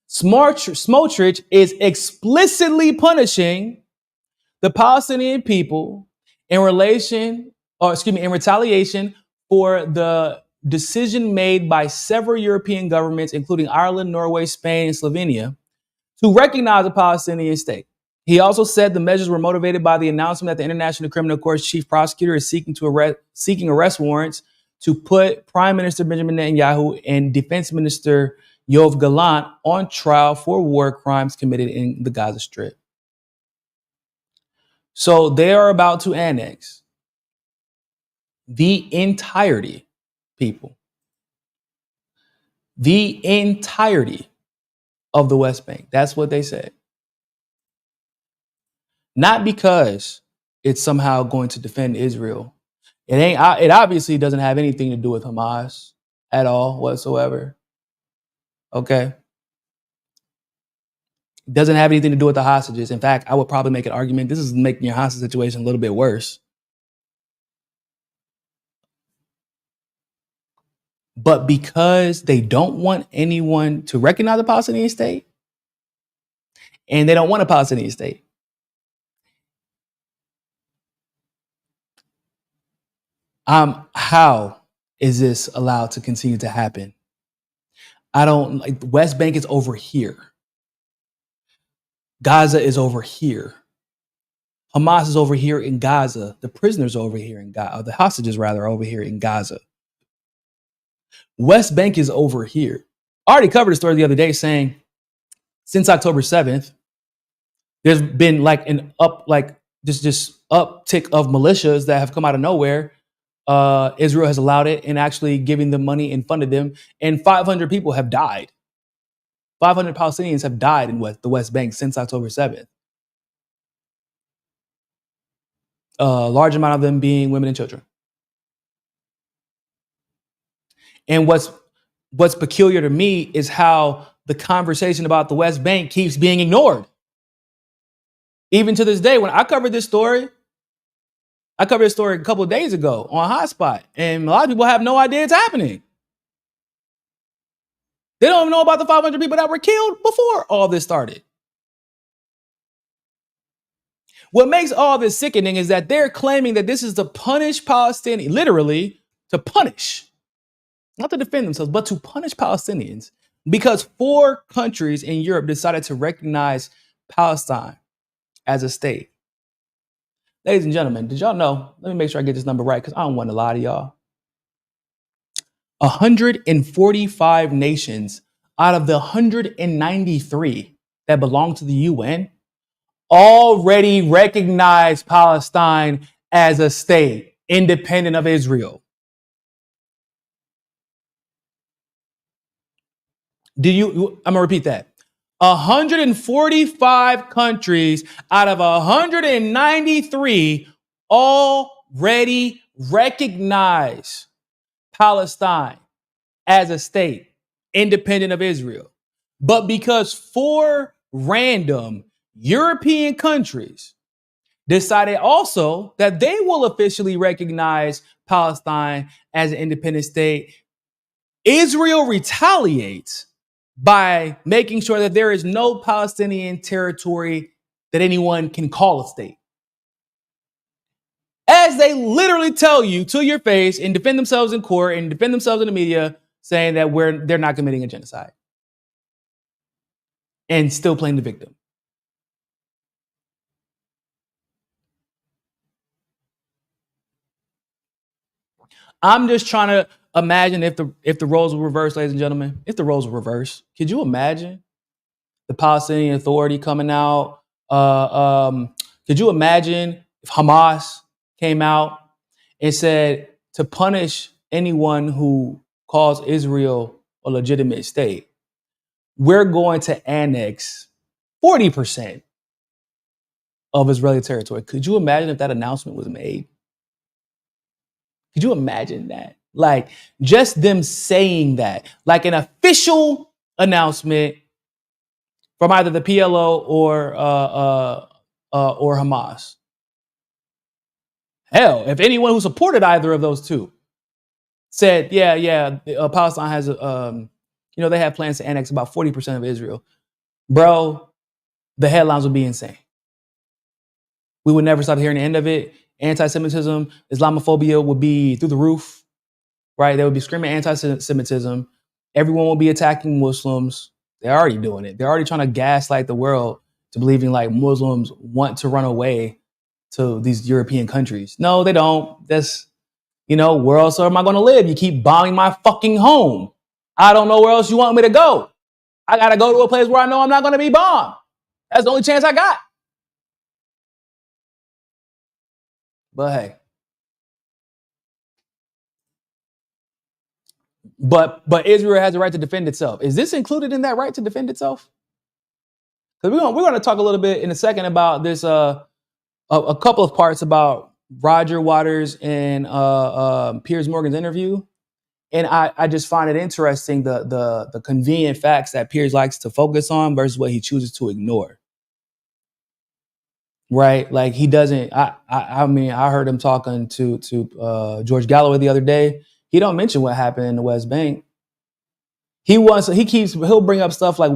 Smotrich is explicitly punishing the Palestinian people in retaliation for the decision made by several European governments, including Ireland, Norway, Spain, and Slovenia, to recognize a Palestinian state. He also said the measures were motivated by the announcement that the International Criminal Court's chief prosecutor is seeking arrest warrants to put Prime Minister Benjamin Netanyahu and Defense Minister Yoav Gallant on trial for war crimes committed in the Gaza Strip. So they are about to annex the entirety, people, the entirety of the West Bank. That's what they said. Not because it's somehow going to defend Israel. It obviously doesn't have anything to do with Hamas at all whatsoever. Okay. It doesn't have anything to do with the hostages. In fact, I would probably make an argument this is making your hostage situation a little bit worse. But because they don't want anyone to recognize the Palestinian state, and they don't want a Palestinian state, how is this allowed to continue to happen? I don't like. West Bank is over here. Gaza is over here. Hamas is over here in Gaza. The prisoners are over here in Gaza. The hostages, rather, are over here in Gaza. West Bank is over here. I already covered a story the other day saying since October 7th, there's been like an uptick of militias that have come out of nowhere. Israel has allowed it and actually giving them money and funded them. And 500 people have died. 500 Palestinians have died in the West Bank since October 7th. A large amount of them being women and children. And what's peculiar to me is how the conversation about the West Bank keeps being ignored. Even to this day, when I covered this story a couple of days ago on Hotspot, and a lot of people have no idea it's happening. They don't even know about the 500 people that were killed before all this started. What makes all this sickening is that they're claiming that this is to punish Palestinians, literally to punish, not to defend themselves, but to punish Palestinians because 4 countries in Europe decided to recognize Palestine as a state. Ladies and gentlemen, did y'all know? Let me make sure I get this number right because I don't want to lie to y'all. 145 nations out of the 193 that belong to the UN already recognize Palestine as a state, independent of Israel. I'm going to repeat that. 145 countries out of 193 already recognize Palestine as a state, independent of Israel. But because 4 random European countries decided also that they will officially recognize Palestine as an independent state, Israel retaliates by making sure that there is no Palestinian territory that anyone can call a state. as they literally tell you to your face and defend themselves in court and defend themselves in the media saying that they're not committing a genocide and still playing the victim. I'm just trying to imagine if the roles were reversed, ladies and gentlemen. If the roles were reversed, could you imagine the Palestinian Authority coming out? Could you imagine if Hamas came out and said to punish anyone who calls Israel a legitimate state, we're going to annex 40% of Israeli territory? Could you imagine if that announcement was made? Could you imagine that? Like just them saying that, like an official announcement from either the PLO or Hamas. Hell, if anyone who supported either of those two said, Palestine has, they have plans to annex about 40% of Israel, bro, the headlines would be insane. We would never stop hearing the end of it. Anti-Semitism, Islamophobia would be through the roof, right? They would be screaming anti-Semitism. Everyone will be attacking Muslims. They're already doing it. They're already trying to gaslight the world to believing like Muslims want to run away to these European countries. No, they don't. That's, where else am I going to live? You keep bombing my fucking home. I don't know where else you want me to go. I got to go to a place where I know I'm not going to be bombed. That's the only chance I got. But hey. But Israel has a right to defend itself. Is this included in that right to defend itself? Because we're going to talk a little bit in a second about this, a couple of parts about Roger Waters and Piers Morgan's interview. And I just find it interesting, the convenient facts that Piers likes to focus on versus what he chooses to ignore. Right? Like he doesn't, I mean, I heard him talking to George Galloway the other day. He don't mention what happened in the West Bank. He'll bring up stuff like,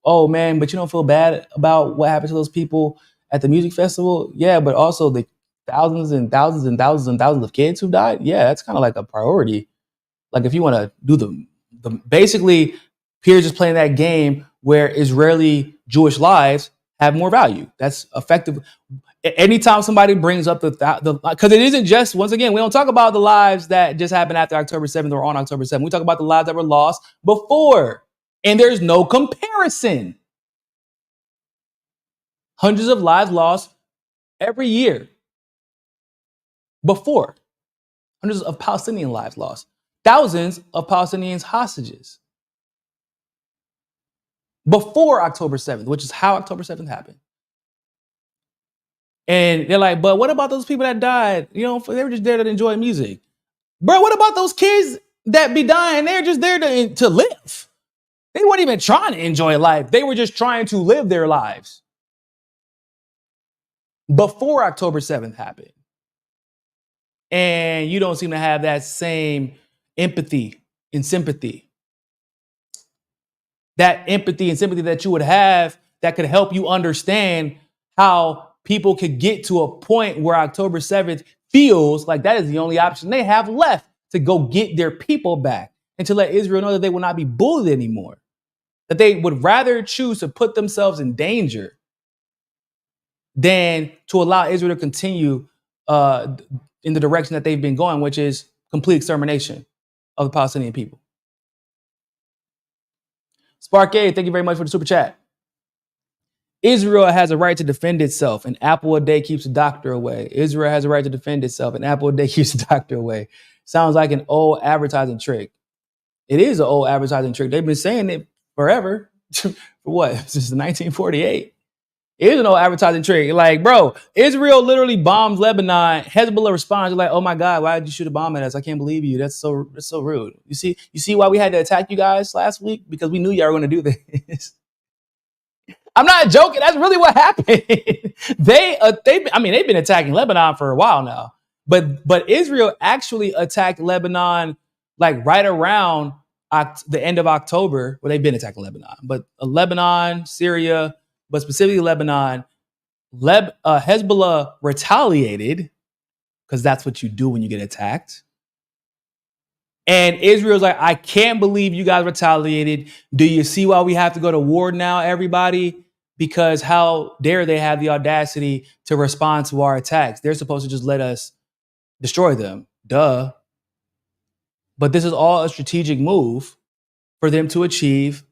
oh man, but you don't feel bad about what happened to those people at the music festival? Yeah, but also the thousands and thousands and thousands and thousands of kids who died? Yeah, that's kind of like a priority. Like if you want to do the basically, Piers is playing that game where Israeli Jewish lives have more value. That's effective. Anytime somebody brings up the because it isn't just, once again, we don't talk about the lives that just happened after October 7th or on October 7th. We talk about the lives that were lost before. And there's no comparison. Hundreds of lives lost every year before. Hundreds of Palestinian lives lost. Thousands of Palestinians hostages before October 7th, which is how October 7th happened. And they're like, but what about those people that died? They were just there to enjoy music. Bro, what about those kids that be dying? They're just there to live. They weren't even trying to enjoy life. They were just trying to live their lives before October 7th happened. And you don't seem to have that same empathy and sympathy. That empathy and sympathy that you would have that could help you understand how people could get to a point where October 7th feels like that is the only option they have left to go get their people back and to let Israel know that they will not be bullied anymore. That they would rather choose to put themselves in danger than to allow Israel to continue in the direction that they've been going, which is complete extermination of the Palestinian people. Spark A, thank you very much for the super chat. Israel has a right to defend itself. An apple a day keeps a doctor away. Israel has a right to defend itself. An apple a day keeps a doctor away. Sounds like an old advertising trick. It is an old advertising trick. They've been saying it forever. For what? Since 1948. It is an old advertising trick. Like, bro, Israel literally bombs Lebanon. Hezbollah responds like, oh my God, why did you shoot a bomb at us? I can't believe you. That's so rude. You see why we had to attack you guys last week? Because we knew y'all were going to do this. I'm not joking. That's really what happened. They've been attacking Lebanon for a while now. But Israel actually attacked Lebanon like right around the end of October. Well, they've been attacking Lebanon, but Lebanon, Syria, but specifically Lebanon, Hezbollah retaliated because that's what you do when you get attacked. And Israel's like, I can't believe you guys retaliated. Do you see why we have to go to war now, everybody? Because how dare they have the audacity to respond to our attacks? They're supposed to just let us destroy them. Duh. But this is all a strategic move for them to achieve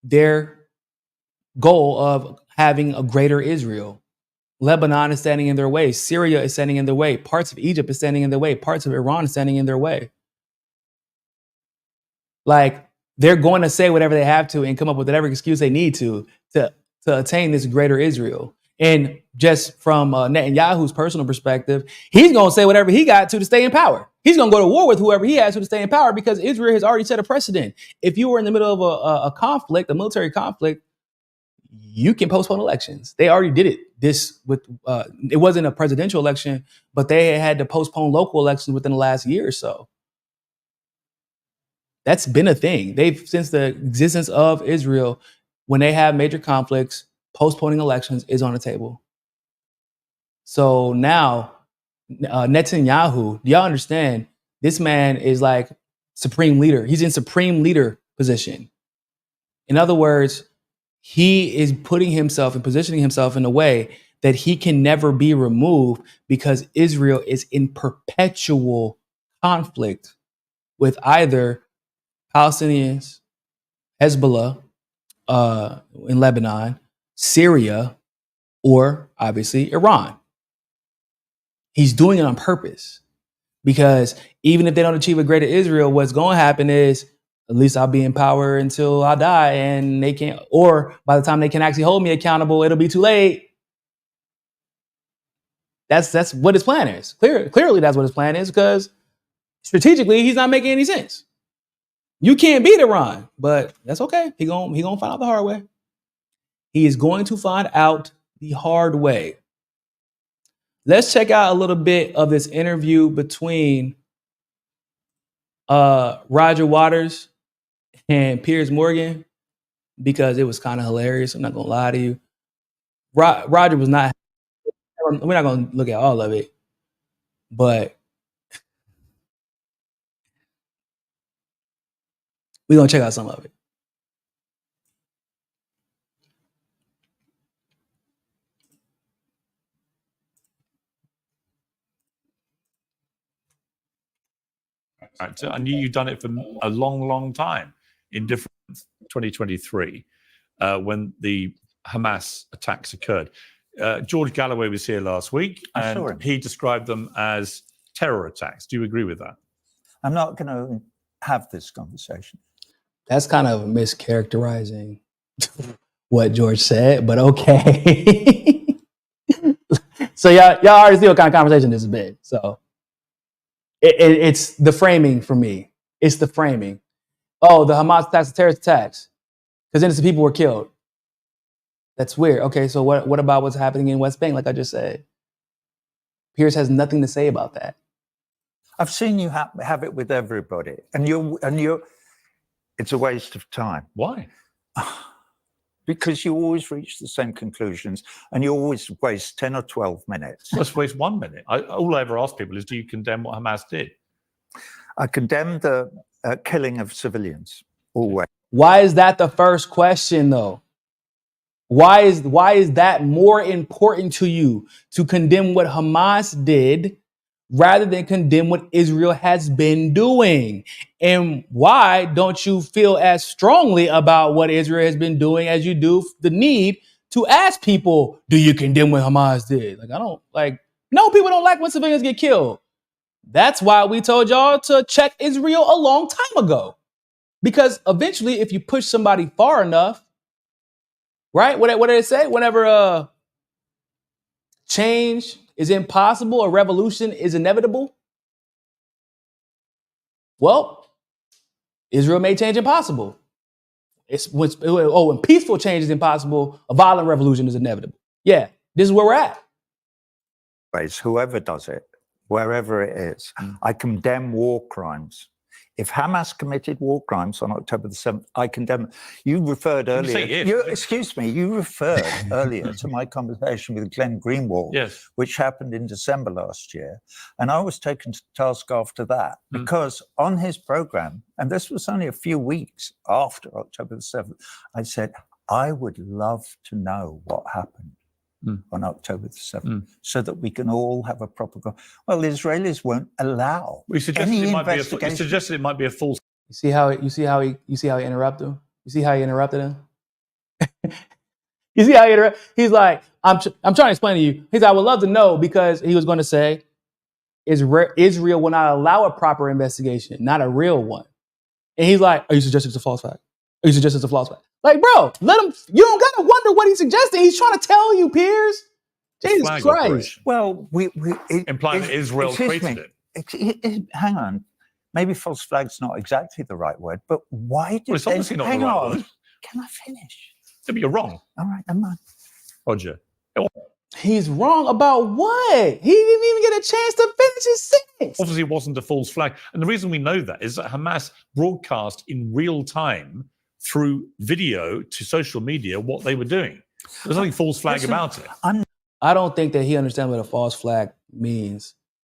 their goal of having a greater Israel. Lebanon is standing in their way. Syria is standing in their way. Parts of Egypt is standing in their way. Parts of Iran is standing in their way. Like, they're going to say whatever they have to and come up with whatever excuse they need to attain this greater Israel. And just from Netanyahu's personal perspective, he's going to say whatever he got to stay in power. He's going to go to war with whoever he has to stay in power because Israel has already set a precedent. If you were in the middle of a conflict, a military conflict, you can postpone elections. They already did it. It wasn't a presidential election, but they had to postpone local elections within the last year or so. That's been a thing. Since the existence of Israel, when they have major conflicts, postponing elections is on the table. So now, Netanyahu, do y'all understand? This man is like supreme leader. He's in supreme leader position. In other words, he is putting himself and positioning himself in a way that he can never be removed because Israel is in perpetual conflict with either Palestinians, Hezbollah in Lebanon, Syria, or obviously Iran. He's doing it on purpose because even if they don't achieve a greater Israel, what's going to happen is at least I'll be in power until I die and they can't, or by the time they can actually hold me accountable, it'll be too late. That's what his plan is. Clearly that's what his plan is because strategically he's not making any sense. You can't beat Iran, but that's okay. He gonna find out the hard way. He is going to find out the hard way. Let's check out a little bit of this interview between Roger Waters and Piers Morgan because it was kind of hilarious. I'm not gonna lie to you. Roger was not. We're not gonna look at all of it, but we're gonna check out some of it. Right. So I knew you'd done it for a long, long time in different 2023 when the Hamas attacks occurred. George Galloway was here last week and he described them as terror attacks. Do you agree with that? I'm not going to have this conversation. That's kind of mischaracterizing what George said, but okay. So y'all already see what kind of conversation this has been. So it's the framing for me. It's the framing. Oh, the Hamas attacks, the terrorist attacks, because innocent people were killed. That's weird. Okay, so what about what's happening in West Bank? Like I just said, Pierce has nothing to say about that. I've seen you have it with everybody, and you're. It's a waste of time. Why? Because you always reach the same conclusions, and you always waste 10 or 12 minutes. Let's waste 1 minute. All I ever ask people is, do you condemn what Hamas did? I condemn the killing of civilians, always. Why is that the first question, though? Why is that more important to you to condemn what Hamas did rather than condemn what Israel has been doing? And why don't you feel as strongly about what Israel has been doing as you do the need to ask people, do you condemn what Hamas did? No, people don't like when civilians get killed. That's why we told y'all to check Israel a long time ago. Because eventually, if you push somebody far enough, right? What did it say? Whenever change is impossible, a revolution is inevitable. Well, Israel made change impossible. When peaceful change is impossible, a violent revolution is inevitable. Yeah, this is where we're at. Whoever does it, wherever it is, I condemn war crimes If Hamas committed war crimes on October the 7th, I condemn it. You referred you earlier. say if? Excuse me. You referred earlier to my conversation with Glenn Greenwald, Yes. which happened in December last year, and I was taken to task after that because on his program, and this was only a few weeks after October the 7th, I said I would love to know what happened on October the 7th, so that we can all have a proper. Well, the Israelis won't allow We suggested any it might be investigation. you suggested it might be a false. You see how he interrupted him? You see how he interrupted him? You see how he interrupted? He's like, I'm trying to explain to you. He's like, I would love to know, because he was going to say, Israel will not allow a proper investigation, not a real one. And he's like, are you suggesting it's a false flag? Are you suggesting it's a false flag? Like, bro, let him. You don't gotta wonder what he's suggesting. He's trying to tell you, Piers. Jesus Flag Christ. operation. Well, Implying that Israel excuse created me. it. Hang on. Maybe false flag's not exactly the right word, but why did Well, it's obviously not the hang right on. word. Can I finish? But you're wrong, All right, I'm on. Roger. He's wrong about what? He didn't even get a chance to finish his sentence. Obviously, it wasn't a false flag. And the reason we know that is that Hamas broadcast in real time through video to social media what they were doing. There's nothing false flag about it. I don't think that he understands what a false flag means.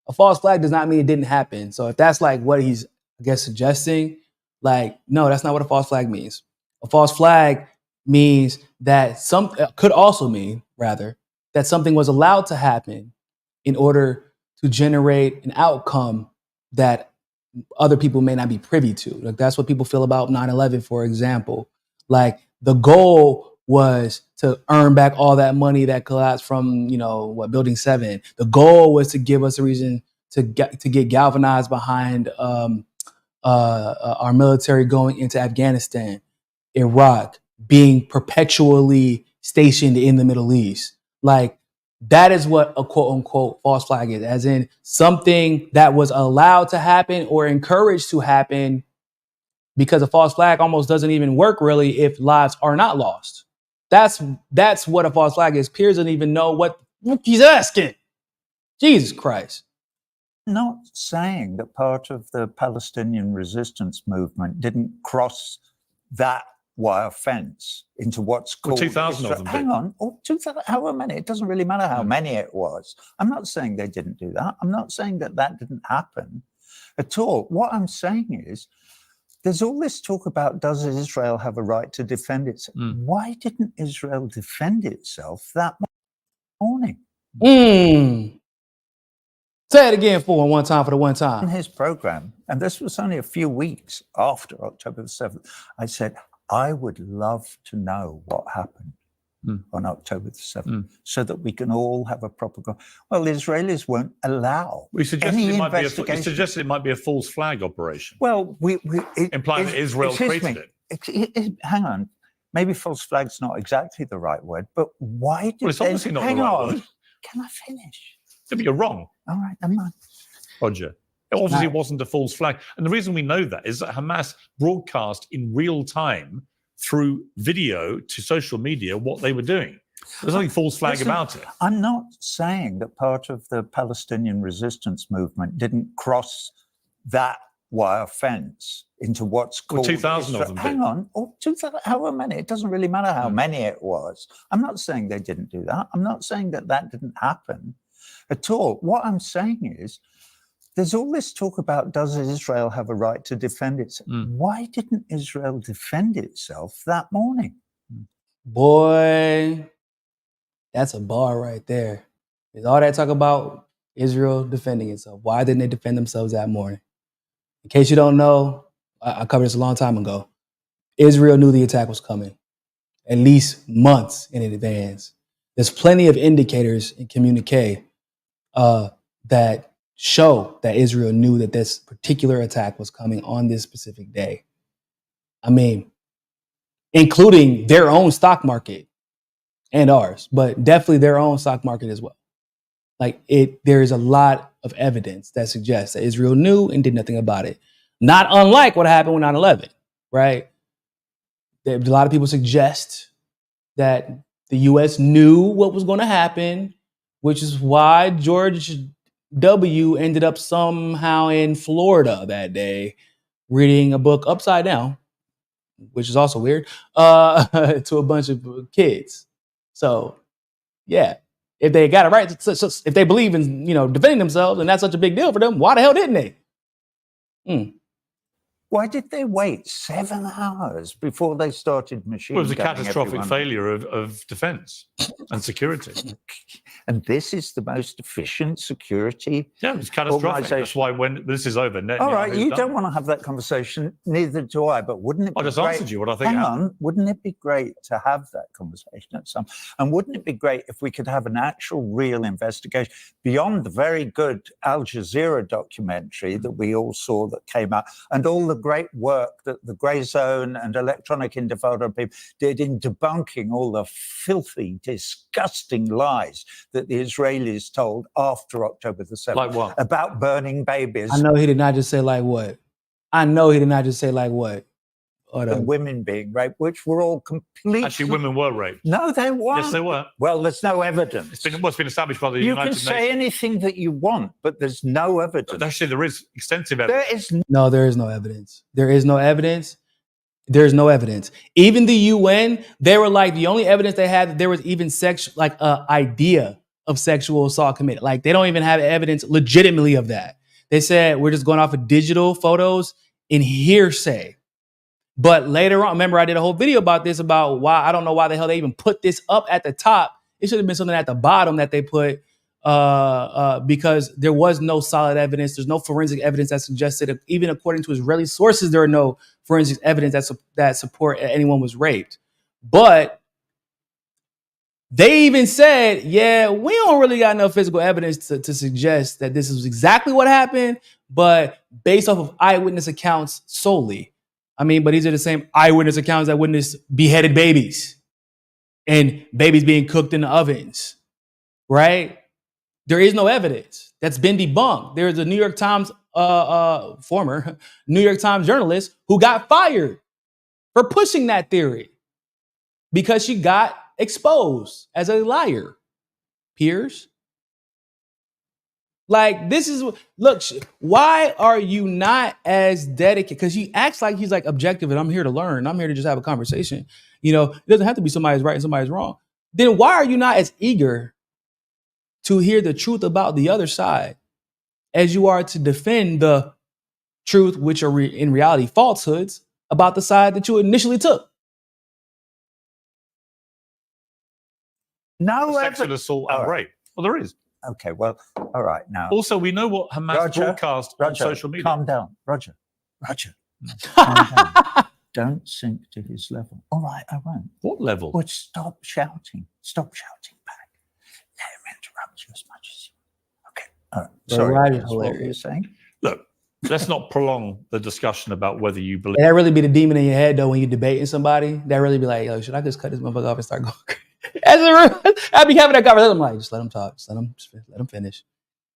A false flag does not mean it didn't happen. So if that's like what he's, I guess, suggesting, like, no, that's not what a false flag means. A false flag means that could also mean, rather, that something was allowed to happen in order to generate an outcome that other people may not be privy to. Like, that's what people feel about 9/11, for example. Like, the goal was to earn back all that money that collapsed from, Building 7. The goal was to give us a reason to get galvanized behind our military going into Afghanistan, Iraq, being perpetually stationed in the Middle East. Like, that is what a quote unquote false flag is, as in something that was allowed to happen or encouraged to happen, because a false flag almost doesn't even work really if lives are not lost. That's what a false flag is. Piers doesn't even know what he's asking. Jesus Christ. I'm not saying that part of the Palestinian resistance movement didn't cross that wire fence into what's called 2,000 of them hang did. on, or 2,000, however many, it doesn't really matter how many it was. I'm not saying they didn't do that. I'm not saying that didn't happen at all. What I'm saying is, there's all this talk about, does Israel have a right to defend itself? Why didn't Israel defend itself that morning? Say it again for one time, for the one time. In his program, and this was only a few weeks after October the 7th, I said, I would love to know what happened on October the 7th, so that we can all have a proper. Well, the Israelis won't allow. We suggested any it might be investigation. you suggested it might be a false flag operation. Well, implying that Israel created it. Hang on, maybe false flag's not exactly the right word, but why did Well, it's obviously not the right word. Can I finish? But you're wrong, All right, I'm on. Roger. Obviously, it wasn't a false flag. And the reason we know that is that Hamas broadcast in real time through video to social media what they were doing. There's nothing false flag about it. I'm not saying that part of the Palestinian resistance movement didn't cross that wire fence into what's called 2,000 of them hang did. on, or 2,000, however many, it doesn't really matter how many it was. I'm not saying they didn't do that. I'm not saying that didn't happen at all. What I'm saying is, there's all this talk about, does Israel have a right to defend itself? Why didn't Israel defend itself that morning? Boy, that's a bar right there. There's all that talk about Israel defending itself. Why didn't they defend themselves that morning? In case you don't know, I covered this a long time ago. Israel knew the attack was coming, at least months in advance. There's plenty of indicators in communique that show that Israel knew that this particular attack was coming on this specific day. I mean, including their own stock market and ours, but definitely their own stock market as well. Like, there is a lot of evidence that suggests that Israel knew and did nothing about it. Not unlike what happened with 9/11, right? A lot of people suggest that the U.S. knew what was going to happen, which is why George W. ended up somehow in Florida that day, reading a book upside down, which is also weird, to a bunch of kids. So, yeah, if they got it right, if they believe in, defending themselves and that's such a big deal for them, why the hell didn't they? Why did they wait 7 hours before they started machine Well, it was a gunning catastrophic everyone? failure of defense and security. And this is the most efficient security. Yeah, it's catastrophic. Organisation. That's why when this is over, All right, Netanyahu's you done. don't want to have that conversation, neither do I, but wouldn't it be I just great? answered you what I think Hang happened. on, wouldn't it be great to have that conversation at some? And wouldn't it be great if we could have an actual real investigation beyond the very good Al Jazeera documentary that we all saw that came out and all the great work that the Grey Zone and Electronic Intifada people did in debunking all the filthy, disgusting lies that the Israelis told after October the 7th. Like what? About burning babies. I know he did not just say like what. And women being raped, which were all completely... Actually, women were raped. No, they weren't. Yes, they were. Well, there's no evidence. It's been established by the You United can say Nations. anything that you want, but there's no evidence. Actually, there is extensive evidence. No, there is no evidence. There's no evidence. Even the UN, they were like, the only evidence they had that there was even idea of sexual assault committed. Like, they don't even have evidence legitimately of that. They said, we're just going off of digital photos and hearsay. But later on, remember, I did a whole video about this, about why, I don't know why the hell they even put this up at the top. It should have been something at the bottom that they put, because there was no solid evidence. There's no forensic evidence that suggested, even according to Israeli sources, there are no forensic evidence that support anyone was raped. But they even said, yeah, we don't really got enough physical evidence to suggest that this is exactly what happened, but based off of eyewitness accounts solely. I mean, but these are the same eyewitness accounts that witnessed beheaded babies and babies being cooked in the ovens, right? There is no evidence. That's been debunked. There's a New York Times, former New York Times journalist who got fired for pushing that theory because she got exposed as a liar. Peers? Like, this is, look, why are you not as dedicated? Because he acts like he's like objective and I'm here to learn. I'm here to just have a conversation. It doesn't have to be somebody's right and somebody's wrong. Then why are you not as eager to hear the truth about the other side as you are to defend the truth, which are in reality falsehoods, about the side that you initially took? No Sexual assault and rape. Well, there is. Okay, well, all right, now. Also, we know what Hamas broadcast on social media. Calm down. Roger. Calm down. Don't sink to his level. All right, I won't. What level? But stop shouting. Stop shouting back. Let him interrupt you as much as you want. Okay, all right. Sorry, that's what you were saying? Look, let's not prolong the discussion about whether you believe... That really be the demon in your head, though, when you're debating somebody. That really be like, yo, should I just cut this motherfucker off and start going crazy? I'd be having that conversation. I'm like, just let him talk. Just let him finish.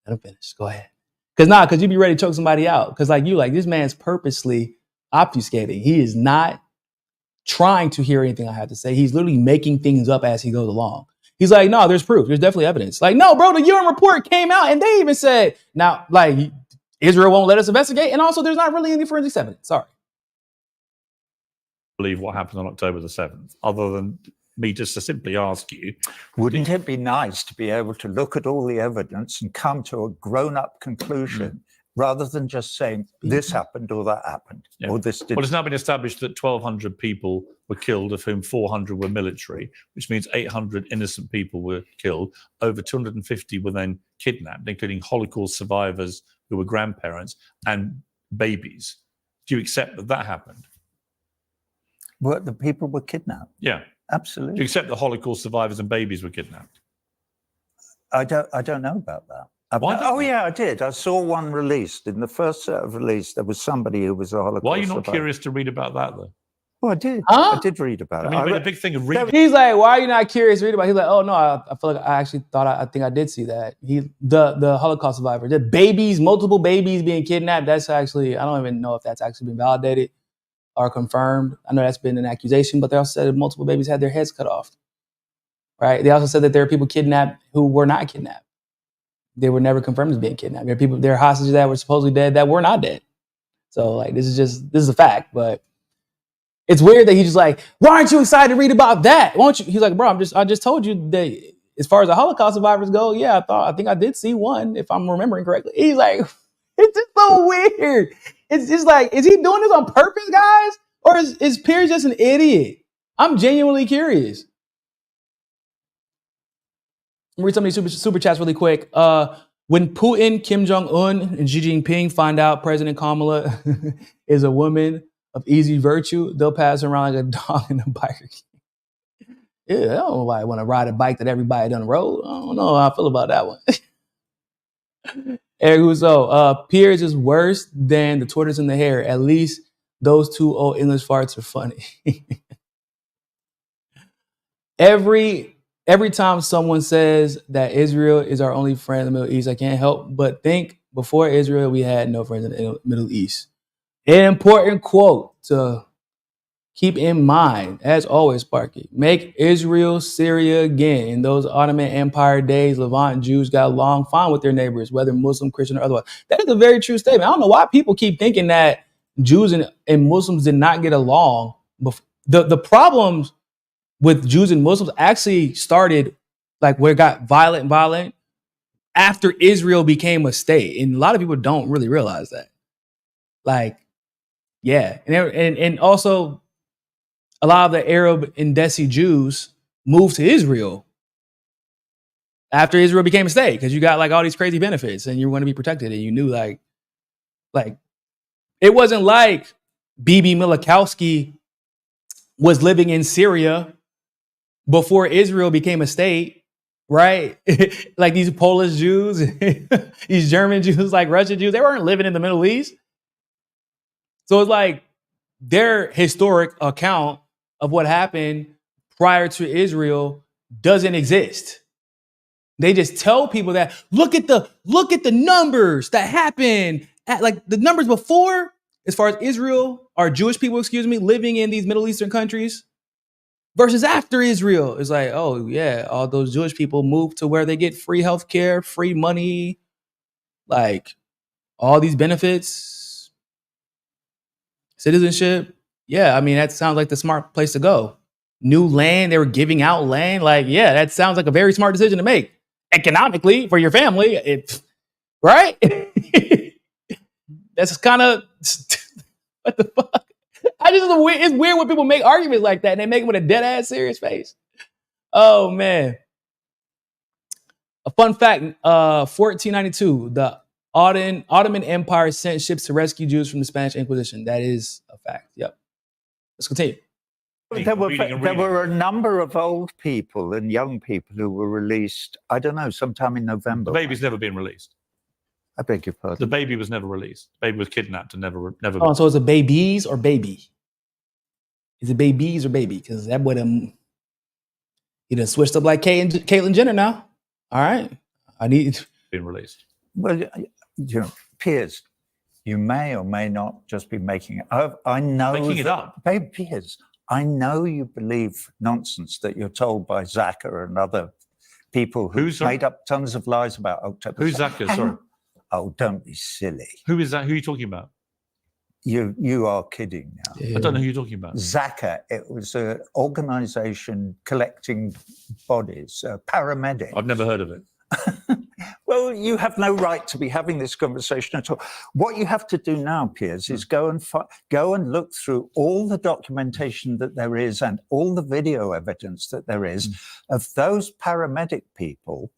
Let him finish. Go ahead. Because you be ready to choke somebody out. Because this man's purposely obfuscating. He is not trying to hear anything I have to say. He's literally making things up as he goes along. He's like, no, there's proof. There's definitely evidence. Like, no, bro, the UN report came out and they even said, now, Israel won't let us investigate. And also, there's not really any forensic evidence. Sorry. Believe what happened on October the 7th, other than me just to simply ask you. Wouldn't it be nice to be able to look at all the evidence and come to a grown-up conclusion rather than just saying this happened or that happened or this didn't? Well, it's now been established that 1,200 people were killed, of whom 400 were military, which means 800 innocent people were killed. Over 250 were then kidnapped, including Holocaust survivors who were grandparents and babies. Do you accept that happened? Well, the people were kidnapped. Yeah. Absolutely. Do you accept that Holocaust survivors and babies were kidnapped? I don't know about that. Why Oh, yeah, I did. I saw one released. In the first set of release, there was somebody who was a Holocaust Why are you not survivor. curious to read about that, though? Well, I did. Huh? I did read about I it. mean, you made a big thing of reading. He's like, why are you not curious to read about it? He's like, oh, no, I feel like I actually I think I did see that. The Holocaust survivor, the babies, multiple babies being kidnapped, that's actually, I don't even know if that's actually been validated or confirmed. I know that's been an accusation, but they also said that multiple babies had their heads cut off, right? They also said that there are people kidnapped who were not kidnapped. They were never confirmed as being kidnapped. There are hostages that were supposedly dead that were not dead. So like this is a fact, but it's weird that he's just like, why aren't you excited to read about that? Won't you? He's like, bro, I just told you that as far as the Holocaust survivors go, yeah, I think I did see one, if I'm remembering correctly. He's like, it's just so weird. It's just like, is he doing this on purpose, guys? Or is Piers just an idiot? I'm genuinely curious. I'll read some of these super chats really quick. When Putin, Kim Jong-un, and Xi Jinping find out President Kamala is a woman of easy virtue, they'll pass her around like a dog in a biker. Yeah, I don't know why I want to ride a bike that everybody done rode. I don't know how I feel about that one. Eric Husso, Piers is worse than the tortoise and the hare. At least those two old English farts are funny. Every time someone says that Israel is our only friend in the Middle East, I can't help but think before Israel, we had no friends in the Middle East. An important quote to keep in mind, as always, Sparky. Make Israel Syria again. In those Ottoman Empire days, Levant Jews got along fine with their neighbors, whether Muslim, Christian, or otherwise. That is a very true statement. I don't know why people keep thinking that Jews and Muslims did not get along. The problems with Jews and Muslims actually started like where it got violent after Israel became a state. And a lot of people don't really realize that. Like, yeah. And also a lot of the Arab and Desi Jews moved to Israel after Israel became a state because you got like all these crazy benefits and you were going to be protected and you knew like it wasn't like Bibi Milikowski was living in Syria before Israel became a state, right? Like these Polish Jews, these German Jews, like Russian Jews, they weren't living in the Middle East. So it's like their historic account of what happened prior to Israel doesn't exist. They just tell people that look at the numbers that happened at like the numbers before, as far as Israel or Jewish people, living in these Middle Eastern countries. Versus after Israel, it's like, oh yeah, all those Jewish people move to where they get free healthcare, free money, like all these benefits, citizenship. Yeah, I mean, that sounds like the smart place to go. New land, they were giving out land. Like, yeah, that sounds like a very smart decision to make economically for your family, right? That's kind of what the fuck. It's weird when people make arguments like that and they make them with a dead ass serious face. Oh man. A fun fact, 1492, the Ottoman Empire sent ships to rescue Jews from the Spanish Inquisition. That is a fact. Yep. Let's continue. There were a number of old people and young people who were released, I don't know, sometime in November. The baby's never been released. I beg your pardon. The baby was never released. The baby was kidnapped and never. Oh, so is it babies or baby? Is it babies or baby? Because that would he done switched up like Caitlyn Jenner now. All right, I need been released. Well, you know, Piers, you may or may not just be making it up. I know making it up. Babe, Piers, I know you believe nonsense that you're told by Zaka and other people who made up tons of lies about October. Who's Zaka? Sorry. Oh, don't be silly. Who is that? Who are you talking about? You are kidding now. I don't know who you're talking about. Zaka, it was an organization collecting bodies, paramedics. I've never heard of it. Well, you have no right to be having this conversation at all. What you have to do now, Piers, is go and look through all the documentation that there is and all the video evidence that there is of those paramedic people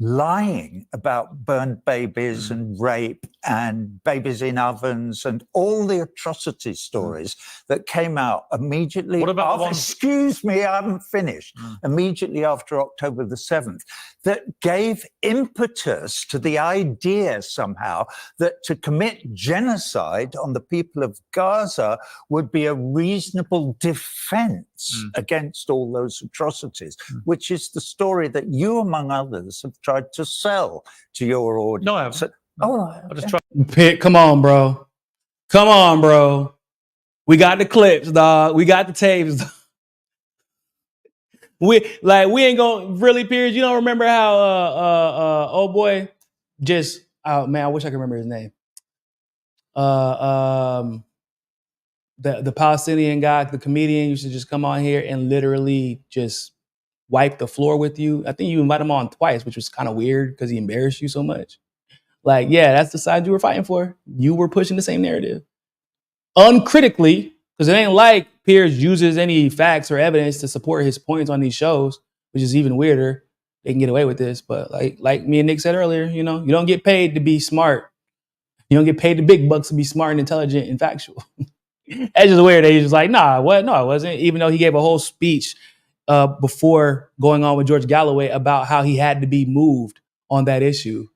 lying about burned babies and rape and babies in ovens and all the atrocity stories that came out immediately. What about after, excuse me, I haven't finished. Immediately after October the 7th, that gave impetus to the idea somehow that to commit genocide on the people of Gaza would be a reasonable defense against all those atrocities, which is the story that you, among others, have tried to sell to your audience. No, I haven't. I just tried. Pitt, come on, bro. Come on, bro. We got the clips, dog. We got the tapes. We ain't gonna really, Piers. You don't remember how old boy just, oh man, I wish I could remember his name. the Palestinian guy, the comedian, used to just come on here and literally just wipe the floor with you. I think you invited him on twice, which was kind of weird because he embarrassed you so much. Like, yeah, that's the side you were fighting for. You were pushing the same narrative. Uncritically, because it ain't like Piers uses any facts or evidence to support his points on these shows, which is even weirder. They can get away with this. But like me and Nick said earlier, you know, you don't get paid to be smart. You don't get paid the big bucks to be smart and intelligent and factual. That's just weird. He's just like, nah, what? No, I wasn't. Even though he gave a whole speech before going on with George Galloway about how he had to be moved on that issue.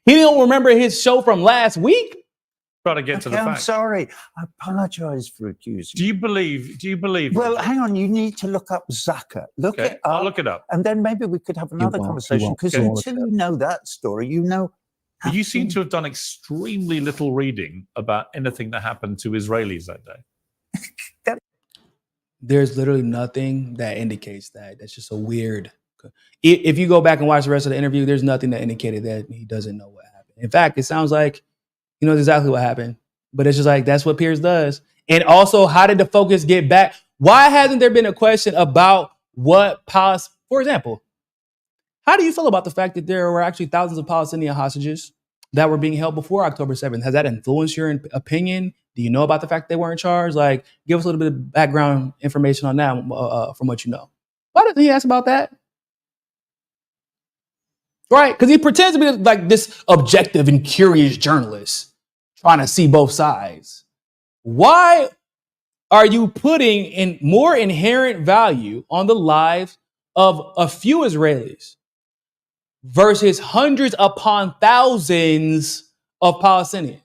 He don't remember his show from last week. Try to get to the I'm facts. sorry. I apologize for accusing. Do you believe? Well, hang on. You need to look up Zucker. Look it up. I'll look it up. And then maybe we could have another conversation. Because until you know that story, you know. You seem to have done extremely little reading about anything that happened to Israelis that day. There's literally nothing that indicates that. That's just a weird. If you go back and watch the rest of the interview, there's nothing that indicated that he doesn't know what happened. In fact, it sounds like he knows exactly what happened. But it's just like, that's what Piers does. And also, how did the focus get back? Why hasn't there been a question about what policy? For example, how do you feel about the fact that there were actually thousands of Palestinian hostages that were being held before October 7th? Has that influenced your opinion? Do you know about the fact they weren't charged? Like, give us a little bit of background information on that from what you know. Why didn't he ask about that? Right? Because he pretends to be like this objective and curious journalist trying to see both sides. Why are you putting in more inherent value on the lives of a few Israelis versus hundreds upon thousands of Palestinians?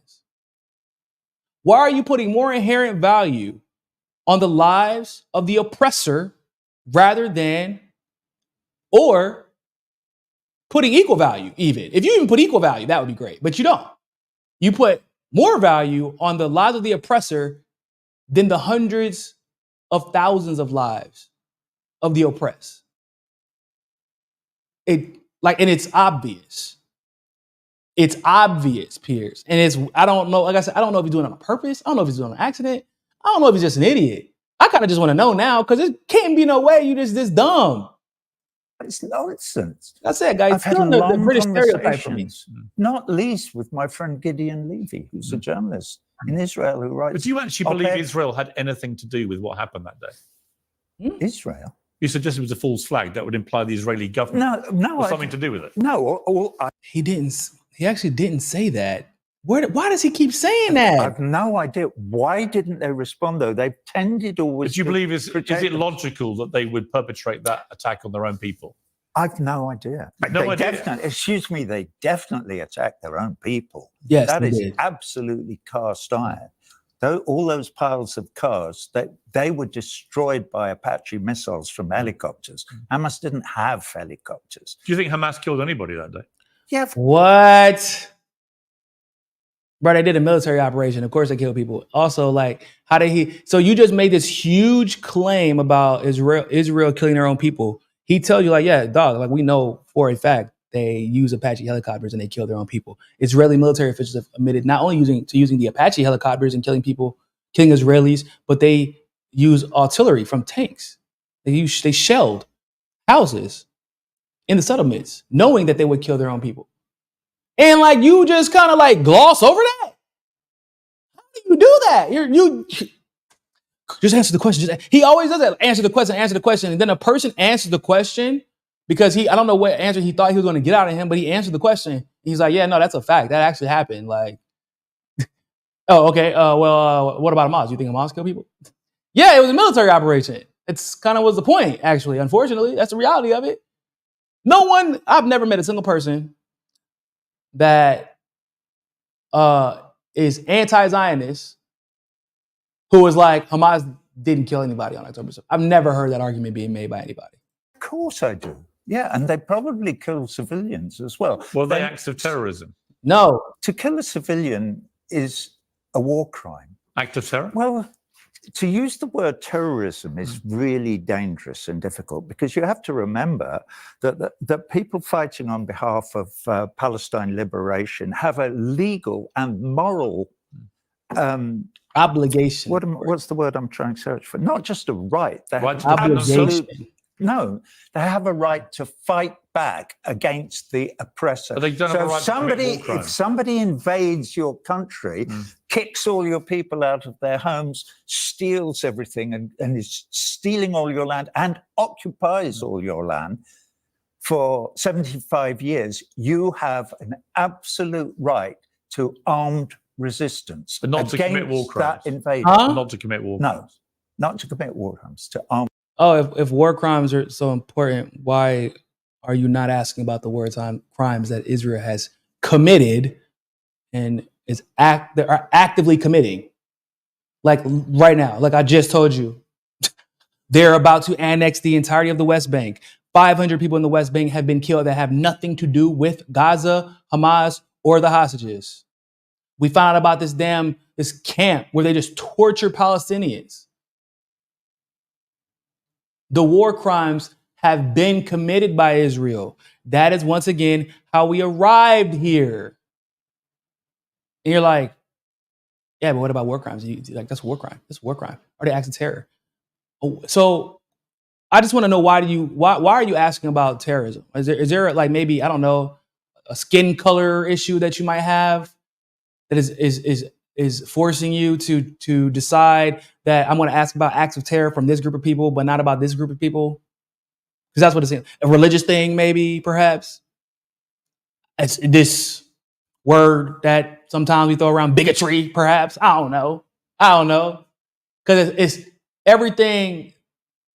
Why are you putting more inherent value on the lives of the oppressor rather than, or putting equal value even? If you even put equal value, that would be great, but you don't. You put more value on the lives of the oppressor than the hundreds of thousands of lives of the oppressed. And it's obvious. It's obvious, Piers. And I don't know, like I said, I don't know if he's doing it on purpose. I don't know if he's doing it on accident. I don't know if he's just an idiot. I kind of just want to know now, because it can't be no way you just this dumb. It's nonsense. That's it, guys. I've had Still long the British stereotype for me. conversations, not least with my friend Gideon Levy, who's a journalist in Israel who writes. But do you actually believe Israel had anything to do with what happened that day? Israel? You suggested it was a false flag. That would imply the Israeli government had something to do with it. No, he didn't. He actually didn't say that. Why does he keep saying that? I have no idea. Why didn't they respond, though? They've tended always. Do you believe is it logical that they would perpetrate that attack on their own people? I've no idea. No idea. They definitely attacked their own people. Yes, that is did. absolutely cast iron. All those piles of cars, they were destroyed by Apache missiles from helicopters. Hamas didn't have helicopters. Do you think Hamas killed anybody that day? Yeah. What? Bro, they did a military operation. Of course they killed people. Also, like, how did he? So you just made this huge claim about Israel killing their own people. He tells you, like, yeah, dog, like, we know for a fact they use Apache helicopters and they kill their own people. Israeli military officials have admitted not only using the Apache helicopters and killing Israelis, but they use artillery from tanks. They shelled houses in the settlements, knowing that they would kill their own people. And like, you just kind of like gloss over that? How do you do that? You just answer the question. He always does that. Answer the question. And then a person answers the question because I don't know what answer he thought he was going to get out of him, but he answered the question. He's like, yeah, no, that's a fact. That actually happened. Like, oh, okay. What about Hamas? You think Hamas killed people? Yeah, it was a military operation. It's kind of was the point, actually. Unfortunately, that's the reality of it. I've never met a single person that is anti-Zionist who was like, Hamas didn't kill anybody on October 7th. I've never heard that argument being made by anybody. Of course I do. Yeah, and they probably kill civilians as well. Well, they acts of terrorism. No. To kill a civilian is a war crime. Act of terror? Well, to use the word terrorism is really dangerous and difficult, because you have to remember that people fighting on behalf of Palestine liberation have a legal and moral obligation. What's the word I'm trying to search for? Not just a right. They have obligation. No, they have a right to fight back against the oppressor. But they don't have a right to commit war crimes. If somebody invades your country, kicks all your people out of their homes, steals everything, and is stealing all your land and occupies all your land for 75 years, you have an absolute right to armed resistance. But not to commit war crimes. That invasion. But not to commit war crimes. No, not to commit war crimes, to arm. Oh, if war crimes are so important, why are you not asking about the war crimes that Israel has committed and they are actively committing? Like right now, like I just told you, they're about to annex the entirety of the West Bank. 500 people in the West Bank have been killed that have nothing to do with Gaza, Hamas, or the hostages. We found out about this camp where they just torture Palestinians. The war crimes have been committed by Israel. That is, once again, how we arrived here. And you're like, yeah, but what about war crimes? Like, that's a war crime. That's a war crime. Are they acts of terror? So I just want to know, why are you asking about terrorism? Is there like maybe, I don't know, a skin color issue that you might have that is forcing you to decide that I'm going to ask about acts of terror from this group of people, but not about this group of people? Because that's what it's a religious thing, maybe, perhaps. It's this word that sometimes we throw around, bigotry, perhaps. I don't know. Because it's everything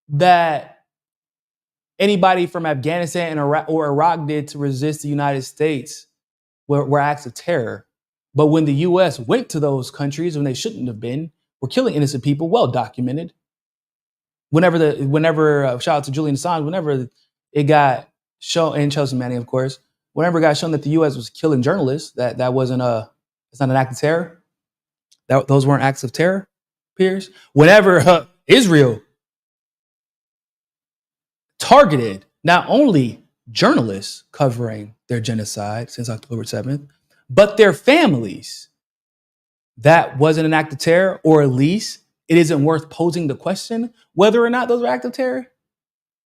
that anybody from Afghanistan and Iraq did to resist the United States were acts of terror. But when the U.S. went to those countries when they shouldn't have been, were killing innocent people, well documented. Whenever shout out to Julian Assange, whenever it got shown, and Chelsea Manning, of course, whenever it got shown that the U.S. was killing journalists, that wasn't it's not an act of terror. Those weren't acts of terror, peers. Whenever Israel targeted not only journalists covering their genocide since October 7th, but their families, that wasn't an act of terror, or at least it isn't worth posing the question whether or not those are acts of terror.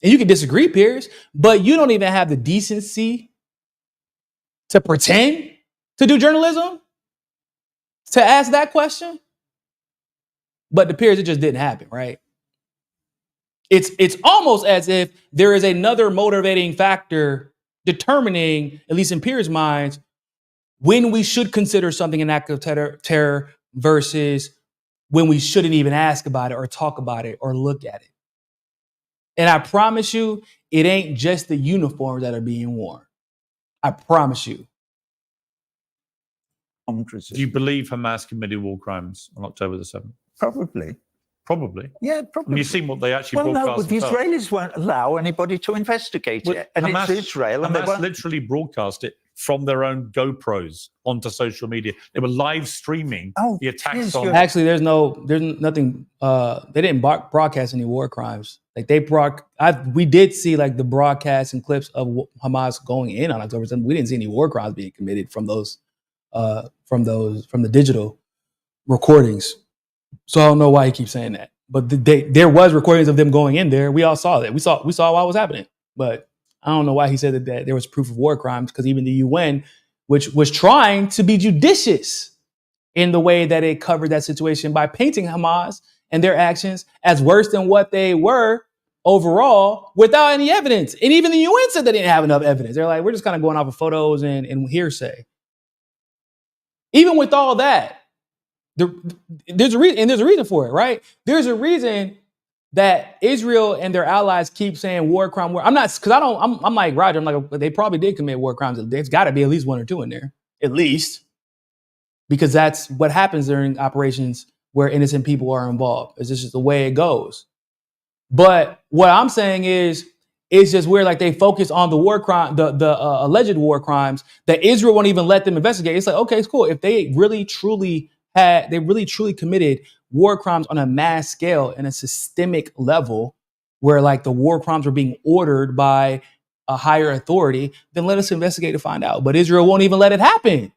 And you can disagree, peers, but you don't even have the decency to pretend to do journalism, to ask that question. But the peers, it just didn't happen, right? It's almost as if there is another motivating factor determining, at least in peers' minds, when we should consider something an act of terror versus when we shouldn't even ask about it or talk about it or look at it. And I promise you, it ain't just the uniforms that are being worn. I promise you. Do you believe Hamas committed war crimes on October the 7th? Probably. Yeah, probably. And you've seen what they actually broadcast. broadcast. No, the Israelis won't allow anybody to investigate it. And Hamas, it's Israel. And Hamas literally broadcast it from their own GoPros onto social media. They were live streaming the attacks on. Actually, there's nothing. They didn't broadcast any war crimes. Like we did see like the broadcasts and clips of Hamas going in on October 7th. We didn't see any war crimes being committed from the digital recordings. So I don't know why he keeps saying that. But there was recordings of them going in there. We all saw that. We saw what was happening. But I don't know why he said that there was proof of war crimes, because even the UN, which was trying to be judicious in the way that it covered that situation by painting Hamas and their actions as worse than what they were overall without any evidence. And even the UN said they didn't have enough evidence. They're like, we're just kind of going off of photos and hearsay. Even with all that, there's a reason for it, right? There's a reason that Israel and their allies keep saying war crime. I'm like Roger. I'm like, they probably did commit war crimes. There's got to be at least one or two in there, at least, because that's what happens during operations where innocent people are involved. It's just the way it goes. But what I'm saying is, it's just weird. Like, they focus on the war crime, the alleged war crimes that Israel won't even let them investigate. It's like, okay, it's cool. If they really truly committed war crimes on a mass scale and a systemic level where like the war crimes were being ordered by a higher authority, then let us investigate to find out. But Israel won't even let it happen.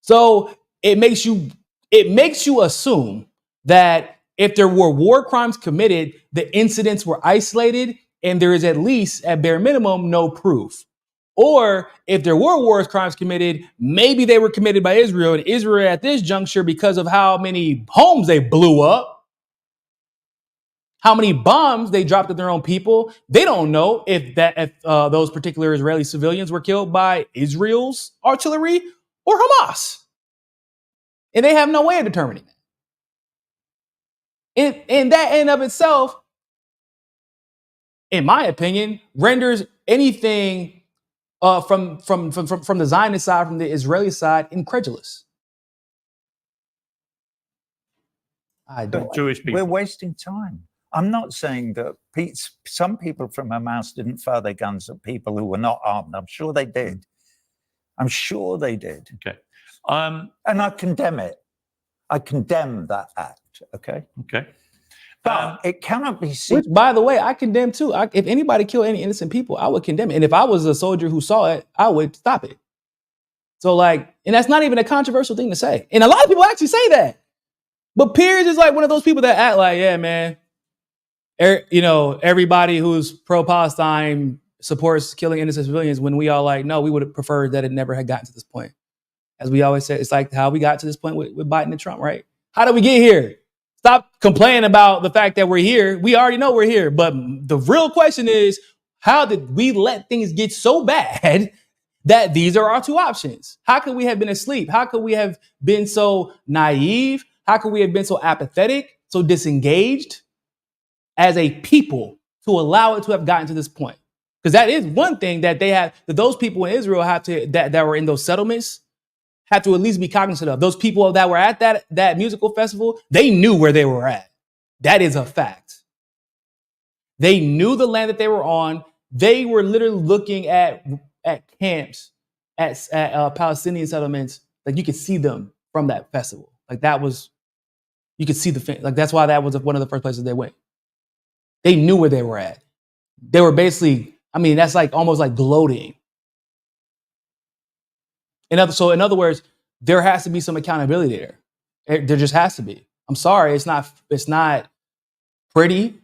So it makes you assume that if there were war crimes committed, the incidents were isolated and there is at least, at bare minimum, no proof. Or if there were war crimes committed, maybe they were committed by Israel, and Israel at this juncture, because of how many homes they blew up, how many bombs they dropped at their own people, they don't know if those particular Israeli civilians were killed by Israel's artillery or Hamas. And they have no way of determining that. And that in of itself, in my opinion, renders anything from the Zionist side, from the Israeli side, incredulous. I don't. Jewish people. We're wasting time. I'm not saying that some people from Hamas didn't fire their guns at people who were not armed. I'm sure they did. Okay. And I condemn it. I condemn that act. Okay. But it cannot be seen. Which, by the way, I condemn too. If anybody killed any innocent people, I would condemn it. And if I was a soldier who saw it, I would stop it. So and that's not even a controversial thing to say. And a lot of people actually say that. But Piers is like one of those people that act like, yeah, man, everybody who's pro-Palestine supports killing innocent civilians, when we all no, we would have preferred that it never had gotten to this point. As we always say, it's like how we got to this point with Biden and Trump, right? How did we get here? Stop complaining about the fact that we're here. We already know we're here. But the real question is, how did we let things get so bad that these are our two options? How could we have been asleep? How could we have been so naive? How could we have been so apathetic, so disengaged as a people to allow it to have gotten to this point? Because that is one thing that that those people in Israel that were in those settlements have to at least be cognizant of. Those people that were at that musical festival, they knew where they were at. That is a fact. They knew the land that they were on. They were literally looking at camps, at Palestinian settlements. Like you could see them from that festival. You could see that's why that was one of the first places they went. They knew where they were at. They were basically, that's almost like gloating. In other words, there has to be some accountability there. There just has to be. I'm sorry, it's not pretty,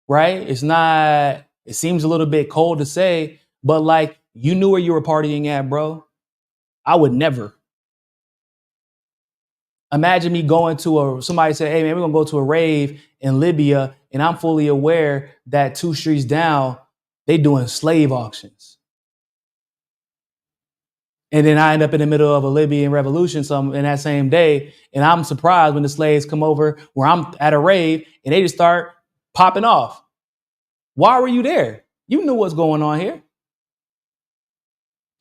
right? It seems a little bit cold to say, but you knew where you were partying at, bro. I would never. Imagine me going to somebody say, hey man, we're gonna go to a rave in Libya, and I'm fully aware that 2 streets down, they doing slave auctions. And then I end up in the middle of a Libyan revolution in that same day, and I'm surprised when the slaves come over where I'm at a rave and they just start popping off. Why were you there? You knew what's going on here.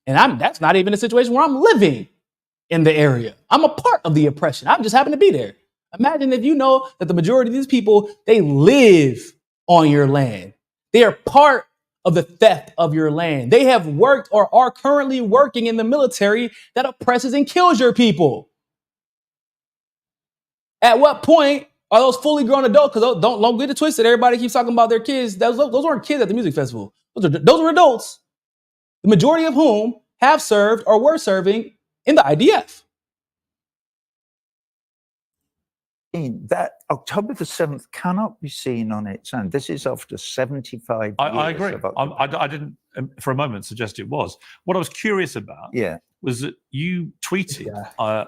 And that's not even a situation where I'm living in the area. I'm a part of the oppression. I just happen to be there. Imagine if you know that the majority of these people, they live on your land. They are part of the theft of your land. They have worked or are currently working in the military that oppresses and kills your people. At what point are those fully grown adults? Because don't get it twisted. Everybody keeps talking about their kids. Those weren't kids at the music festival. Those were adults, the majority of whom have served or were serving in the IDF. That October the 7th cannot be seen on its own. This is after 75 years. I agree. I didn't for a moment suggest it was. What I was curious about was that you tweeted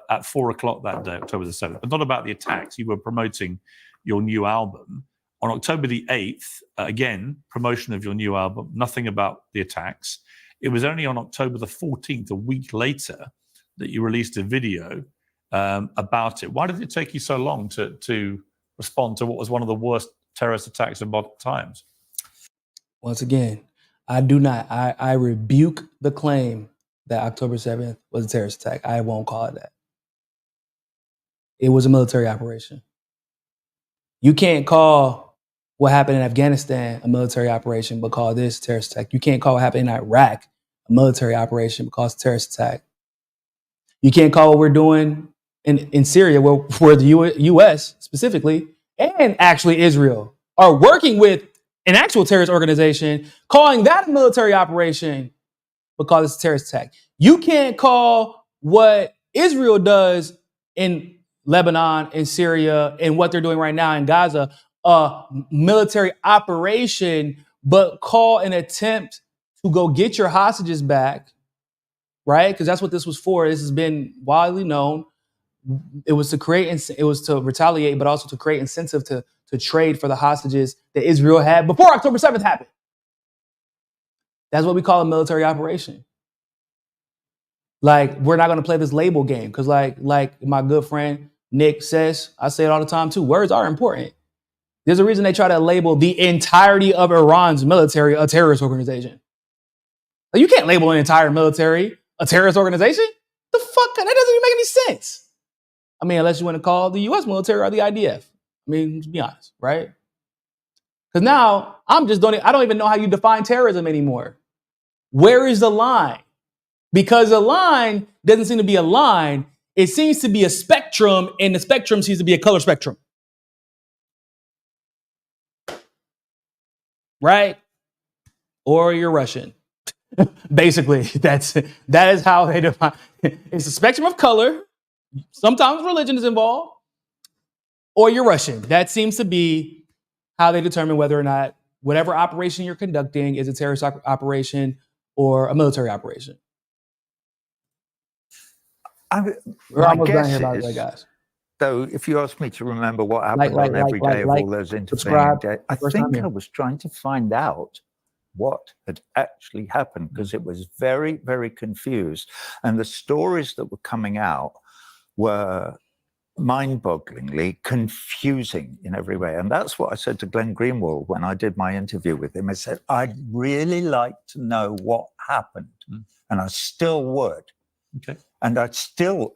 at 4 o'clock that day, October the 7th, but not about the attacks. You were promoting your new album. On October the 8th, again, promotion of your new album, nothing about the attacks. It was only on October the 14th, a week later, that you released a video about it. Why did it take you so long to respond to what was one of the worst terrorist attacks of modern times? Once again, I rebuke the claim that October 7th was a terrorist attack. I won't call it that. It was a military operation. You can't call what happened in Afghanistan a military operation, but call this a terrorist attack. You can't call what happened in Iraq a military operation, but call it a terrorist attack. You can't call what we're doing in Syria, where the U.S. specifically and actually Israel are working with an actual terrorist organization, calling that a military operation because it's a terrorist attack. You can't call what Israel does in Lebanon, in Syria, and what they're doing right now in Gaza a military operation, but call an attempt to go get your hostages back, right? Because that's what this was for. This has been widely known. It was to retaliate, but also to create incentive to trade for the hostages that Israel had before October 7th happened. That's what we call a military operation. Like, we're not going to play this label game because like my good friend Nick says, I say it all the time too, words are important. There's a reason they try to label the entirety of Iran's military a terrorist organization. Like, you can't label an entire military a terrorist organization. The fuck? That doesn't even make any sense. I mean, unless you want to call the U.S. military or the IDF. I mean, to be honest, right? Because now I don't even know how you define terrorism anymore. Where is the line? Because the line doesn't seem to be a line. It seems to be a spectrum, and the spectrum seems to be a color spectrum. Right? Or you're Russian. Basically, that is how they define it. It's a spectrum of color. Sometimes religion is involved. Or you're Russian. That seems to be how they determine whether or not whatever operation you're conducting is a terrorist operation or a military operation. We're almost done here, by the way, guys. So if you ask me to remember what happened on every day of all those intervening days, I think I was trying to find out what had actually happened because it was very, very confused. And the stories that were coming out were mind-bogglingly confusing in every way. And that's what I said to Glenn Greenwald when I did my interview with him. I said, I'd really like to know what happened. And I still would. Okay. And I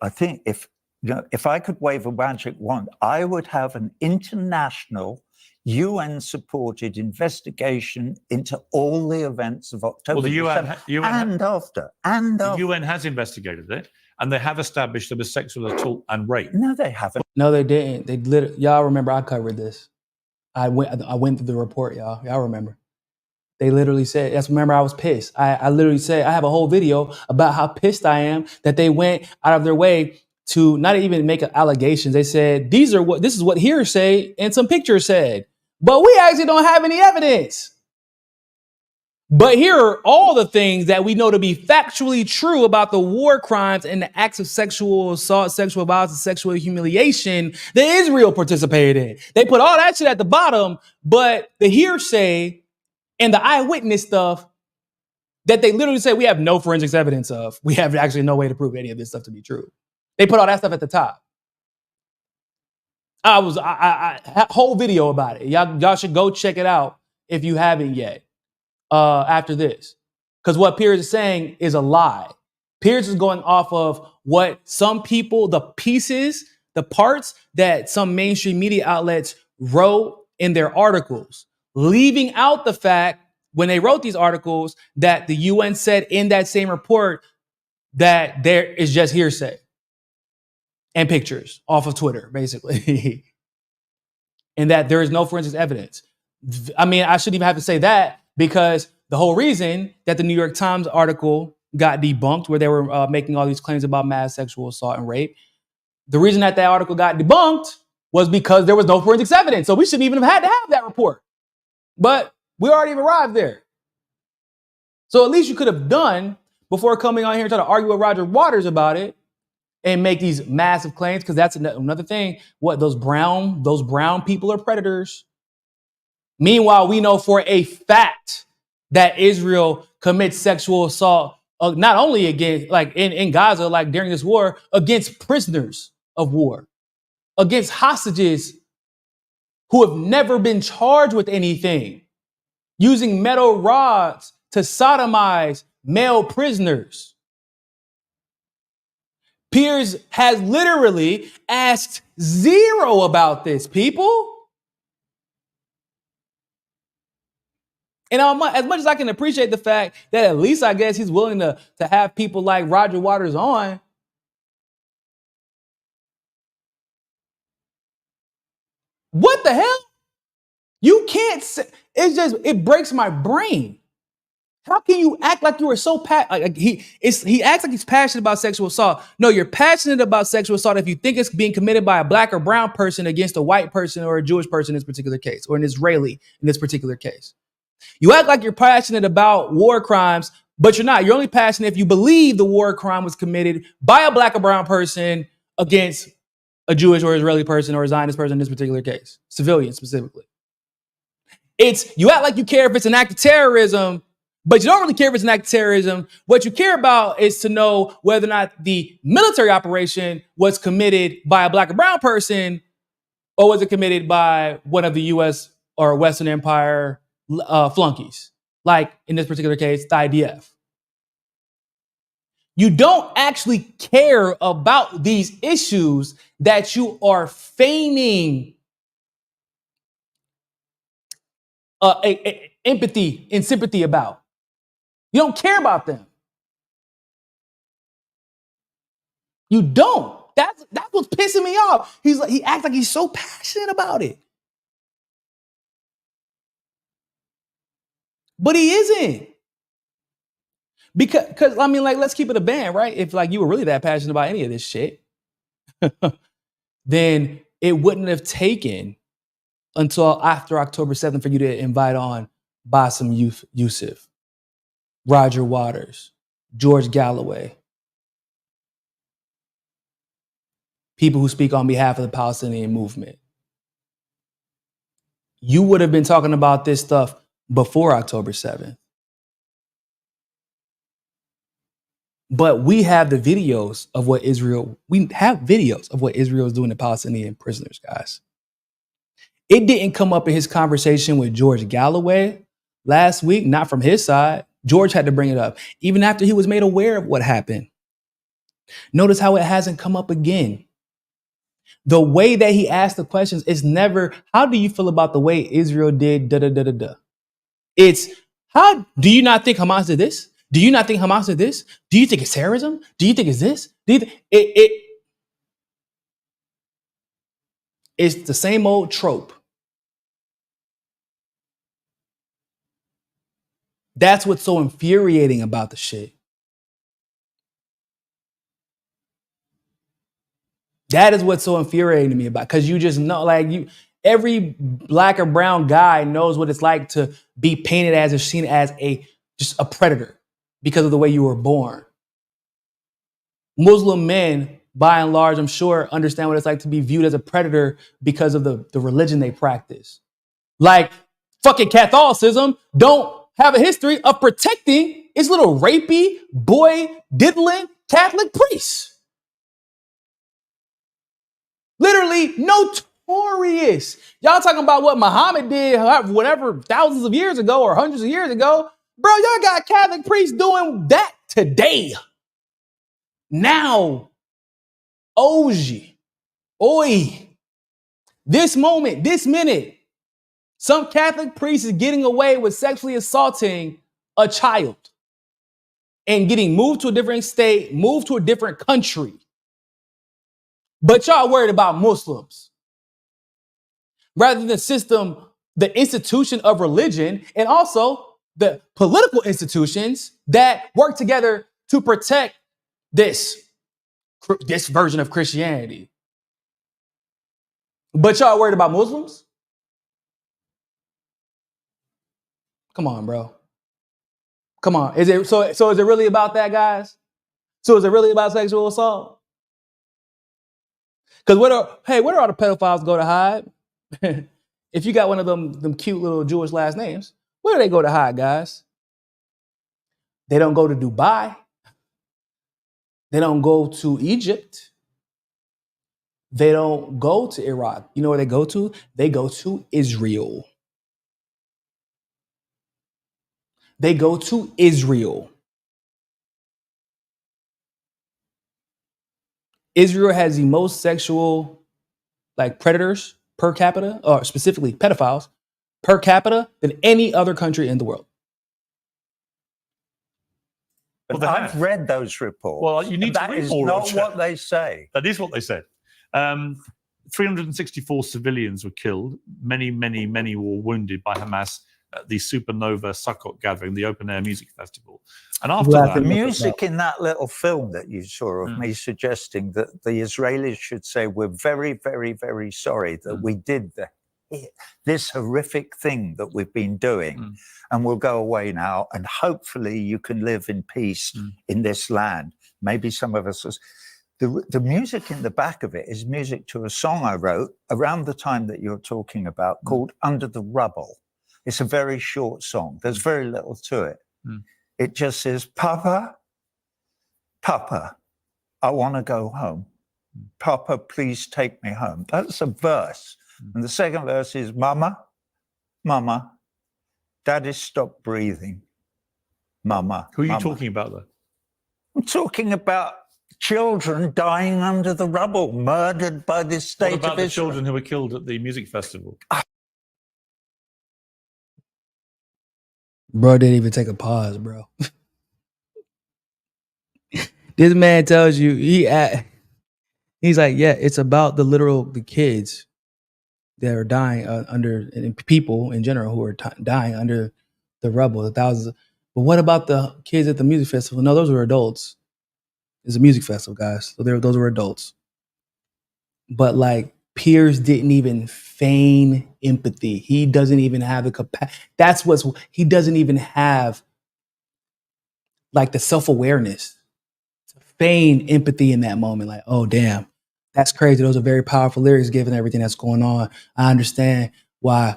think if I could wave a magic wand, I would have an international UN-supported investigation into all the events of October. Well, the UN and after. The UN has investigated it, and they have established there was sexual assault and rape. No, they haven't. No, they didn't. They literally, y'all remember I covered this. I went through the report, y'all. Y'all remember. They literally said, remember I was pissed. I literally said, I have a whole video about how pissed I am that they went out of their way to not even make allegations. They said, this is what hearsay and some pictures said. But we actually don't have any evidence. But here are all the things that we know to be factually true about the war crimes and the acts of sexual assault, sexual violence, and sexual humiliation that Israel participated in. They put all that shit at the bottom, but the hearsay and the eyewitness stuff that they literally say we have no forensics evidence of, we have actually no way to prove any of this stuff to be true. They put all that stuff at the top. I whole video about it. Y'all should go check it out if you haven't yet. After this, because what Piers is saying is a lie. Piers is going off of what some people, the parts that some mainstream media outlets wrote in their articles, leaving out the fact when they wrote these articles that the UN said in that same report that there is just hearsay and pictures off of Twitter, basically, and that there is no forensic evidence. I mean, I shouldn't even have to say that, because the whole reason that the New York Times article got debunked, where they were making all these claims about mass sexual assault and rape, the reason that article got debunked was because there was no forensics evidence. So we shouldn't even have had to have that report. But we already arrived there. So at least you could have done, before coming on here and trying to argue with Roger Waters about it and make these massive claims, because that's another thing. What, those brown people are predators. Meanwhile, we know for a fact that Israel commits sexual assault, not only against, like in Gaza, like during this war, against prisoners of war, against hostages who have never been charged with anything, using metal rods to sodomize male prisoners. Piers has literally asked zero about this, people. And as much as I can appreciate the fact that at least I guess he's willing to have people like Roger Waters on, What the hell? You can't say, it breaks my brain. How can you act like you were so he acts like he's passionate about sexual assault. No, you're passionate about sexual assault if you think it's being committed by a black or brown person against a white person or a Jewish person in this particular case, or an Israeli in this particular case. You act like you're passionate about war crimes, but you're not. You're only passionate if you believe the war crime was committed by a black or brown person against a Jewish or Israeli person or a Zionist person in this particular case, civilians specifically. You act like you care if it's an act of terrorism, but you don't really care if it's an act of terrorism. What you care about is to know whether or not the military operation was committed by a black or brown person, or was it committed by one of the U.S. or Western Empire flunkies, like in this particular case, the IDF. You don't actually care about these issues that you are feigning empathy and sympathy about. You don't care about them. You don't. That's what's pissing me off. He acts like he's so passionate about it. But he isn't. Because I mean, like, let's keep it a band, right? If like you were really that passionate about any of this shit, then it wouldn't have taken until after October 7th for you to invite on Bassem Youssef, Roger Waters, George Galloway, people who speak on behalf of the Palestinian movement. You would have been talking about this stuff before October 7th. But we have the videos of what Israel is doing to Palestinian prisoners, guys. It didn't come up in his conversation with George Galloway last week, not from his side. George had to bring it up, even after he was made aware of what happened. Notice how it hasn't come up again. The way that he asked the questions is never, how do you feel about the way Israel did da-da-da-da-da? It's, how do you not think Hamas did this? Do you not think Hamas did this? Do you think it's terrorism? Do you think it's this? It's the same old trope. That's what's so infuriating about the shit. That is what's so infuriating to me about, because you just know, like, every black or brown guy knows what it's like to be painted as or seen as just a predator because of the way you were born. Muslim men, by and large, I'm sure, understand what it's like to be viewed as a predator because of the religion they practice. Like, fucking Catholicism don't have a history of protecting its little rapey, boy, diddling Catholic priests. Literally notorious. Y'all talking about what Muhammad did, whatever, thousands of years ago or hundreds of years ago. Bro, y'all got Catholic priests doing that today. Now. Oi. This moment, this minute, some Catholic priest is getting away with sexually assaulting a child and getting moved to a different state, moved to a different country. But y'all worried about Muslims rather than the system, the institution of religion, and also the political institutions that work together to protect this version of Christianity. But y'all worried about Muslims? Come on, bro. Come on. Is it so is it really about that, guys? So is it really about sexual assault? Because where do all the pedophiles go to hide? If you got one of them cute little Jewish last names, where do they go to hide, guys? They don't go to Dubai. They don't go to Egypt. They don't go to Iraq. You know where they go to? They go to Israel. They go to Israel. Israel has the most sexual, like, predators per capita, or specifically pedophiles per capita, than any other country in the world. But I've read those reports. Well, you need to read more. That is not what they say. That is what they said. 364 civilians were killed. Many were wounded by Hamas at the Supernova Sukkot gathering, the open-air music festival. And after the that... music in that little film that you saw of me suggesting that the Israelis should say, we're very, very, very sorry that we did this horrific thing that we've been doing, and we'll go away now, and hopefully you can live in peace in this land. Maybe some of us... The music in the back of it is music to a song I wrote around the time that you're talking about called Under the Rubble. It's a very short song. There's very little to it. It just says, Papa, Papa, I want to go home. Papa, please take me home. That's a verse. And the second verse is, Mama, Mama, Daddy stopped breathing. Mama. Who are you Mama. talking about, though? I'm talking about children dying under the rubble, murdered by the state What about of the Israel. children who were killed at the music festival? Bro didn't even take a pause, bro. This man tells you, he's like, yeah, it's about the kids that are dying under, and people in general who are dying under the rubble, the thousands. But what about the kids at the music festival? No, those were adults. It's a music festival, guys. So those were adults. But like, Piers didn't even feign empathy. He doesn't even have the capacity. He doesn't even have like the self-awareness to feign empathy in that moment. Like, oh, damn, that's crazy. Those are very powerful lyrics given everything that's going on. I understand why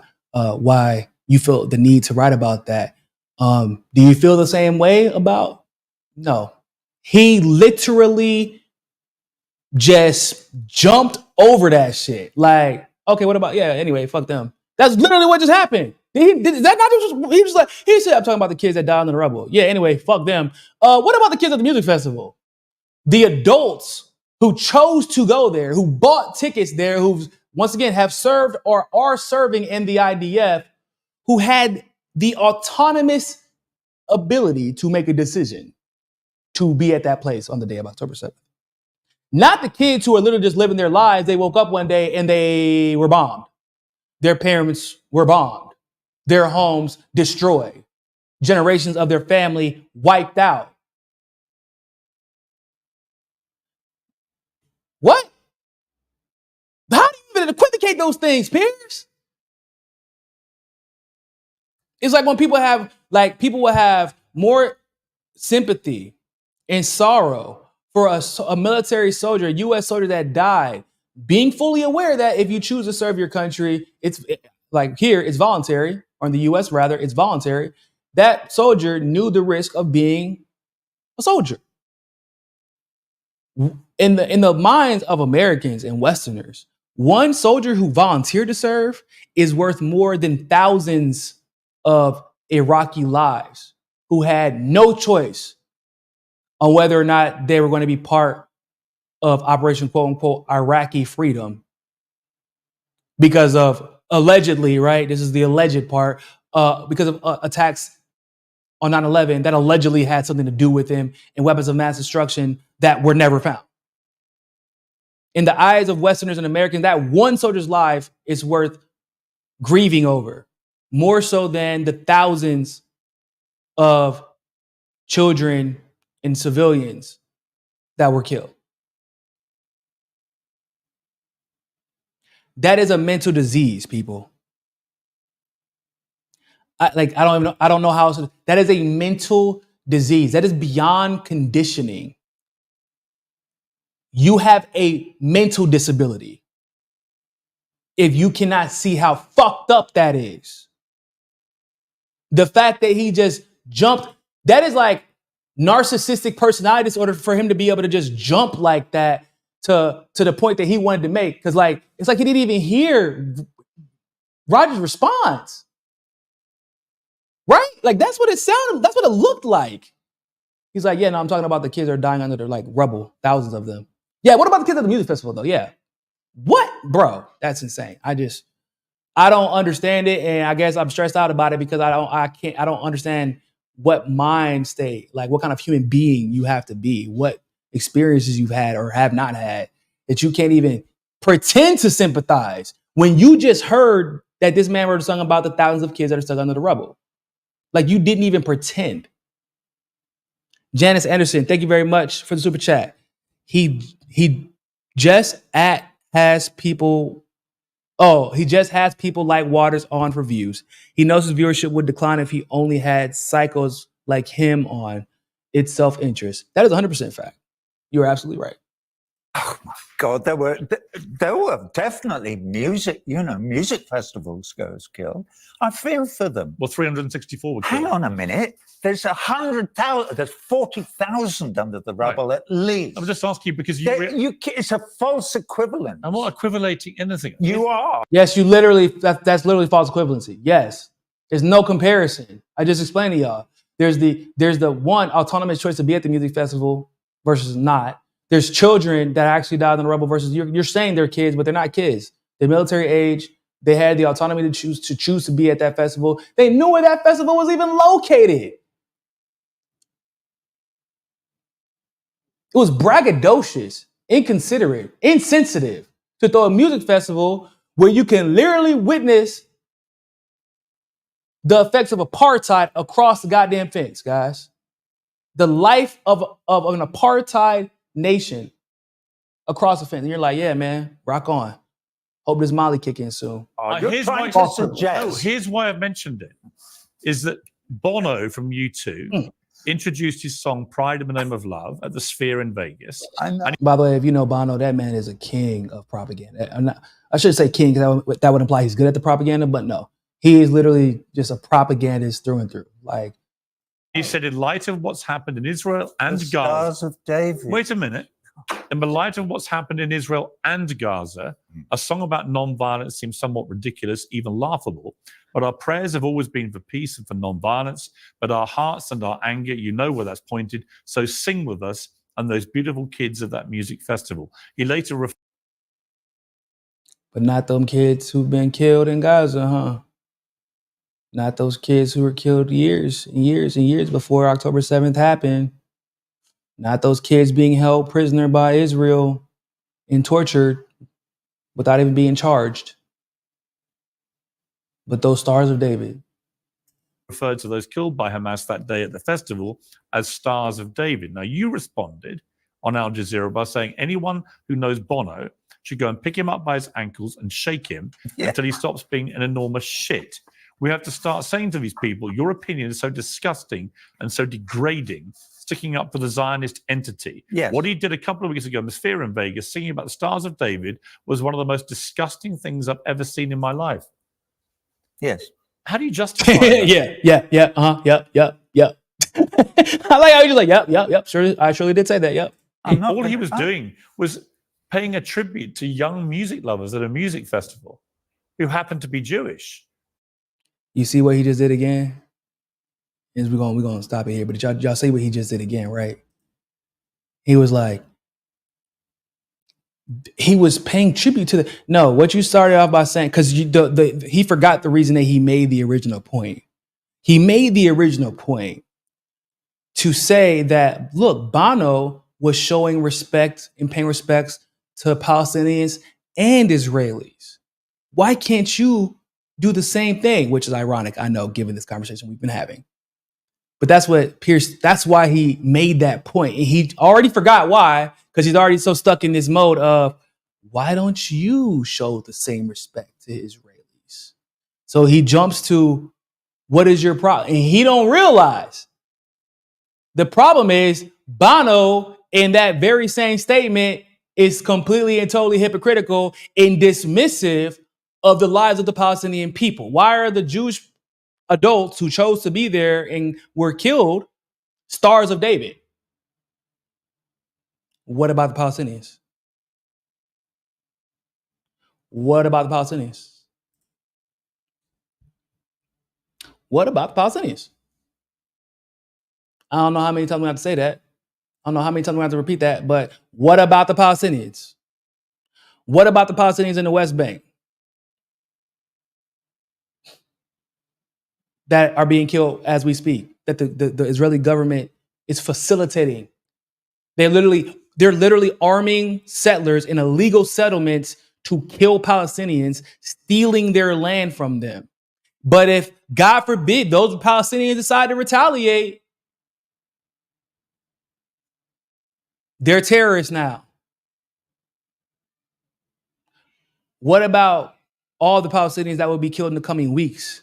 you feel the need to write about that. Do you feel the same way about? No. He literally just jumped over that shit. Like, okay, what about, anyway, fuck them. That's literally what just happened. Is that not just, he said, I'm talking about the kids that died in the rubble. Yeah, anyway, fuck them. What about the kids at the music festival? The adults who chose to go there, who bought tickets there, who once again have served or are serving in the IDF, who had the autonomous ability to make a decision to be at that place on the day of October 7th. Not the kids who are literally just living their lives. They woke up one day and they were bombed. Their parents were bombed. Their homes destroyed. Generations of their family wiped out. What? How do you even equivocate those things, Piers? It's like when people will have more sympathy and sorrow for a military soldier, a U.S. soldier that died, being fully aware that if you choose to serve your country, it's voluntary, or in the U.S. rather, it's voluntary. That soldier knew the risk of being a soldier. In the minds of Americans and Westerners, one soldier who volunteered to serve is worth more than thousands of Iraqi lives who had no choice on whether or not they were going to be part of Operation quote unquote Iraqi freedom because of allegedly, right? This is the alleged part, because of attacks on 9/11 that allegedly had something to do with him and weapons of mass destruction that were never found. In the eyes of Westerners and Americans, that one soldier's life is worth grieving over, more so than the thousands of children and civilians that were killed. That is a mental disease, people. I don't know how else. That is a mental disease. That is beyond conditioning. You have a mental disability if you cannot see how fucked up that is. The fact that he just jumped, that is like narcissistic personality disorder for him to be able to just jump like that to the point that he wanted to make. Because it's like he didn't even hear Roger's response. Right? Like that's what it sounded, that's what it looked like. He's like, yeah, no, I'm talking about the kids that are dying under the rubble, thousands of them. Yeah, what about the kids at the music festival though? Yeah. What? Bro, that's insane. I don't understand it, and I guess I'm stressed out about it because I don't understand what mind state, like what kind of human being you have to be, what experiences you've had or have not had that you can't even pretend to sympathize when you just heard that this man wrote a song about the thousands of kids that are stuck under the rubble. Like, you didn't even pretend. Janice Anderson, thank you very much for the super chat. He just has people like Waters on for views. He knows his viewership would decline if he only had psychos like him on. It's self-interest. That is 100% fact. You are absolutely right. Oh my God, there were definitely music festivals goes killed. I feel for them. Well, 364 were killed. Hang on a minute. There's 100,000. There's 40,000 under the rubble at least. I'm just asking you because it's a false equivalent. I'm not equivalating anything. You are. Yes, you literally. That's literally false equivalency. Yes, there's no comparison. I just explained to y'all. There's the one autonomous choice to be at the music festival versus not. There's children that actually died in the rubble versus you're saying they're kids, but they're not kids. They're military age. They had the autonomy to choose to be at that festival. They knew where that festival was even located. It was braggadocious, inconsiderate, insensitive to throw a music festival where you can literally witness the effects of apartheid across the goddamn fence, guys. The life of an apartheid nation across the fence. And you're like, yeah, man, rock on. Hope this Molly kick in soon. Here's why I've mentioned it. Is that Bono from U2 introduced his song Pride in the Name of Love at the Sphere in Vegas. By the way, if you know Bono, that man is a king of propaganda. I should say king because that would imply he's good at the propaganda, but no. He is literally just a propagandist through and through. Like, he said, in light of what's happened in Israel and The Gaza. Stars of David. Wait a minute. In the light of what's happened in Israel and Gaza, a song about non-violence seems somewhat ridiculous, even laughable. But our prayers have always been for peace and for non-violence. But our hearts and our anger, you know where that's pointed. So sing with us and those beautiful kids at that music festival. He later but not them kids who've been killed in Gaza, huh? Not those kids who were killed years and years and years before October 7th happened. Not those kids being held prisoner by Israel and tortured without even being charged. But those Stars of David. referred to those killed by Hamas that day at the festival as Stars of David. Now, you responded on Al Jazeera by saying anyone who knows Bono should go and pick him up by his ankles and shake him until he stops being an enormous shit. We have to start saying to these people, your opinion is so disgusting and so degrading, sticking up for the Zionist entity. Yes. What he did a couple of weeks ago in the Sphere in Vegas, singing about the Stars of David, was one of the most disgusting things I've ever seen in my life. Yes. How do you justify that? Yep. I like how you're just like, yep. Sure, I surely did say that, yep. All he was doing was paying a tribute to young music lovers at a music festival who happened to be Jewish. You see what he just did again? We're gonna stop it here, but y'all see what he just did again, right? He was like, he was paying tribute to the. No, what you started off by saying, because he forgot the reason that he made the original point. He made the original point to say that, look, Bono was showing respect and paying respects to Palestinians and Israelis. Why can't you do the same thing? Which is ironic, I know, given this conversation we've been having. But that's why he made that point. And he already forgot why, because he's already so stuck in this mode of, why don't you show the same respect to Israelis? So he jumps to, what is your problem? And he don't realize the problem is Bono in that very same statement is completely and totally hypocritical and dismissive of the lives of the Palestinian people. Why are the Jewish adults who chose to be there and were killed Stars of David? What about the Palestinians? What about the Palestinians? What about the Palestinians? I don't know how many times we have to say that. I don't know how many times we have to repeat that, but what about the Palestinians? What about the Palestinians in the West Bank that are being killed as we speak, that the Israeli government is facilitating? They're literally arming settlers in illegal settlements to kill Palestinians, stealing their land from them. But if, God forbid, those Palestinians decide to retaliate, they're terrorists now. What about all the Palestinians that will be killed in the coming weeks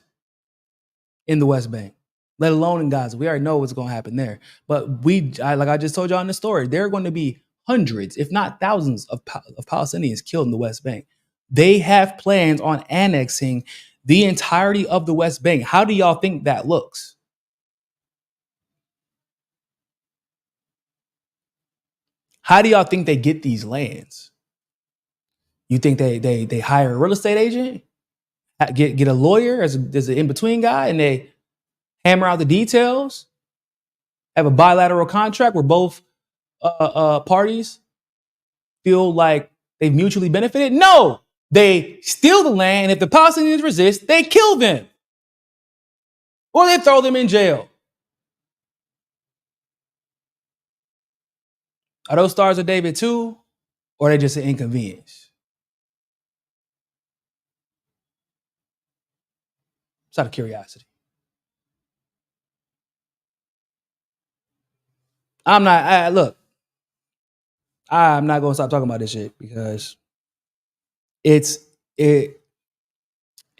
in the West Bank, let alone in Gaza? We already know what's going to happen there. But like I just told y'all in the story, there are going to be hundreds, if not thousands, of Palestinians killed in the West Bank. They have plans on annexing the entirety of the West Bank. How do y'all think that looks? How do y'all think they get these lands? You think they hire a real estate agent, get a lawyer as an in-between guy, and they hammer out the details, have a bilateral contract where both parties feel like they've mutually benefited? No, they steal the land, and if the Palestinians resist, they kill them. Or they throw them in jail. Are those Stars of David too? Or are they just an inconvenience? It's out of curiosity. I'm not going to stop talking about this shit because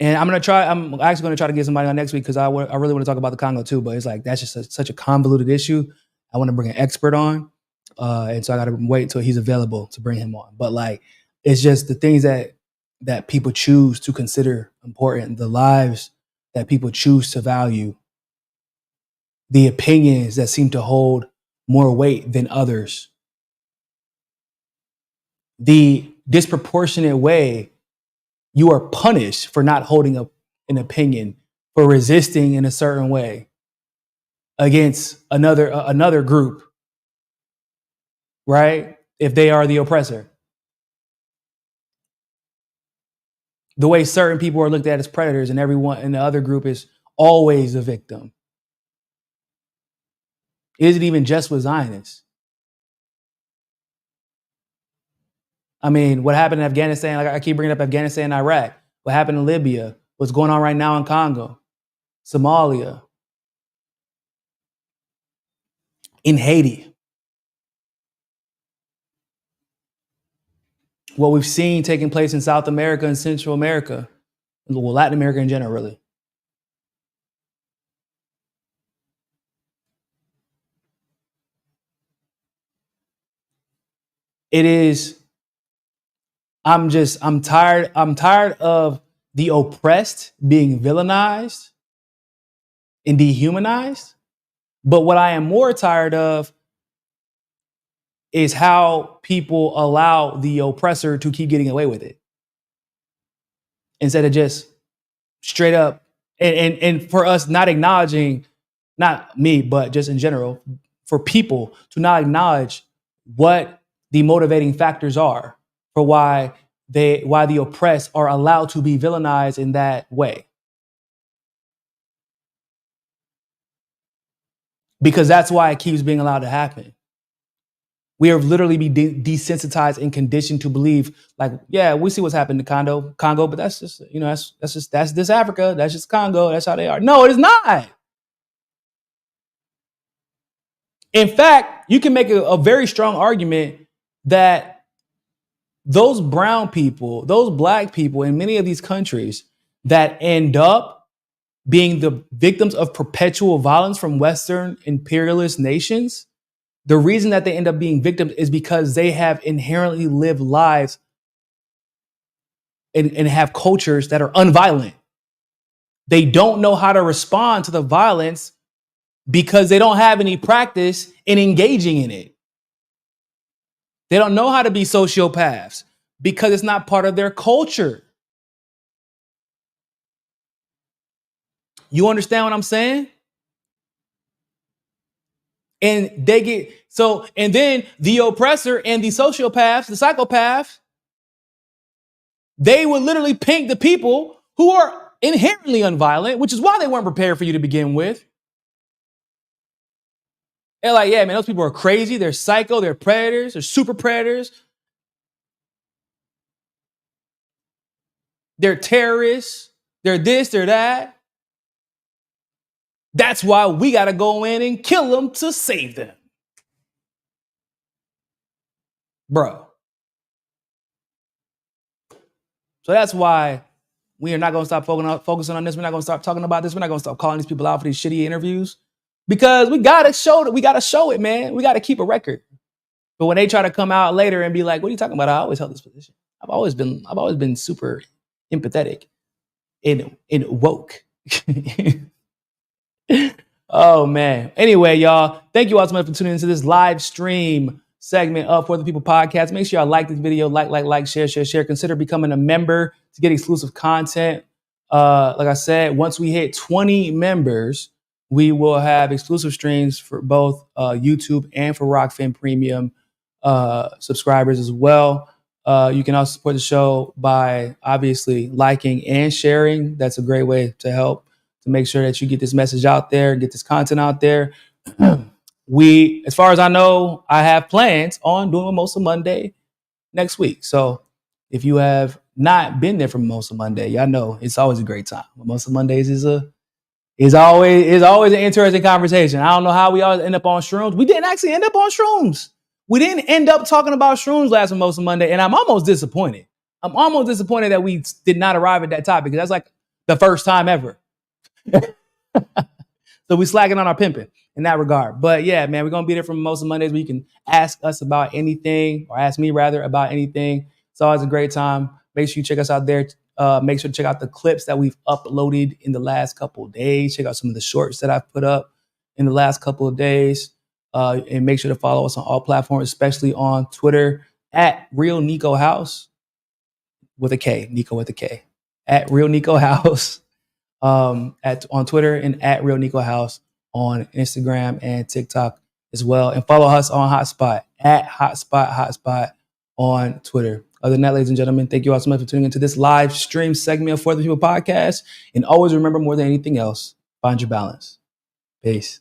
and I'm actually going to try to get somebody on next week because I really want to talk about the Congo too, but it's like, that's just such a convoluted issue. I want to bring an expert on. And so I got to wait until he's available to bring him on. But like, it's just the things that people choose to consider important, the lives that people choose to value, the opinions that seem to hold more weight than others, the disproportionate way you are punished for not holding up an opinion, for resisting in a certain way against another group, right? If they are the oppressor. The way certain people are looked at as predators and everyone in the other group is always a victim. Is it even just with Zionists? I mean, what happened in Afghanistan, like I keep bringing up Afghanistan and Iraq, what happened in Libya, what's going on right now in Congo, Somalia, in Haiti. What we've seen taking place in South America and Central America, well, Latin America in general, really. It is, I'm tired of the oppressed being villainized and dehumanized. But what I am more tired of is how people allow the oppressor to keep getting away with it. Instead of just straight up, and for us not acknowledging, not me, but just in general, for people to not acknowledge what the motivating factors are for why the oppressed are allowed to be villainized in that way. Because that's why it keeps being allowed to happen. We are literally be desensitized and conditioned to believe, like, yeah, we see what's happened to Congo, but that's just, that's this Africa, that's just Congo, that's how they are. No, it is not. In fact, you can make a very strong argument that those brown people, those black people in many of these countries that end up being the victims of perpetual violence from Western imperialist nations, the reason that they end up being victims is because they have inherently lived lives and have cultures that are unviolent. They don't know how to respond to the violence because they don't have any practice in engaging in it. They don't know how to be sociopaths because it's not part of their culture. You understand what I'm saying? And they get and then the oppressor and the sociopaths, the psychopaths, they would literally paint the people who are inherently unviolent, which is why they weren't prepared for you to begin with. They're like, yeah, man, those people are crazy. They're psycho. They're predators. They're super predators. They're terrorists. They're this, they're that. That's why we got to go in and kill them to save them. Bro. So that's why we are not going to stop focusing on this. We're not going to stop talking about this. We're not going to stop calling these people out for these shitty interviews because we got to show it. We got to show it, man. We got to keep a record. But when they try to come out later and be like, what are you talking about? I always held this position. I've always been super empathetic and woke. Oh, man. Anyway, y'all, thank you all so much for tuning into this live stream segment of For the People podcast. Make sure y'all like this video, like, share. Consider becoming a member to get exclusive content. Like I said, once we hit 20 members, we will have exclusive streams for both YouTube and for Rockfin Premium subscribers as well. You can also support the show by obviously liking and sharing. That's a great way to help to make sure that you get this message out there, get this content out there. We, as far as I know, I have plans on doing Mimosa Monday next week. So if you have not been there for Mimosa Monday, y'all know it's always a great time. Mimosa Mondays is always an interesting conversation. I don't know how we always end up on shrooms. We didn't actually end up on shrooms. We didn't end up talking about shrooms last Mimosa Monday, and I'm almost disappointed. I'm almost disappointed that we did not arrive at that topic because that's like the first time ever. So we slacking on our pimping in that regard. But yeah, man, we're going to be there for Mimosa Mondays where you can ask us about anything, or ask me rather about anything. It's always a great time. Make sure you check us out there. Make sure to check out the clips that we've uploaded in the last couple of days. Check out some of the shorts that I've put up in the last couple of days. And make sure to follow us on all platforms, especially on Twitter at Real Niko House with a K, Niko with a K, at Real Niko House. On Twitter and at Real Niko House on Instagram and TikTok as well. And follow us on Hotspot at Hotspot on Twitter. Other than that, ladies and gentlemen, thank you all so much for tuning into this live stream segment of For the People podcast. And always remember, more than anything else, find your balance. Peace.